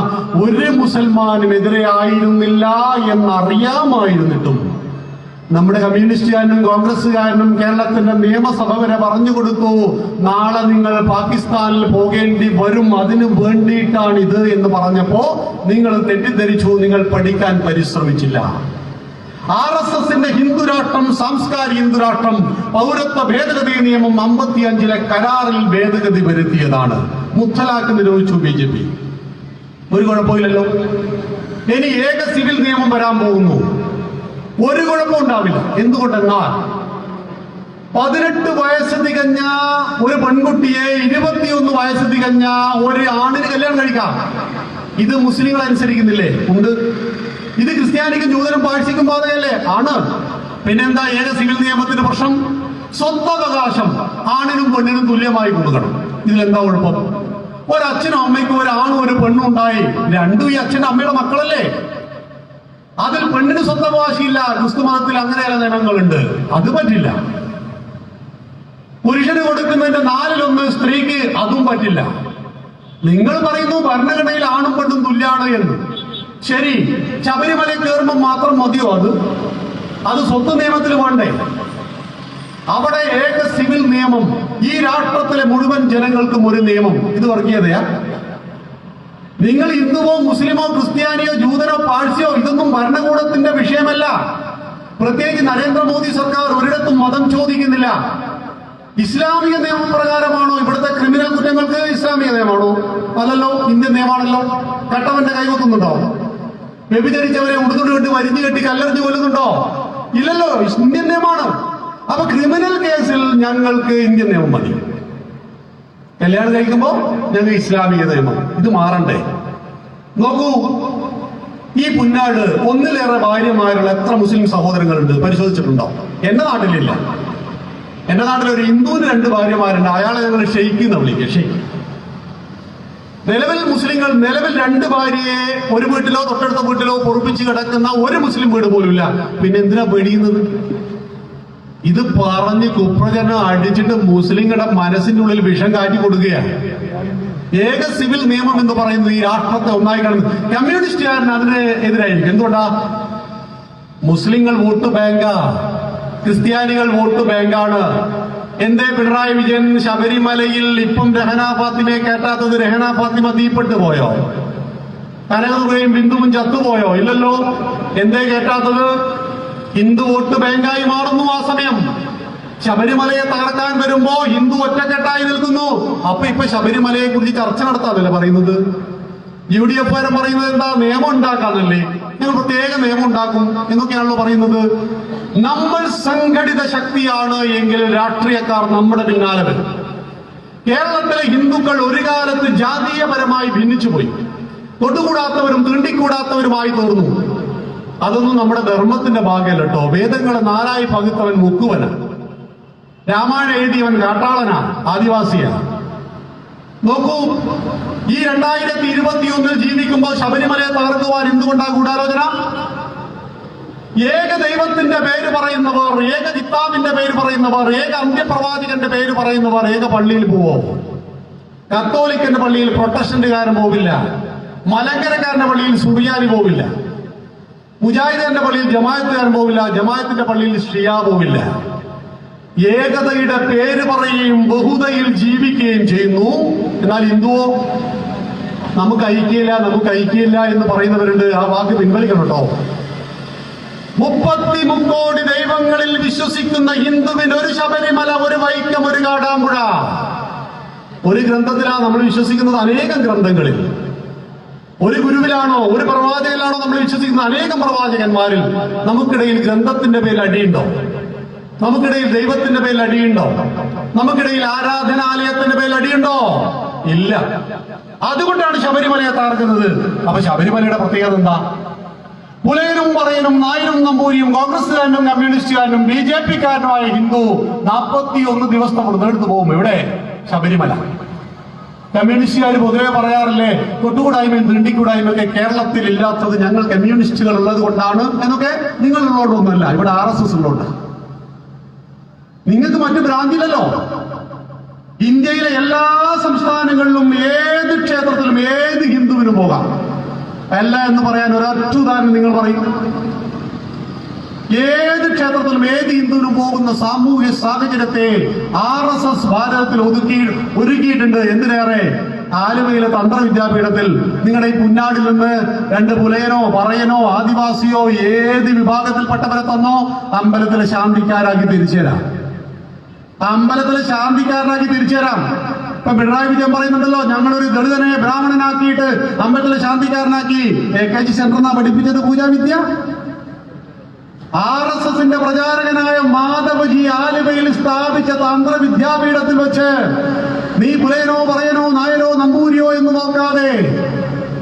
ഒരു മുസൽമാനുമെതിരെ ആയിരുന്നില്ല എന്നറിയാമായിരുന്നിട്ടും നമ്മുടെ കമ്മ്യൂണിസ്റ്റുകാരനും കോൺഗ്രസുകാരനും കേരളത്തിന്റെ നിയമസഭ വരെ പറഞ്ഞു കൊടുത്തു, നാളെ നിങ്ങൾ പാകിസ്ഥാനിൽ പോകേണ്ടി വരും, അതിനു വേണ്ടിയിട്ടാണ് ഇത് എന്ന് പറഞ്ഞപ്പോ നിങ്ങൾ തെറ്റിദ്ധരിച്ചു, നിങ്ങൾ പഠിക്കാൻ പരിശ്രമിച്ചില്ല. RSSന്റെ ഹിന്ദുരാഷ്ട്രം, സാംസ്കാരിക ഹിന്ദുരാഷ്ട്രം പൗരത്വ ഭേദഗതി നിയമം 55 കരാറിൽ ഭേദഗതി വരുത്തിയതാണ്. മുത്തലാഖ് നിരോധിച്ചു BJP. ഒരു കുഴപ്പമില്ലല്ലോ. ഇനി ഏക സിവിൽ നിയമം വരാൻ പോകുന്നു. ഒരു കുഴപ്പം ഉണ്ടാവില്ല. എന്തുകൊണ്ടെന്നാൽ 18 വയസ്സ് തികഞ്ഞ ഒരു പെൺകുട്ടിയെ 21 വയസ്സ് തികഞ്ഞ ഒരു ആണിന് കല്യാണം കഴിക്കാം. ഇത് മുസ്ലിങ്ങൾ അനുസരിക്കുന്നില്ലേ? ഉണ്ട്. ഇത് ക്രിസ്ത്യാനിക്കും ജൂതനും പാഴ്സിക്കും ബാധകല്ലേ? ആണ്. പിന്നെന്താ ഏക സിവിൽ നിയമത്തിന്റെ പ്രശ്നം? സ്വത്തവകാശം ആണിനും പെണ്ണിനും തുല്യമായി കൊടുക്കണം. ഇതിലെന്താ കുഴപ്പം? ഒരച്ഛനും അമ്മയ്ക്കും ഒരു ആണും ഒരു പെണ്ണും ഉണ്ടായി, രണ്ടും ഈ അച്ഛന്റെ അമ്മയുടെ മക്കളല്ലേ? അതിൽ പെണ്ണിന് സ്വന്തവകാശമില്ല. ക്രിസ്തു മതത്തിൽ അങ്ങനെയുള്ള നിയമങ്ങളുണ്ട്. അത് പറ്റില്ല. പുരുഷന് കൊടുക്കുന്നതിന്റെ 4/1 സ്ത്രീക്ക്, അതും പറ്റില്ല. നിങ്ങൾ പറയുന്നു ഭരണഘടനയിൽ ആണും പെണ്ണും തുല്യാണ് എന്ന്. ശരി, ശബരിമലയിൽ കയറുമ്പോൾ മാത്രം മതിയോ? അത് സ്വത്ത് നിയമത്തിൽ വേണ്ടേ? അവിടെ ഏക സിവിൽ നിയമം, ഈ രാഷ്ട്രത്തിലെ മുഴുവൻ ജനങ്ങൾക്കും ഒരു നിയമം. ഇത് വർഗീയതയാ? നിങ്ങൾ ഹിന്ദുവോ മുസ്ലിമോ ക്രിസ്ത്യാനിയോ ജൂതനോ പാഴ്സിയോ ഇതൊന്നും ഭരണകൂടത്തിന്റെ വിഷയമല്ല. പ്രത്യേകിച്ച് നരേന്ദ്രമോദി സർക്കാർ ഒരിടത്തും മതം ചോദിക്കുന്നില്ല. ഇസ്ലാമിക നിയമപ്രകാരമാണോ ഇവിടുത്തെ ക്രിമിനൽ കുറ്റങ്ങൾക്ക്? ഇസ്ലാമിക നിയമമാണോ? അല്ലല്ലോ, ഇന്ത്യൻ നിയമമാണല്ലോ. കട്ടവന്റെ കൈവത്തുന്നുണ്ടോ? വ്യഭിചരിച്ചവരെ ഉടുതുണി കെട്ടി വരിഞ്ഞു കെട്ടി കല്ലെറിഞ്ഞു കൊല്ലുന്നുണ്ടോ? ഇല്ലല്ലോ, ഇന്ത്യൻ നിയമമാണ്. അപ്പൊ ക്രിമിനൽ കേസിൽ ഞങ്ങൾക്ക് ഇന്ത്യൻ നിയമം മതി. കല്യാണം കഴിക്കുമ്പോ ഞങ്ങൾ ഇസ്ലാമിക നിയമം. ഇത് മാറണ്ടേ? നോക്കൂ, ഈ പുന്നാട് ഒന്നിലേറെ ഭാര്യമാരുള്ള എത്ര മുസ്ലിം സഹോദരങ്ങളുണ്ട്? പരിശോധിച്ചിട്ടുണ്ടോ? എന്റെ നാട്ടിലില്ല. എന്റെ നാട്ടിൽ ഒരു ഹിന്ദുവിന് 2 ഭാര്യമാരുണ്ട്. അയാളെ ഞങ്ങൾ ഷെയ്ഖ് എന്ന് വിളിക്കുക. ഷെയ്ഖ്. നിലവിൽ മുസ്ലിങ്ങൾ 2 ഭാര്യയെ ഒരു വീട്ടിലോ തൊട്ടടുത്ത വീട്ടിലോ പൊറുപ്പിച്ച് കിടക്കുന്ന ഒരു മുസ്ലിം വീട് പോലുമില്ല. പിന്നെ എന്തിനാ പേടിയുന്നത്? ഇത് പറഞ്ഞ് കുപ്രചരണം അടിച്ചിട്ട് മുസ്ലിങ്ങളുടെ മനസ്സിന്റെ ഉള്ളിൽ വിഷം കാറ്റി കൊടുക്കുകയാണ്. ഏക സിവിൽ നിയമം എന്ന് പറയുന്നത് ഈ രാഷ്ട്രത്തെ ഒന്നായി കാണുന്നത്. കമ്മ്യൂണിസ്റ്റുകാരൻ അതിന് എതിരായിരിക്കും. എന്തുകൊണ്ടാ? മുസ്ലിങ്ങൾ വോട്ട് ബാങ്കാ, ക്രിസ്ത്യാനികൾ വോട്ട് ബാങ്കാണ്. എന്തേ പിണറായി വിജയൻ ശബരിമലയിൽ ഇപ്പം രഹന ഫാത്തിമയെ കയറ്റാത്തത്? രഹന ഫാത്തിമ തീപ്പെട്ടു പോയോ? കനകതുകയും ബിന്ദുവും ചത്തുപോയോ? ഇല്ലല്ലോ. എന്തേ കയറ്റാത്തത്? ഹിന്ദു വോട്ട് ബാങ്കായി മാറുന്നു. ആ സമയം ശബരിമലയെ തകർക്കാൻ വരുമ്പോ ഹിന്ദു ഒറ്റക്കെട്ടായി നിൽക്കുന്നു. ഇപ്പൊ ശബരിമലയെ കുറിച്ച് ചർച്ച നടത്താനല്ലേ പറയുന്നത്? UDF പറയുന്നത് എന്താ? നിയമം ഉണ്ടാക്കാന്നല്ലേ? ഞങ്ങൾ പ്രത്യേക നിയമം ഉണ്ടാക്കും എന്നൊക്കെയാണല്ലോ പറയുന്നത്. നമ്മൾ സംഘടിത ശക്തിയാണ് എങ്കിൽ രാഷ്ട്രീയക്കാർ നമ്മുടെ പിന്നാലെ വരും. കേരളത്തിലെ ഹിന്ദുക്കൾ ഒരു കാലത്ത് ജാതീയപരമായി ഭിന്നിച്ചുപോയി. തൊട്ടുകൂടാത്തവരും തീണ്ടിക്കൂടാത്തവരുമായി തീർന്നു. അതൊന്നും നമ്മുടെ ധർമ്മത്തിന്റെ ഭാഗമല്ല കേട്ടോ. വേദങ്ങളെ 4 പകുത്തവൻ മുക്കുവനാണ്. രാമായണം എഴുതിയവൻ കാട്ടാളനാ, ആദിവാസിയാണ്. നോക്കൂ, ഈ 2021 ജീവിക്കുമ്പോൾ ശബരിമലയെ തകർക്കുവാൻ എന്തുകൊണ്ടാ ഗൂഢാലോചന? ഏക ദൈവത്തിന്റെ പേര് പറയുന്നവർ, ഏക കിത്താബിന്റെ പേര് പറയുന്നവർ, ഏക അന്ത്യപ്രവാചകന്റെ പേര് പറയുന്നവർ ഏക പള്ളിയിൽ പോവോ? കത്തോലിക്കന്റെ പള്ളിയിൽ പ്രൊട്ടസ്റ്റന്റുകാരൻ പോവില്ല. മലങ്കരക്കാരന്റെ പള്ളിയിൽ സുറിയാനി പോവില്ല. മുജാഹിദിന്റെ പള്ളിയിൽ ജമാഅത്തുകാരൻ പോവില്ല. ജമാഅത്തിന്റെ പള്ളിയിൽ ഷിയ പോവില്ല. ഏകതയുടെ പേര് പറയുകയും ബഹുതയിൽ ജീവിക്കുകയും ചെയ്യുന്നു. എന്നാൽ ഹിന്ദുവോ? നമുക്ക് ഐക്യമില്ല എന്ന് പറയുന്നവരുണ്ട്. ആ വാക്ക് പിൻവലിക്കണം കേട്ടോ. 33 കോടി ദൈവങ്ങളിൽ വിശ്വസിക്കുന്ന ഹിന്ദുവിന് ഒരു ശബരിമല, ഒരു വൈക്കം, ഒരു കാടാമ്പുഴ. ഒരു ഗ്രന്ഥത്തിലാണ് നമ്മൾ വിശ്വസിക്കുന്നത്, അനേകം ഗ്രന്ഥങ്ങളിൽ. ഒരു ഗുരുവിലാണോ, ഒരു പ്രവാചകനിലാണോ നമ്മൾ വിശ്വസിക്കുന്ന? അനേകം പ്രവാചകന്മാരിൽ. നമുക്കിടയിൽ ഗ്രന്ഥത്തിന്റെ പേരിൽ അടിയുണ്ടോ? നമുക്കിടയിൽ ദൈവത്തിന്റെ പേരിൽ അടിയുണ്ടോ? നമുക്കിടയിൽ ആരാധനാലയത്തിന്റെ പേരിൽ അടിയുണ്ടോ? ഇല്ല. അതുകൊണ്ടാണ് ശബരിമലയെ തകർക്കുന്നത്. അപ്പൊ ശബരിമലയുടെ പ്രത്യേകത എന്താ? പുലയനും പറയനും നായരും നമ്പൂരിയും കോൺഗ്രസ്സുകാരനും കമ്മ്യൂണിസ്റ്റുകാരനും BJP-കാരനുമായ ഹിന്ദു 41 ദിവസം നമ്മൾ നേടുത്തു പോകും. എവിടെ? ശബരിമല. കമ്മ്യൂണിസ്റ്റുകാർ പൊതുവെ പറയാറില്ലേ, തൊട്ടുകൂടായ്മയും തീണ്ടിക്കൂടായ്മയൊക്കെ കേരളത്തിൽ ഇല്ലാത്തത് ഞങ്ങൾ കമ്മ്യൂണിസ്റ്റുകൾ ഉള്ളത് കൊണ്ടാണ് എന്നൊക്കെ. നിങ്ങളുള്ളതുകൊണ്ടൊന്നുമല്ല, ഇവിടെ RSS ഉള്ളതുകൊണ്ട്. നിങ്ങൾക്ക് മറ്റു ഭ്രാന്തില്ലല്ലോ. ഇന്ത്യയിലെ എല്ലാ സംസ്ഥാനങ്ങളിലും ഏത് ക്ഷേത്രത്തിലും ഏത് ഹിന്ദുവിനും പോകാം. അല്ല എന്ന് പറയാൻ ഒരൊറ്റ ഉദാഹരണം നിങ്ങൾ പറയും. ഏത് ക്ഷേത്രത്തിലും ഏത് ഹിന്ദുവിനും പോകുന്ന സാമൂഹ്യ സാഹചര്യത്തെ RSS ഭാരതത്തിൽ ഒരുക്കിയിട്ടുണ്ട്. എന്തിനേറെ, ആലുവയിലെ തന്ത്ര വിദ്യാപീഠത്തിൽ നിങ്ങളുടെ ഈ പുന്നാടിൽ നിന്ന് 2 പുലയനോ പറയനോ ആദിവാസിയോ ഏത് വിഭാഗത്തിൽപ്പെട്ടവരെ തന്നോ അമ്പലത്തിലെ ശാന്തിക്കാരാക്കി തിരിച്ചുതരാം. അമ്പലത്തിലെ ശാന്തിക്കാരനാക്കി തിരിച്ചുതരാം. ഇപ്പൊ പിണറായി വിജയൻ പറയുന്നുണ്ടല്ലോ, ഞങ്ങളൊരു ദളിതനെ ബ്രാഹ്മണനാക്കിയിട്ട് അമ്പലത്തിലെ ശാന്തിക്കാരനാക്കി. AKG സെന്റർ എന്നാ പഠിപ്പിച്ചത് പൂജാവിദ്യ. RSSന്റെ പ്രചാരകനായ മാധവജി ആലുവയിൽ സ്ഥാപിച്ച തന്ത്ര വിദ്യാപീഠത്തിൽ വെച്ച് നീ പുലയനോ പറയനോ നായരോ നമ്പൂരിയോ എന്ന് നോക്കാതെ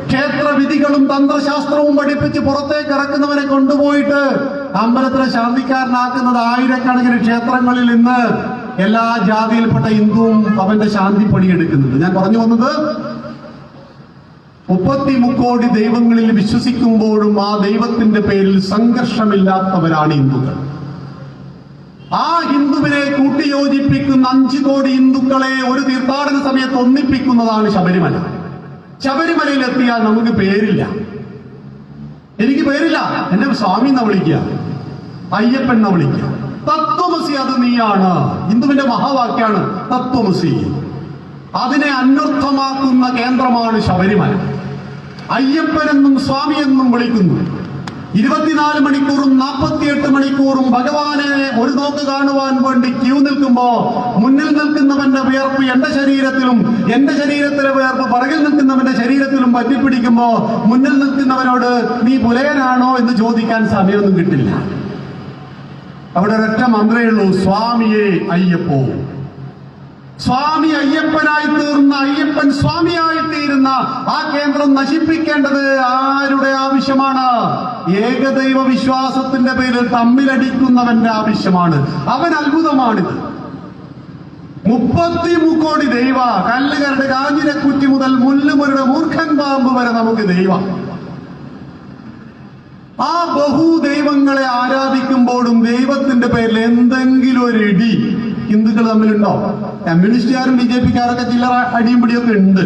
ക്ഷേത്രവിധികളും തന്ത്രശാസ്ത്രവും പഠിപ്പിച്ച് പുറത്തേക്ക് ഇറക്കുന്നവനെ കൊണ്ടുപോയിട്ട് അമ്പലത്തിലെ ശാന്തിക്കാരനാക്കുന്നത് ആയിരക്കണക്കിന് ക്ഷേത്രങ്ങളിൽ ഇന്ന് എല്ലാ ജാതിയിൽപ്പെട്ട ഹിന്ദുവും അവന്റെ ശാന്തി പണിയെടുക്കുന്നുണ്ട്. ഞാൻ പറഞ്ഞു വന്നത് 33 കോടി ദൈവങ്ങളിൽ വിശ്വസിക്കുമ്പോഴും ആ ദൈവത്തിന്റെ പേരിൽ സംഘർഷമില്ലാത്തവരാണ് ഹിന്ദുക്കൾ. ആ ഹിന്ദുവിനെ കൂട്ടിയോജിപ്പിക്കുന്ന 5 കോടി ഹിന്ദുക്കളെ ഒരു തീർത്ഥാടന സമയത്ത് ഒന്നിപ്പിക്കുന്നതാണ് ശബരിമല. ശബരിമലയിൽ എത്തിയാൽ നമുക്ക് പേരില്ല. എനിക്ക് പേരില്ല. എന്നെ സ്വാമി എന്നാ വിളിക്കുക, അയ്യപ്പൻ എന്നാ വിളിക്കുക. തത്വമസി അത് നീയാണ്. ഹിന്ദുവിന്റെ മഹാവാക്യാണ് തത്വമസി. അതിനെ അന്വർത്ഥമാക്കുന്ന കേന്ദ്രമാണ് ശബരിമല. അയ്യപ്പനെന്നും സ്വാമിയെന്നും വിളിക്കുന്നു. 24 മണിക്കൂറും 48 മണിക്കൂറും ഭഗവാനെ ഒരു നോക്ക് കാണുവാൻ വേണ്ടി ക്യൂ നിൽക്കുമ്പോ മുന്നിൽ നിൽക്കുന്നവന്റെ വിയർപ്പ് എന്റെ ശരീരത്തിലും എന്റെ ശരീരത്തിലെ വിയർപ്പ് പുറകിൽ നിൽക്കുന്നവന്റെ ശരീരത്തിലും പറ്റിപ്പിടിക്കുമ്പോ മുന്നിൽ നിൽക്കുന്നവനോട് നീ പുലയനാണോ എന്ന് ചോദിക്കാൻ സമയമൊന്നും കിട്ടില്ല. അവിടെ ഒരൊറ്റ മന്ത്രമേ ഉള്ളൂ, സ്വാമിയെ അയ്യപ്പോ. സ്വാമി അയ്യപ്പനായി തീർന്ന, അയ്യപ്പൻ സ്വാമിയായി തീരുന്ന ആ കേന്ദ്രം നശിപ്പിക്കേണ്ടത് ആരുടെ ആവശ്യമാണ്? ഏകദൈവ വിശ്വാസത്തിന്റെ പേരിൽ തമ്മിലടിക്കുന്നവന്റെ ആവശ്യമാണ്. അവൻ അത്ഭുതമാണിത്. 33 കോടി ദൈവ, കല്ലുകരുടെ കാഞ്ഞിരക്കുറ്റി മുതൽ മുല്ലുമുരുടെ മൂർഖൻ പാമ്പ് വരെ നമുക്ക് ദൈവം. ആ ബഹുദൈവങ്ങളെ ആരാധിക്കുമ്പോഴും ദൈവത്തിന്റെ പേരിൽ എന്തെങ്കിലും ഒരു ഇടി ഹിന്ദുക്കൾ തമ്മിലുണ്ടോ? കമ്മ്യൂണിസ്റ്റുകാരും BJP-ക്കാരൊക്കെ ചില്ലറ അടിയും പിടിയൊക്കെ ഉണ്ട്.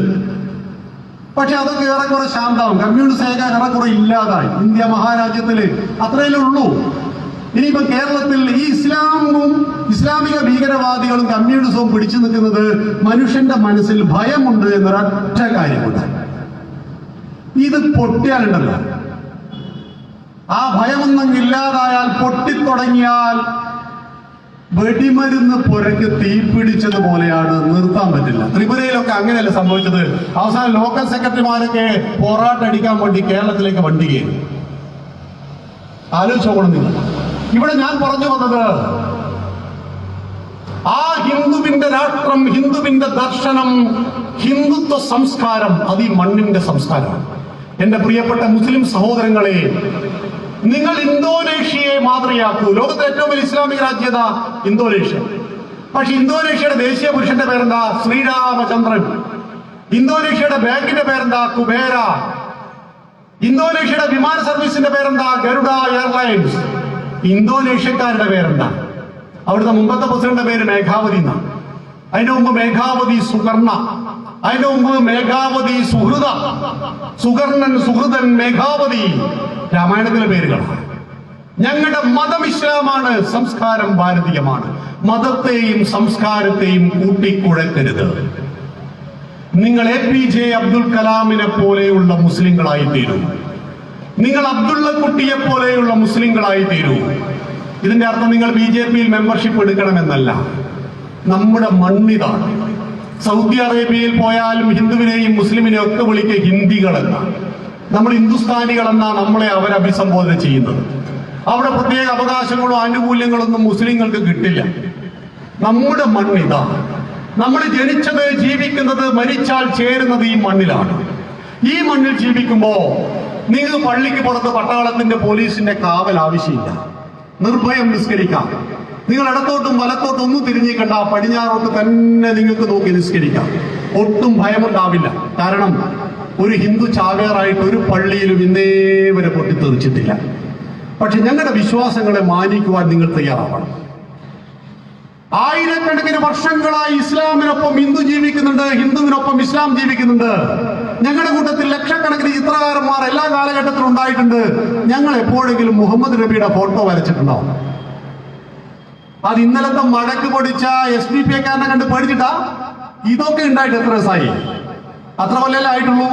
പക്ഷെ അതൊക്കെ ഏറെക്കുറെ ശാന്തമാവും. കമ്മ്യൂണിസ്റ്റ് ഏറെക്കുറെ ഇല്ലാതായി ഇന്ത്യ മഹാരാജ്യത്തില്. അത്രയല്ലേ ഉള്ളൂ. ഇനിയിപ്പോ കേരളത്തിൽ ഈ ഇസ്ലാമിക ഭീകരവാദികളും കമ്മ്യൂണിസവും പിടിച്ചു നിൽക്കുന്നത് മനുഷ്യന്റെ മനസ്സിൽ ഭയമുണ്ട് എന്നൊരൊറ്റ കാര്യമുണ്ട്. ഇത് പൊട്ടിയാലുണ്ടല്ലോ, ആ ഭയമൊന്നും ഇല്ലാതായാൽ, പൊട്ടിത്തുടങ്ങിയാൽ വെടിമരുന്ന് പുരക്ക് തീപിടിച്ചതുപോലെയാണ്, നിർത്താൻ പറ്റില്ല. ത്രിപുരയിലൊക്കെ അങ്ങനെയല്ല സംഭവിച്ചത്. അവസാനം ലോക്കൽ സെക്രട്ടറിമാരൊക്കെ പോറാട്ടടിക്കാൻ വേണ്ടി കേരളത്തിലേക്ക് വണ്ടി കയറി. ആലോചിച്ചോളണം നിങ്ങൾ. ഇവിടെ ഞാൻ പറഞ്ഞു വന്നത്, ആ ഹിന്ദുവിന്റെ രാഷ്ട്രം, ഹിന്ദുവിന്റെ ദർശനം, ഹിന്ദുത്വ സംസ്കാരം, അത് ഈ മണ്ണിന്റെ സംസ്കാരമാണ്. എന്റെ പ്രിയപ്പെട്ട മുസ്ലിം സഹോദരങ്ങളെ, നിങ്ങൾ ഇന്തോനേഷ്യയെ മാതൃകയാക്കൂ. ലോകത്തെ ഏറ്റവും വലിയ ഇസ്ലാമിക രാജ്യത ഇന്തോനേഷ്യ. പക്ഷെ ഇന്തോനേഷ്യയുടെ ദേശീയ പുരുഷന്റെ പേരെന്താ? ശ്രീരാമചന്ദ്രൻ. ഇന്തോനേഷ്യയുടെ ബാങ്കിന്റെ പേരെന്താ? കുബേര. ഇന്തോനേഷ്യയുടെ വിമാന സർവീസിന്റെ പേരെന്താ? ഗരുഡ എയർലൈൻസ്. ഇന്തോനേഷ്യക്കാരുടെ പേരെന്താ? അവിടുത്തെ മുമ്പത്തെ പ്രസിഡന്റ് പേര് മേഘാവതി എന്നാണ്. അതിന്റെ മുമ്പ് മേഘാവതി സുകർണ, അതിന്റെ മുമ്പ് മേഘാവതി സുഹൃത, സുകർണൻ, സുഹൃതൻ, മേഘാവതി. രാമായണത്തിലെ പേരുകളാണ്. ഞങ്ങളുടെ മതം ഇസ്ലാമാണ്, സംസ്കാരം ഭാരതീയമാണ്. മതത്തെയും സംസ്കാരത്തെയും കൂട്ടിക്കുഴക്കരുത്. നിങ്ങൾ APJ അബ്ദുൽ കലാമിനെ പോലെയുള്ള മുസ്ലിങ്ങളായി തീരൂ. നിങ്ങൾ അബ്ദുള്ള കുട്ടിയെ പോലെയുള്ള മുസ്ലിങ്ങളായി തീരൂ. ഇതിന്റെ അർത്ഥം നിങ്ങൾ BJP-യിൽ മെമ്പർഷിപ്പ് എടുക്കണമെന്നല്ല. നമ്മുടെ മണ്ണിതാണ്. സൗദി അറേബ്യയിൽ പോയാലും ഹിന്ദുവിനെയും മുസ്ലിമിനെയും ഒക്കെ വിളിക്കുക ഹിന്ദികളെന്ന. നമ്മൾ ഹിന്ദുസ്ഥാനികളെന്നാ നമ്മളെ അവരഭിസംബോധന ചെയ്യുന്നത്. അവിടെ പ്രത്യേക അവകാശങ്ങളോ ആനുകൂല്യങ്ങളൊന്നും മുസ്ലിങ്ങൾക്ക് കിട്ടില്ല. നമ്മുടെ മണ്ണിതാ. നമ്മൾ ജനിച്ചത്, ജീവിക്കുന്നത്, മരിച്ചാൽ ചേരുന്നത് ഈ മണ്ണിലാണ്. ഈ മണ്ണിൽ ജീവിക്കുമ്പോ നിങ്ങൾ പള്ളിക്ക് പുറത്ത് പട്ടാളത്തിന്റെ പോലീസിന്റെ കാവൽ ആവശ്യമില്ല. നിർഭയം നിസ്കരിക്കാം. നിങ്ങൾ ഇടത്തോട്ടും വലത്തോട്ടും ഒന്നും തിരിഞ്ഞിക്കണ്ട, പടിഞ്ഞാറോട്ട് തന്നെ നിങ്ങൾക്ക് നോക്കി നിസ്കരിക്കാം. ഒട്ടും ഭയമുണ്ടാവില്ല. കാരണം ഒരു ഹിന്ദു ചാവേറായിട്ട് ഒരു പള്ളിയിലും ഇന്നേ വരെ പൊട്ടിത്തെറിച്ചിട്ടില്ല. പക്ഷെ ഞങ്ങളുടെ വിശ്വാസങ്ങളെ മാനിക്കുവാൻ നിങ്ങൾ തയ്യാറാവണം. ആയിരക്കണക്കിന് വർഷങ്ങളായി ഇസ്ലാമിനൊപ്പം ഹിന്ദു ജീവിക്കുന്നുണ്ട്, ഹിന്ദുവിനൊപ്പം ഇസ്ലാം ജീവിക്കുന്നുണ്ട്. ഞങ്ങളുടെ കൂട്ടത്തിൽ ലക്ഷക്കണക്കിന് ചിത്രകാരന്മാർ എല്ലാ കാലഘട്ടത്തിലും ഉണ്ടായിട്ടുണ്ട്. ഞങ്ങൾ എപ്പോഴെങ്കിലും മുഹമ്മദ് നബിയുടെ ഫോട്ടോ വരച്ചിട്ടുണ്ടോ? അത് ഇന്നലത്തെ മഴക്ക് പൊടിച്ച SDPക്കാരനെ കണ്ട് പേടിച്ചിട്ടാ? ഇതൊക്കെ ഉണ്ടായിട്ട് എത്ര ദിവസമായി? അത്ര കൊല്ലല്ലേ ആയിട്ടുള്ളൂ.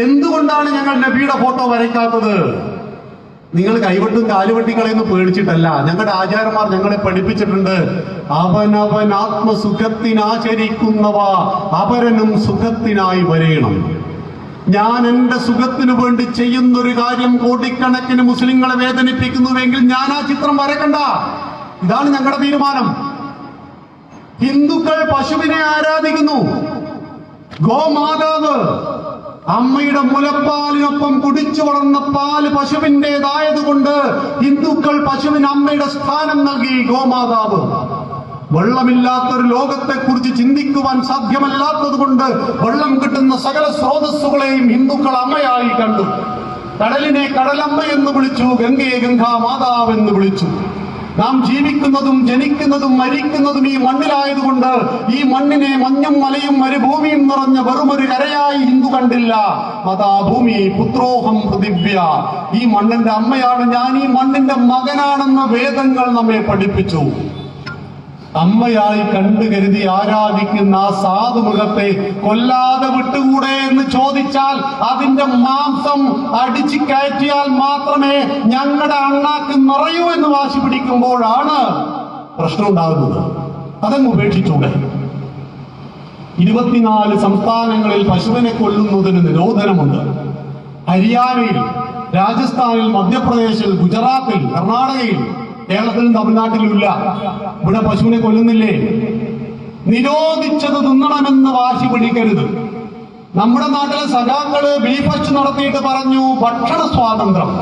എന്തുകൊണ്ടാണ് ഞങ്ങൾ നബിയുടെ ഫോട്ടോ വരയ്ക്കാത്തത്? നിങ്ങൾ കൈവെട്ടും കാലുവെട്ടിക്കളെന്ന് പേടിച്ചിട്ടല്ല. ഞങ്ങളുടെ ആചാര്യന്മാർ ഞങ്ങളെ പഠിപ്പിച്ചിട്ടുണ്ട്, അവനവൻ ആത്മസുഖത്തിനാചരിക്കുന്നവ അപരനും സുഖത്തിനായി വരയണം. ഞാൻ എന്റെ സുഖത്തിനു വേണ്ടി ചെയ്യുന്നൊരു കാര്യം കോടിക്കണക്കിന് മുസ്ലിങ്ങളെ വേദനിപ്പിക്കുന്നുവെങ്കിൽ ഞാൻ ആ ചിത്രം വരക്കണ്ട. ഇതാണ് ഞങ്ങളുടെ തീരുമാനം. ഹിന്ദുക്കൾ പശുവിനെ ആരാധിക്കുന്നു. ഗോമാതാവ്, അമ്മയുടെ മുലപ്പാലിനൊപ്പം കുടിച്ചു വളർന്ന പാല് പശുവിൻ്റെതായതുകൊണ്ട് ഹിന്ദുക്കൾ പശുവിന് അമ്മയുടെ സ്ഥാനം നൽകി. ഗോമാതാവ്. വെള്ളമില്ലാത്തൊരു ലോകത്തെ കുറിച്ച് ചിന്തിക്കുവാൻ സാധ്യമല്ലാത്തത് കൊണ്ട് വെള്ളം കിട്ടുന്ന സകല സ്രോതസ്സുകളെയും ഹിന്ദുക്കൾ അമ്മയായി കണ്ടു. കടലിനെ കടലമ്മ എന്ന് വിളിച്ചു, ഗംഗയെ ഗംഗാ മാതാവ് എന്ന് വിളിച്ചു. നാം ജീവിക്കുന്നതും ജനിക്കുന്നതും മരിക്കുന്നതും ഈ മണ്ണിലായതുകൊണ്ട് ഈ മണ്ണിനെ മഞ്ഞും മലയും മരുഭൂമിയും നിറഞ്ഞ വെറുമൊരു കരയായി ഹിന്ദു കണ്ടില്ല. മാതാഭൂമി പുത്രോഹം പൃഥിവ്യ. ഈ മണ്ണിന്റെ അമ്മയാണ് ഞാൻ, ഈ മണ്ണിന്റെ മകനാണെന്ന് വേദങ്ങൾ നമ്മെ പഠിപ്പിച്ചു. അമ്മയായി കണ്ടു കരുതി ആരാധിക്കുന്ന ആ സാധുമൃഗത്തെ കൊല്ലാതെ വിട്ടുകൂടെ എന്ന് ചോദിച്ചാൽ അതിന്റെ മാംസം അടിച്ചു കയറ്റിയാൽ മാത്രമേ ഞങ്ങളുടെ അണ്ണാക്ക് നിറയൂ എന്ന് വാശി പിടിക്കുമ്പോഴാണ് പ്രശ്നം ഉണ്ടാകുന്നത്. അതങ്ങ് ഉപേക്ഷിച്ചൂടെ? 24 സംസ്ഥാനങ്ങളിൽ പശുവിനെ കൊല്ലുന്നതിന് നിരോധനമുണ്ട്. ഹരിയാനയിൽ, രാജസ്ഥാനിൽ, മധ്യപ്രദേശിൽ, ഗുജറാത്തിൽ, കർണാടകയിൽ, കേരളത്തിലും തമിഴ്നാട്ടിലും ഇല്ല. ഇവിടെ പശുവിനെ കൊല്ലുന്നില്ലേ? നിരോധിച്ചത് തിന്നണമെന്ന് വാശി പിടിക്കരുത്. നമ്മുടെ നാട്ടിലെ സഖാക്കള് ബീഫ് നടത്തിയിട്ട് പറഞ്ഞു ഭക്ഷണ സ്വാതന്ത്ര്യം.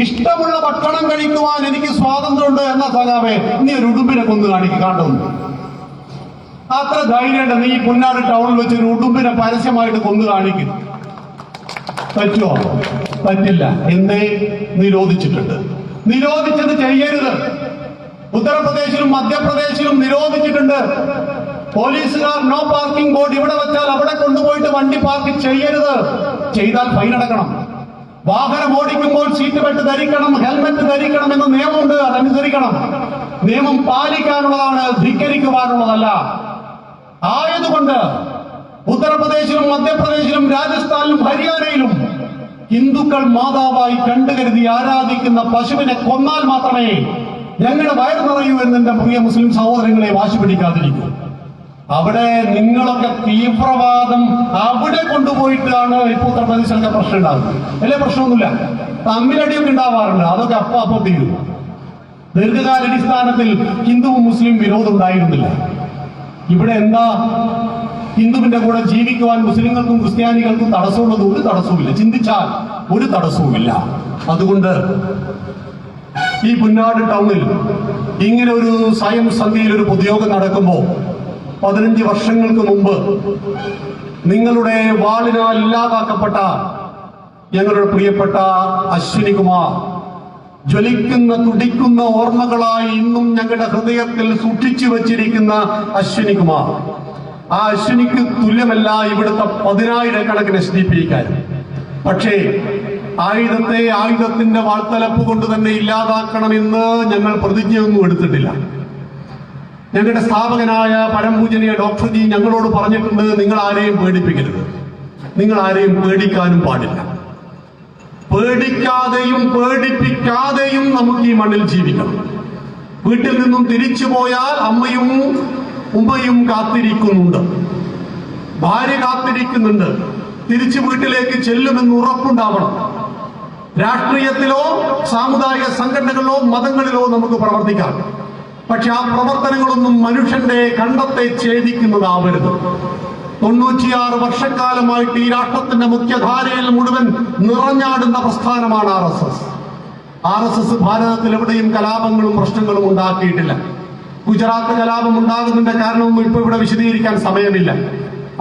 ഇഷ്ടമുള്ള ഭക്ഷണം കഴിക്കുവാൻ എനിക്ക് സ്വാതന്ത്ര്യമുണ്ട് എന്ന സഖാവേ നീ ഒരു ഉടുമ്പിനെ കൊന്നു കാണ്ടുന്നു. അത്ര ധൈര്യമുണ്ട് നീ പുന്നാട് ടൗണിൽ വെച്ച് ഒരു ഉടുമ്പിനെ പരസ്യമായിട്ട് കൊന്നു കാണിക്കും. പറ്റുമോ? പറ്റില്ല. എന്തേ? നിരോധിച്ചിട്ടുണ്ട്. നിരോധിച്ചത് ചെയ്യരുത്. ഉത്തർപ്രദേശിലും മധ്യപ്രദേശിലും നിരോധിച്ചിട്ടുണ്ട്. പോലീസുകാർ നോ പാർക്കിംഗ് ബോർഡ് ഇവിടെ വെച്ചാൽ അവിടെ കൊണ്ടുപോയിട്ട് വണ്ടി പാർക്ക് ചെയ്യരുത്. ചെയ്താൽ ഫൈൻ അടക്കണം. വാഹനം ഓടിക്കുമ്പോൾ സീറ്റ് ബെൽറ്റ് ധരിക്കണം, ഹെൽമെറ്റ് ധരിക്കണം എന്ന നിയമമുണ്ട്. അതനുസരിക്കണം. നിയമം പാലിക്കാനുള്ളതാണ്, ധിക്കരിക്കുവാനുള്ളതല്ല. ആയതുകൊണ്ട് ഉത്തർപ്രദേശിലും മധ്യപ്രദേശിലും രാജസ്ഥാനിലും ഹരിയാനയിലും ഹിന്ദുക്കൾ മാതാവായി കണ്ടുകരുതി ആരാധിക്കുന്ന പശുവിനെ കൊന്നാൽ മാത്രമേ ഞങ്ങളുടെ വയർ നിറയൂ എന്നെന്റെ പ്രിയ മുസ്ലിം സഹോദരങ്ങളെ വാശി പിടിക്കാതിരിക്കൂ. അവിടെ നിങ്ങളൊക്കെ തീവ്രവാദം അവിടെ കൊണ്ടുപോയിട്ടാണ് ഇപ്പൊ ഉത്തർപ്രദേശിലൊക്കെ പ്രശ്നം ഉണ്ടാകുന്നത്. വലിയ പ്രശ്നമൊന്നുമില്ല, തമ്മിലടിയൊക്കെ ഉണ്ടാവാറുണ്ട്. അതൊക്കെ അപ്പൊ തീരും. ദീർഘകാലാടിസ്ഥാനത്തിൽ ഹിന്ദുവും മുസ്ലിം വിരോധം ഉണ്ടായിരുന്നില്ല. ഇവിടെ എന്താ? ഹിന്ദുവിന്റെ കൂടെ ജീവിക്കുവാൻ മുസ്ലിങ്ങൾക്കും ക്രിസ്ത്യാനികൾക്കും തടസ്സമുള്ളത് ഒരു തടസ്സവുമില്ല. ചിന്തിച്ചാൽ ഒരു തടസ്സവുമില്ല. അതുകൊണ്ട് ഈ പുന്നാട് ടൗണിൽ ഇങ്ങനെ ഒരു സ്വയം സന്ധിയിൽ ഒരു പൊതുയോഗം നടക്കുമ്പോൾ 15 വർഷങ്ങൾക്ക് മുമ്പ് നിങ്ങളുടെ വാളിനാൽ ഇല്ലാതാക്കപ്പെട്ട ഞങ്ങളുടെ പ്രിയപ്പെട്ട അശ്വിനി കുമാർ ജ്വലിക്കുന്ന തുടിക്കുന്ന ഓർമ്മകളായി ഇന്നും ഞങ്ങളുടെ ഹൃദയത്തിൽ സൂക്ഷിച്ചു വച്ചിരിക്കുന്ന അശ്വിനി കുമാർ, ആ അശ്വിനിക്ക് തുല്യമല്ല ഇവിടുത്തെ 10,000 SDP-ക്കാർ. പക്ഷേ ആയുധത്തെ ആയുധത്തിന്റെ വാൾത്തലപ്പ് കൊണ്ട് തന്നെ ഇല്ലാതാക്കണമെന്ന് ഞങ്ങൾ പ്രതിജ്ഞയൊന്നും എടുത്തിട്ടില്ല. ഞങ്ങളുടെ സ്ഥാപകനായ പരംപൂജനീയ ഡോക്ടർ ജി ഞങ്ങളോട് പറഞ്ഞിട്ടുണ്ട്, നിങ്ങൾ ആരെയും പേടിപ്പിക്കരുത്, നിങ്ങൾ ആരെയും പേടിക്കാനും പാടില്ല. പേടിക്കാതെയും പേടിപ്പിക്കാതെയും നമുക്ക് ഈ മണ്ണിൽ ജീവിക്കണം. വീട്ടിൽ നിന്നും തിരിച്ചു പോയാൽ അമ്മയും ഉമ്മയും കാത്തിരിക്കുന്നുണ്ട്, ഭാര്യ കാത്തിരിക്കുന്നുണ്ട്. തിരിച്ചു വീട്ടിലേക്ക് ചെല്ലുമെന്ന് ഉറപ്പുണ്ടാവണം. രാഷ്ട്രീയത്തിലോ സാമുദായിക സംഘടനകളിലോ മതങ്ങളിലോ നമുക്ക് പ്രവർത്തിക്കാം. പക്ഷെ ആ പ്രവർത്തനങ്ങളൊന്നും മനുഷ്യന്റെ കണ്ടത്തെ ഛേദിക്കുന്നതാവരുത്. 96 വർഷക്കാലമായിട്ട് ഈ രാഷ്ട്രത്തിന്റെ മുഖ്യധാരയിൽ മുഴുവൻ നിറഞ്ഞാടുന്ന പ്രസ്ഥാനമാണ് RSS. ഭാരതത്തിൽ എവിടെയും കലാപങ്ങളും പ്രശ്നങ്ങളും ഉണ്ടാക്കിയിട്ടില്ല. ഗുജറാത്ത് കലാപം ഉണ്ടാകുന്നതിന്റെ കാരണമൊന്നും ഇപ്പൊ ഇവിടെ വിശദീകരിക്കാൻ സമയമില്ല.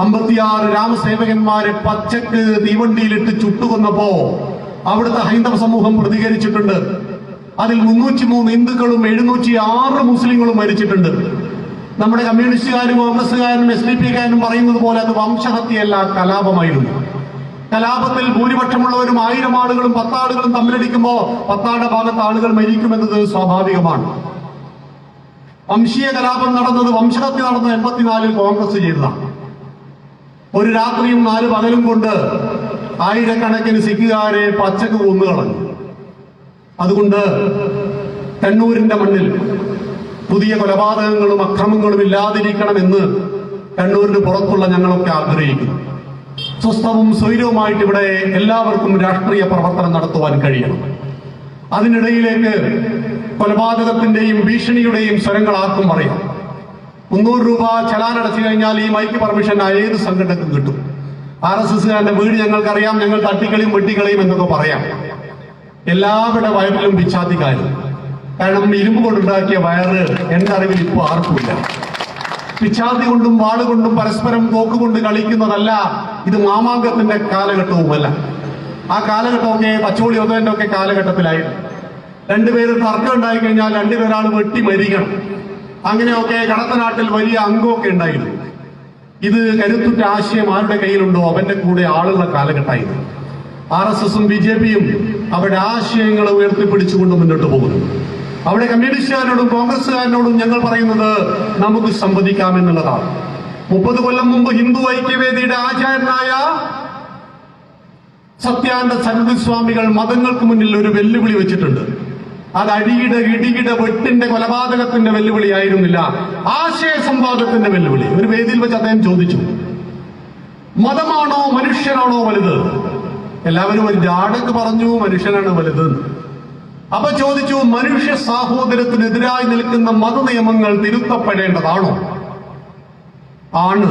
56 രാമസേവകന്മാരെ പച്ചക്ക് തീവണ്ടിയിലിട്ട് ചുട്ടുകൊന്നപ്പോ അവിടുത്തെ ഹൈന്ദവ സമൂഹം പ്രതികരിച്ചിട്ടുണ്ട്. അതിൽ 303 ഹിന്ദുക്കളും 706 മുസ്ലിങ്ങളും മരിച്ചിട്ടുണ്ട്. നമ്മുടെ കമ്മ്യൂണിസ്റ്റുകാരും കോൺഗ്രസുകാരും SDP-കാരും പറയുന്നത് പോലെ അത് വംശഹത്യയല്ല, കലാപമായിരുന്നു. കലാപത്തിൽ ഭൂരിപക്ഷമുള്ളവരും 1000 ആളുകളും 10 ആളുകളും തമ്മിലടിക്കുമ്പോ 10 ഭാഗത്ത് ആളുകൾ മരിക്കുമെന്നത് സ്വാഭാവികമാണ്. വംശീയ കലാപം നടന്നത്, വംശഹത്യ നടന്നത് 84-ൽ കോൺഗ്രസ് ചെയ്തതാണ്. ഒരു രാത്രിയും 4 പകലും കൊണ്ട് 1000 സിഖുകാരെ പച്ചക്ക് കൊന്നുകളഞ്ഞു. അതുകൊണ്ട് കണ്ണൂരിന്റെ മണ്ണിൽ പുതിയ കൊലപാതകങ്ങളും അക്രമങ്ങളും ഇല്ലാതിരിക്കണമെന്ന് കണ്ണൂരിന് പുറത്തുള്ള ഞങ്ങളൊക്കെ ആഗ്രഹിക്കുന്നു. സ്വസ്ഥവും സ്വൈരവുമായിട്ട് ഇവിടെ എല്ലാവർക്കും രാഷ്ട്രീയ പ്രവർത്തനം നടത്തുവാൻ കഴിയണം. അതിനിടയിലേക്ക് കൊലപാതകത്തിന്റെയും ഭീഷണിയുടെയും സ്വരങ്ങൾ ആർക്കും പറയാം. 300 രൂപ ചലാനടച്ചു കഴിഞ്ഞാൽ ഈ മൈക്ക് പെർമിഷൻ ഏത് സംഘടനക്കും കിട്ടും. RSSകാരന്റെ വീട് ഞങ്ങൾക്കറിയാം, ഞങ്ങൾ തട്ടിക്കളിയും വെട്ടിക്കളിയും എന്നൊക്കെ പറയാം. എല്ലാവരുടെ വയറിലും പിച്ചാത്തിക്കാരും. കാരണം ഇരുമ്പ് കൊണ്ടുണ്ടാക്കിയ വയറ് എന്റെ അറിവിൽ ഇപ്പോൾ ആർക്കുമില്ല. പിച്ചാത്തി കൊണ്ടും വാളുകൊണ്ടും പരസ്പരം തോക്കുകൊണ്ട് കളിക്കുന്നതല്ല ഇത്. മാമാങ്കത്തിന്റെ കാലഘട്ടവുമല്ല. ആ കാലഘട്ടമൊക്കെ പച്ചോളി ഒതേന്റെ ഒക്കെ കാലഘട്ടത്തിലായിരുന്നു. 2 പേര് തർക്കം ഉണ്ടായി കഴിഞ്ഞാൽ 2 പേരാൾ വെട്ടി മരിക്കണം. അങ്ങനെയൊക്കെ കടത്തനാട്ടിൽ വലിയ അംഗമൊക്കെ ഉണ്ടായിരുന്നു. ഇത് കരുത്തുറ്റ ആശയം ആരുടെ കയ്യിലുണ്ടോ അവന്റെ കൂടെ ആളുള്ള കാലഘട്ടമായിരുന്നു. RSSും BJPയും അവരുടെ ആശയങ്ങൾ ഉയർത്തിപ്പിടിച്ചുകൊണ്ട് മുന്നോട്ട് പോകുന്നു. അവിടെ കമ്മ്യൂണിസ്റ്റുകാരോടും കോൺഗ്രസുകാരനോടും ഞങ്ങൾ പറയുന്നത് നമുക്ക് സംവദിക്കാമെന്നുള്ളതാണ്. 30 കൊല്ലം മുമ്പ് ഹിന്ദു ഐക്യവേദിയുടെ ആചാര്യനായ സത്യാനന്ദ സരസ്വതിസ്വാമികൾ മതങ്ങൾക്ക് മുന്നിൽ ഒരു വെല്ലുവിളി വെച്ചിട്ടുണ്ട്. അത് അടിയുടെ ഇടിയുടെ വെട്ടിന്റെ കൊലപാതകത്തിന്റെ വെല്ലുവിളി ആയിരുന്നില്ല, ആശയ സംവാദത്തിന്റെ വെല്ലുവിളി. ഒരു വേദിയിൽ വെച്ച് അദ്ദേഹം ചോദിച്ചു, മതമാണോ മനുഷ്യനാണോ വലുത്? എല്ലാവരും ഒരു ജാടക്ക് പറഞ്ഞു മനുഷ്യനാണ് വലുത്. അപ്പൊ ചോദിച്ചു, മനുഷ്യ സാഹോദര്യത്തിനെതിരായി നിൽക്കുന്ന മതനിയമങ്ങൾ തിരുത്തപ്പെടേണ്ടതാണോ? ആണ്.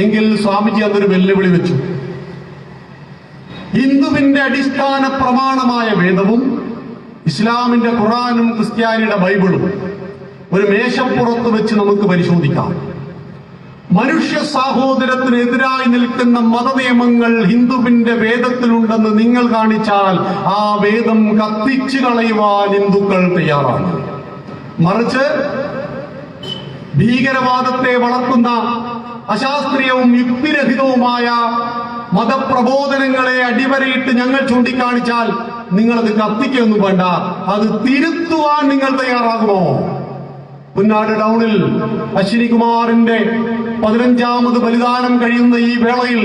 എങ്കിൽ സ്വാമിജി അതൊരു വെല്ലുവിളി വെച്ചു. ഹിന്ദുവിന്റെ അടിസ്ഥാന പ്രമാണമായ വേദവും ഇസ്ലാമിന്റെ ഖുറാനും ക്രിസ്ത്യാനിയുടെ ബൈബിളും ഒരു മേശപ്പുറത്ത് വെച്ച് നമുക്ക് പരിശോധിക്കാം. മനുഷ്യ സാഹോദര്യത്തിനെതിരായി നിൽക്കുന്ന മതനിയമങ്ങൾ ഹിന്ദുവിന്റെ വേദത്തിലുണ്ടെന്ന് നിങ്ങൾ കാണിച്ചാൽ ആ വേദം കത്തിച്ചു കളയുവാൻ ഹിന്ദുക്കൾ തയ്യാറാണ്. മറിച്ച് ഭീകരവാദത്തെ വളർത്തുന്ന അശാസ്ത്രീയവും യുക്തിരഹിതവുമായ മതപ്രബോധനങ്ങളെ അടിവരയിട്ട് ഞങ്ങൾ ചൂണ്ടിക്കാണിച്ചാൽ നിങ്ങളത് കത്തിക്കൊന്നും വേണ്ട, അത് തിരുത്തുവാൻ നിങ്ങൾ തയ്യാറാകുമോ? പുന്നാട് ടൗണിൽ അശ്വിനി കുമാറിന്റെ 15ാമത് ബലിദാനം കഴിയുന്ന ഈ വേളയിൽ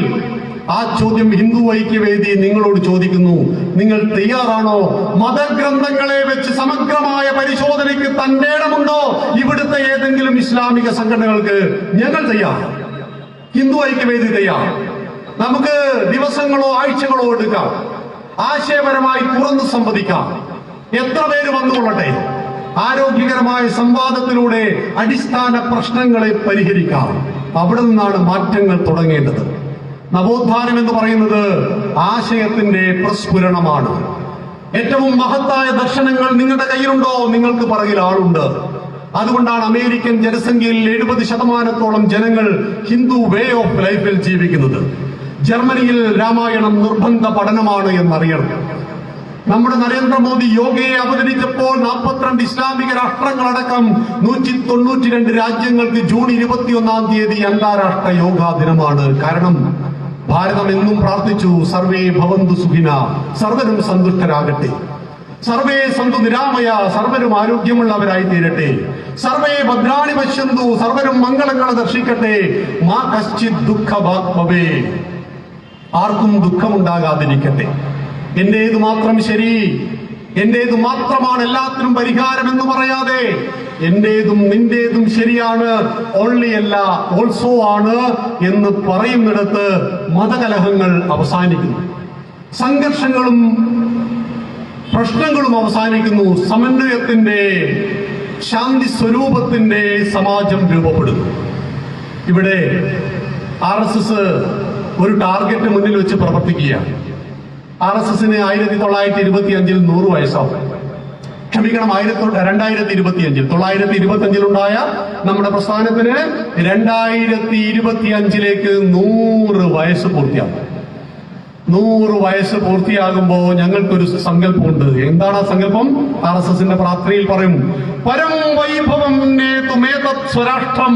ആ ചോദ്യം ഹിന്ദു ഐക്യവേദി നിങ്ങളോട് ചോദിക്കുന്നു. നിങ്ങൾ തയ്യാറാണോ? മതഗ്രന്ഥങ്ങളെ വെച്ച് സമഗ്രമായ പരിശോധനയ്ക്ക് തന്റെ ഇടമുണ്ടോ ഇവിടുത്തെ ഏതെങ്കിലും ഇസ്ലാമിക സംഘടനകൾക്ക്? ഞങ്ങൾ തയ്യാർ, ഹിന്ദു ഐക്യവേദി തയ്യാർ. നമുക്ക് ദിവസങ്ങളോ ആഴ്ചകളോ എടുക്കാം, ആശയപരമായി തുറന്നു സംവദിക്കാം. എത്ര പേര് വന്നുകൊള്ളട്ടെ, ആരോഗ്യകരമായ സംവാദത്തിലൂടെ അടിസ്ഥാന പ്രശ്നങ്ങളെ പരിഹരിക്കാം. അവിടെ നിന്നാണ് മാറ്റങ്ങൾ തുടങ്ങേണ്ടത്. നവോത്ഥാനം എന്ന് പറയുന്നത് ആശയത്തിന്റെ പ്രസ്ഫുരണമാണ്. ഏറ്റവും മഹത്തായ ദർശനങ്ങൾ നിങ്ങളുടെ കയ്യിലുണ്ടോ? നിങ്ങൾക്ക് പറകിൽ ആളുണ്ട്. അതുകൊണ്ടാണ് അമേരിക്കൻ ജനസംഖ്യയിൽ 70% ജനങ്ങൾ ഹിന്ദു വേ ഓഫ് ലൈഫിൽ ജീവിക്കുന്നത്. ജർമ്മനിയിൽ രാമായണം നിർബന്ധ പഠനമാണ് എന്നറിയണം. നമ്മുടെ നരേന്ദ്രമോദി യോഗയെ അവതരിച്ചപ്പോൾ 42 ഇസ്ലാമിക രാഷ്ട്രങ്ങളടക്കം 192 രാജ്യങ്ങൾക്ക് ജൂൺ 21-ാം തീയതി അന്താരാഷ്ട്ര യോഗാ ദിനമാണ്. കാരണം ഭാരതം എന്നും പ്രാർത്ഥിച്ചു, സർവേ ഭവന്തു സുഖിന, സർവരും സന്തുഷ്ടരാകട്ടെ, സർവേ സന്തു നിരാമയ, സർവരും ആരോഗ്യമുള്ളവരായി തീരട്ടെ, സർവേ ഭദ്രാണി പശ്യന്തു, സർവരും മംഗളങ്ങളെ ദർശിക്കട്ടെ, മാ കശ്ചിത് ദുഃഖഭാഗ് ഭവേ, ആർക്കും ദുഃഖമുണ്ടാകാതിരിക്കട്ടെ. എന്റേത് മാത്രം ശരി, എന്റേത് മാത്രമാണ് എല്ലാത്തിനും പരിഹാരം എന്ന് പറയാതെ എന്റേതും നിന്റേതും ശരിയാണ്, ഓൺലി അല്ല ഓൾസോ ആണ് എന്ന് പറയുന്നിടത്ത് മതകലഹങ്ങൾ അവസാനിക്കുന്നു, സംഘർഷങ്ങളും പ്രശ്നങ്ങളും അവസാനിക്കുന്നു, സമന്വയത്തിന്റെ ശാന്തി സ്വരൂപത്തിന്റെ സമാജം രൂപപ്പെടുന്നു. ഇവിടെ RSS ഒരു ടാർഗറ്റ് മുന്നിൽ വെച്ച് പ്രവർത്തിക്കുകയാണ്. RSSന് 1925 100 വയസ്സാവും. ക്ഷമിക്കണം, 2025 1925 നമ്മുടെ പ്രസ്ഥാനത്തിന് 2025 100 വയസ്സ് പൂർത്തിയാകും. 100 വയസ്സ് പൂർത്തിയാകുമ്പോ ഞങ്ങൾക്കൊരു സങ്കല്പമുണ്ട്. എന്താണ് ആ സങ്കല്പം? RSSന്റെ പ്രാർത്ഥനയിൽ പറയും, പരം വൈഭവം നേതുമേതത് സ്വരാഷ്ട്രം,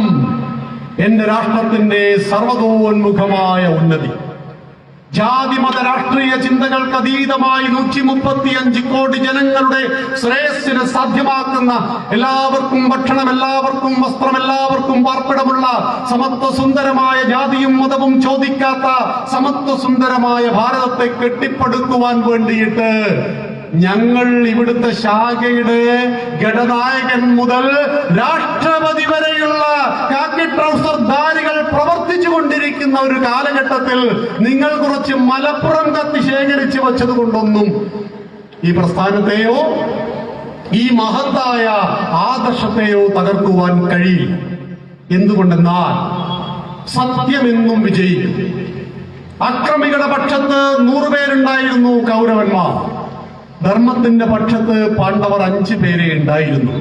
എന്റെ രാഷ്ട്രത്തിന്റെ സർവതോന്മുഖമായ ഉന്നതി. ജാതി മത രാഷ്ട്രീയ ചിന്തകൾക്ക് അതീതമായി 135 കോടി ജനങ്ങളുടെ ശ്രേയസ്സിന് സാധ്യമാക്കുന്ന, എല്ലാവർക്കും ഭക്ഷണം, എല്ലാവർക്കും വസ്ത്രം, എല്ലാവർക്കും പാർപ്പിടമുള്ള, സമത്വ സുന്ദരമായ ജാതിയും മതവും ചോദിക്കാത്ത സമത്വ സുന്ദരമായ ഭാരതത്തെ കെട്ടിപ്പടുക്കുവാൻ വേണ്ടിയിട്ട് ഞങ്ങൾ ഇവിടുത്തെ ശാഖയുടെ ഘടനായകൻ മുതൽ രാഷ്ട്രപതി വരെയുള്ള കാക്കി ട്രൗസർ ധാരികൾ പ്രവർത്തിച്ചു കൊണ്ടിരിക്കുന്ന ഒരു കാലഘട്ടത്തിൽ നിങ്ങൾ കുറച്ച് മലപ്പുറം കത്തി ശേഖരിച്ചു വച്ചത് കൊണ്ടൊന്നും ഈ പ്രസ്ഥാനത്തെയോ ഈ മഹത്തായ ആദർശത്തെയോ തകർക്കുവാൻ കഴിയില്ല. എന്തുകൊണ്ടെന്നാൽ സത്യമെന്നും വിജയിക്കും. അക്രമികളുടെ പക്ഷത്ത് 100 പേരുണ്ടായിരുന്നു കൗരവന്മാർ, ധർമ്മത്തിന്റെ പക്ഷത്ത് പാണ്ഡവർ 5 പേരെ ഉണ്ടായിരുന്നു.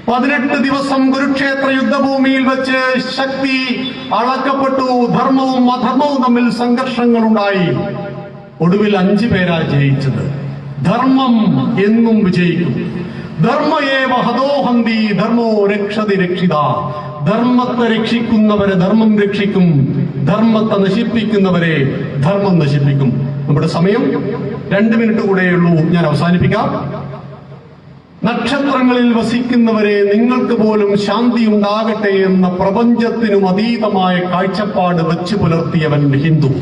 18 ദിവസം കുരുക്ഷേത്ര യുദ്ധഭൂമിയിൽ വെച്ച് ശക്തി അളക്കപ്പെട്ടു. ധർമ്മവും അധർമ്മവും തമ്മിൽ സംഘർഷങ്ങൾ ഉണ്ടായി. ഒടുവിൽ 5 പേരാ ജയിച്ചത്. ധർമ്മം എന്നും വിജയിക്കും. ധർമ്മയേവ ഹതോഹന്തി ധർമ്മോ രക്ഷതി രക്ഷിത. ധർമ്മത്തെ രക്ഷിക്കുന്നവരെ ധർമ്മം രക്ഷിക്കും, ധർമ്മത്തെ നശിപ്പിക്കുന്നവരെ ധർമ്മം നശിപ്പിക്കും. നമ്മുടെ സമയം 2 മിനിറ്റ് കൂടെയുള്ളൂ, ഞാൻ അവസാനിപ്പിക്കാം. നക്ഷത്രങ്ങളിൽ വസിക്കുന്നവരെ നിങ്ങൾക്ക് പോലും ശാന്തി ഉണ്ടാകട്ടെ എന്ന പ്രപഞ്ചത്തിനും അതീതമായ കാഴ്ചപ്പാട് വെച്ച് പുലർത്തിയവൻ ഹിന്ദു.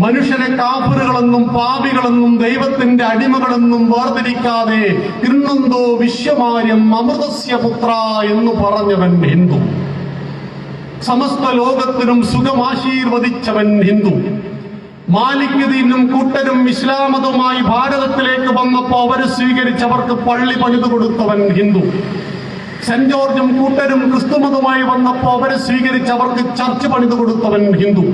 മനുഷ്യരെ കാഫറുകളെന്നും പാപികളെന്നും ദൈവത്തിന്റെ അടിമകളെന്നും വേർതിരിക്കാതെ കിർണന്തോ വിശ്വമാര്യം അമൃതസ്യ പുത്ര എന്ന് പറഞ്ഞവൻ ഹിന്ദു. സമസ്ത ലോകത്തിനും സുഖമാശീർവദിച്ചവൻ ഹിന്ദു. മാലിക് ദീനും കൂട്ടരും ഇസ്ലാമതുമായി ഭാരതത്തിലേക്ക് വന്നപ്പോ അവരെ സ്വീകരിച്ചവർക്ക് പള്ളി പണിതു കൊടുത്തവൻ ഹിന്ദു. സെന്റ് ജോർജും കൂട്ടരും ക്രിസ്തുമതമായി വന്നപ്പോ അവരെ സ്വീകരിച്ചവർക്ക് ചർച്ച് പണിതു കൊടുത്തവൻ ഹിന്ദു.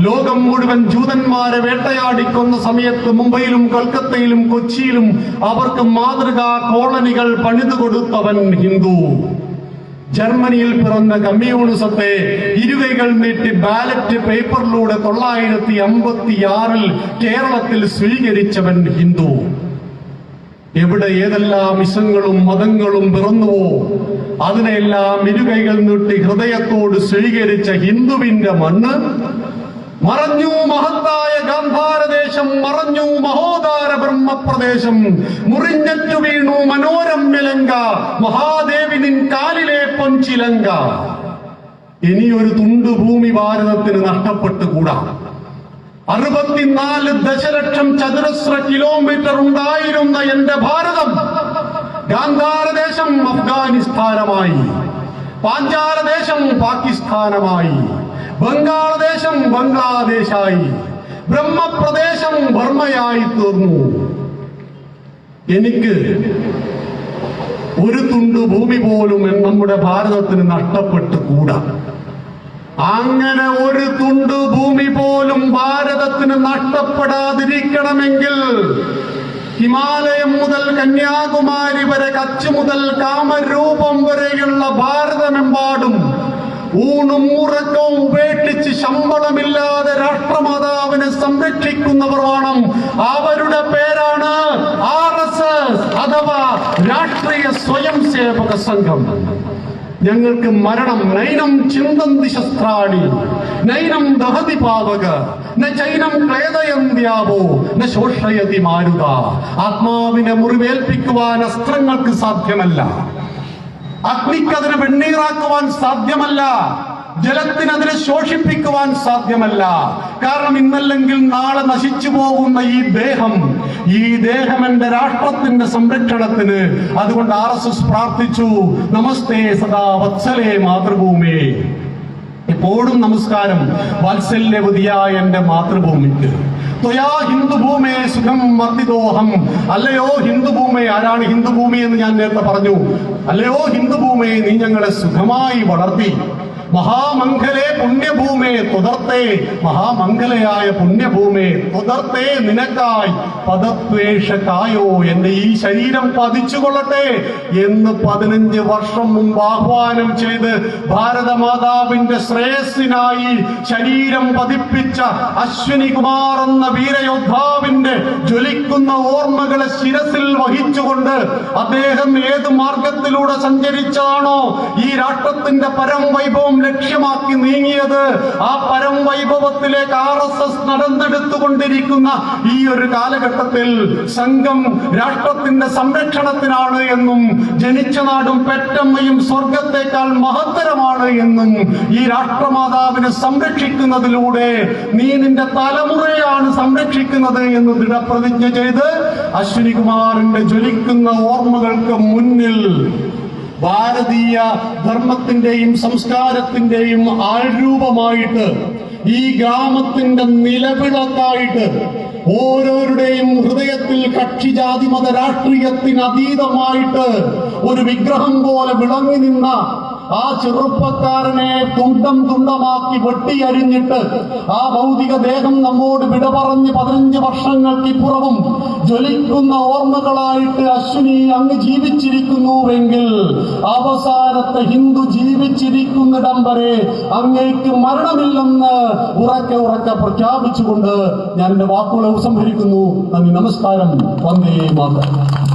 ലോകം മുഴുവൻ ജൂതന്മാരെ വേട്ടയാടിക്കൊന്ന സമയത്ത് മുംബൈയിലും കൊൽക്കത്തയിലും കൊച്ചിയിലും അവർക്ക് മാതൃകാ കോളനികൾ പണിതു കൊടുത്തവൻ ഹിന്ദു. ജർമ്മനിയിൽ പിറന്ന കമ്മ്യൂണിസത്തെ ഇരുകൈകൾ നീട്ടി ബാലറ്റ് പേപ്പറിലൂടെ 1956 കേരളത്തിൽ സ്വീകരിച്ചവൻ ഹിന്ദു. എവിടെ ഏതെല്ലാം ഇസങ്ങളും മതങ്ങളും പിറന്നുവോ അതിനെല്ലാം ഇരുകൈകൾ നീട്ടി ഹൃദയത്തോട് സ്വീകരിച്ച ഹിന്ദുവിന്റെ മണ്ണ് മറഞ്ഞു മഹത്തായ ഗാന്ധാരദേശം, മറഞ്ഞു മഹോദാര ബ്രഹ്മപ്രദേശം, മുറിഞ്ഞറ്റു വീണു മനോരമ്യലങ്ക, മഹാദേവി നിൻ കാലിലെ പൊഞ്ചിലങ്ക. ഇനിയൊരു തുണ്ടു ഭൂമി ഭാരതത്തിന് നഷ്ടപ്പെട്ടുകൂടാ. 64 ദശലക്ഷം ചതുരശ്ര കിലോമീറ്റർ ഉണ്ടായിരുന്ന എന്റെ ഭാരതം ഗാന്ധാരദേശം അഫ്ഗാനിസ്ഥാനമായി, പാഞ്ചാലദേശം പാകിസ്ഥാനമായി, ബംഗാളദേശം ബംഗ്ലാദേശായി, ബ്രഹ്മപ്രദേശം ബർമ്മയായി തീർന്നു. എനിക്ക് ഒരു തുണ്ടു ഭൂമി പോലും നമ്മുടെ ഭാരതത്തിന് നഷ്ടപ്പെട്ടുകൂടാ. അങ്ങനെ ഒരു തുണ്ടു ഭൂമി പോലും ഭാരതത്തിന് നഷ്ടപ്പെടാതിരിക്കണമെങ്കിൽ ഹിമാലയം മുതൽ കന്യാകുമാരി വരെ, കച്ച് മുതൽ കാമരൂപം വരെയുള്ള ഭാരതമെമ്പാടും ഊണും ഉറക്കവും ഉപേക്ഷിച്ച് ശമ്പളമില്ലാതെ രാഷ്ട്രമാതാവിനെ സംരക്ഷിക്കുന്നവർ വേണം. അവരുടെ പേരാണ് RSS അഥവാ രാഷ്ട്രീയ സ്വയം സേവക സംഘം. ഞങ്ങൾക്ക് മരണം നൈനം ചിന്തന്തി ശസ്ത്രാണി നൈനം ദഹതി പാവക ന ചൈനം ക്ലേദയന്ത്യാവോ ന ശോഷയതി മാരുത. ആത്മാവിനെ മുറിവേൽപ്പിക്കുവാൻ അസ്ത്രങ്ങൾക്ക് സാധ്യമല്ല, അഗ്നിക്കതിനെ വെണ്ണീറാക്കുവാൻ സാധ്യമല്ല, ജലത്തിനതിനെ ശോഷിപ്പിക്കുവാൻ സാധ്യമല്ല. കാരണം ഇന്നല്ലെങ്കിൽ നാളെ നശിച്ചു പോകുന്ന ഈ ദേഹം എന്റെ രാഷ്ട്രത്തിന്റെ സംരക്ഷണത്തിന്. അതുകൊണ്ട് RSS പ്രാർത്ഥിച്ചു, നമസ്തേ സദാ വത്സലേ മാതൃഭൂമി. എപ്പോഴും നമസ്കാരം വാത്സല്യവതിയായ എന്റെ മാതൃഭൂമിക്ക്. ത്വയാ ഹിന്ദുഭൂമേ സുഖം വർദ്ധിതോഹം. അല്ലയോ ഹിന്ദുഭൂമി, ആരാണ് ഹിന്ദുഭൂമി എന്ന് ഞാൻ നേരത്തെ പറഞ്ഞു. അല്ലയോ ഹിന്ദുഭൂമി, നീ ഞങ്ങളെ സുഖമായി വളർത്തി. മഹാമംഗലേ പുണ്യഭൂമേ തുടർത്തേ, മഹാമംഗലയായ പുണ്യഭൂമേ തുടർത്തേ നിനക്കായി പദത്വേഷക്കായോ, എന്റെ ഈ ശരീരം പതിച്ചുകൊള്ളട്ടെ എന്ന് 15 വർഷം മുമ്പ് ആഹ്വാനം ചെയ്ത് ഭാരതമാതാവിന്റെ ശ്രേയസ്സിനായി ശരീരം പതിപ്പിച്ച അശ്വിനി കുമാർ എന്ന വീരയോദ്ധാവിന്റെ ജ്വലിക്കുന്ന ഓർമ്മകളെ ശിരസിൽ വഹിച്ചുകൊണ്ട് അദ്ദേഹം ഏത് മാർഗത്തിലൂടെ സഞ്ചരിച്ചാണോ ഈ രാഷ്ട്രത്തിന്റെ പരം വൈഭവം ലക്ഷ്യമാക്കി നീങ്ങിയത്, ആ പരം വൈഭവത്തിലേക്ക് RSS നടന്നെടുത്തുകൊണ്ടിരിക്കുന്ന ഈ ഒരു കാലഘട്ടത്തിൽ സംഘം രാഷ്ട്രത്തിന്റെ സംരക്ഷണത്തിനാണ് എന്നും ജനിച്ച നാടും പെറ്റമ്മയും സ്വർഗത്തെക്കാൾ മഹത്തരമാണ് എന്നും ഈ രാഷ്ട്രമാതാവിനെ സംരക്ഷിക്കുന്നതിലൂടെ നീ നിന്റെ തലമുറയാണ് സംരക്ഷിക്കുന്നത് എന്ന് ദൃഢപ്രതിജ്ഞ ചെയ്ത് അശ്വിനി കുമാറിന്റെ ജ്വലിക്കുന്ന ഓർമ്മകൾക്ക് മുന്നിൽ ഭാരതീയ ധർമ്മത്തിന്റെയും സംസ്കാരത്തിന്റെയും ആൾരൂപമായിട്ട്, ഈ ഗ്രാമത്തിന്റെ നിലവിളക്കായിട്ട്, ഓരോരുടെയും ഹൃദയത്തിൽ കക്ഷിജാതി മത രാഷ്ട്രീയത്തിന് അതീതമായിട്ട് ഒരു വിഗ്രഹം പോലെ വിളങ്ങി നിന്ന ആ ചെറുപ്പക്കാരനെ തുണ്ടം തുണ്ടമാക്കി വെട്ടിയരിഞ്ഞിട്ട് ആ ഭൗതിക ദേഹം നമ്മോട് വിട പറഞ്ഞ് 15 വർഷങ്ങൾക്കിപ്പുറവും ജ്വലിക്കുന്ന ഓർമ്മകളായിട്ട് അശ്വിനി അങ്ങ് ജീവിച്ചിരിക്കുന്നുവെങ്കിൽ അവസാനത്തെ ഹിന്ദു ജീവിച്ചിരിക്കുന്നിടം വരെ അങ്ങേക്ക് മരണമില്ലെന്ന് ഉറക്കെ പ്രഖ്യാപിച്ചുകൊണ്ട് ഞാൻ എന്റെ വാക്കുകളെ ഉപസംഹരിക്കുന്നു. നന്ദി, നമസ്കാരം. വന്ദേ മാതരം.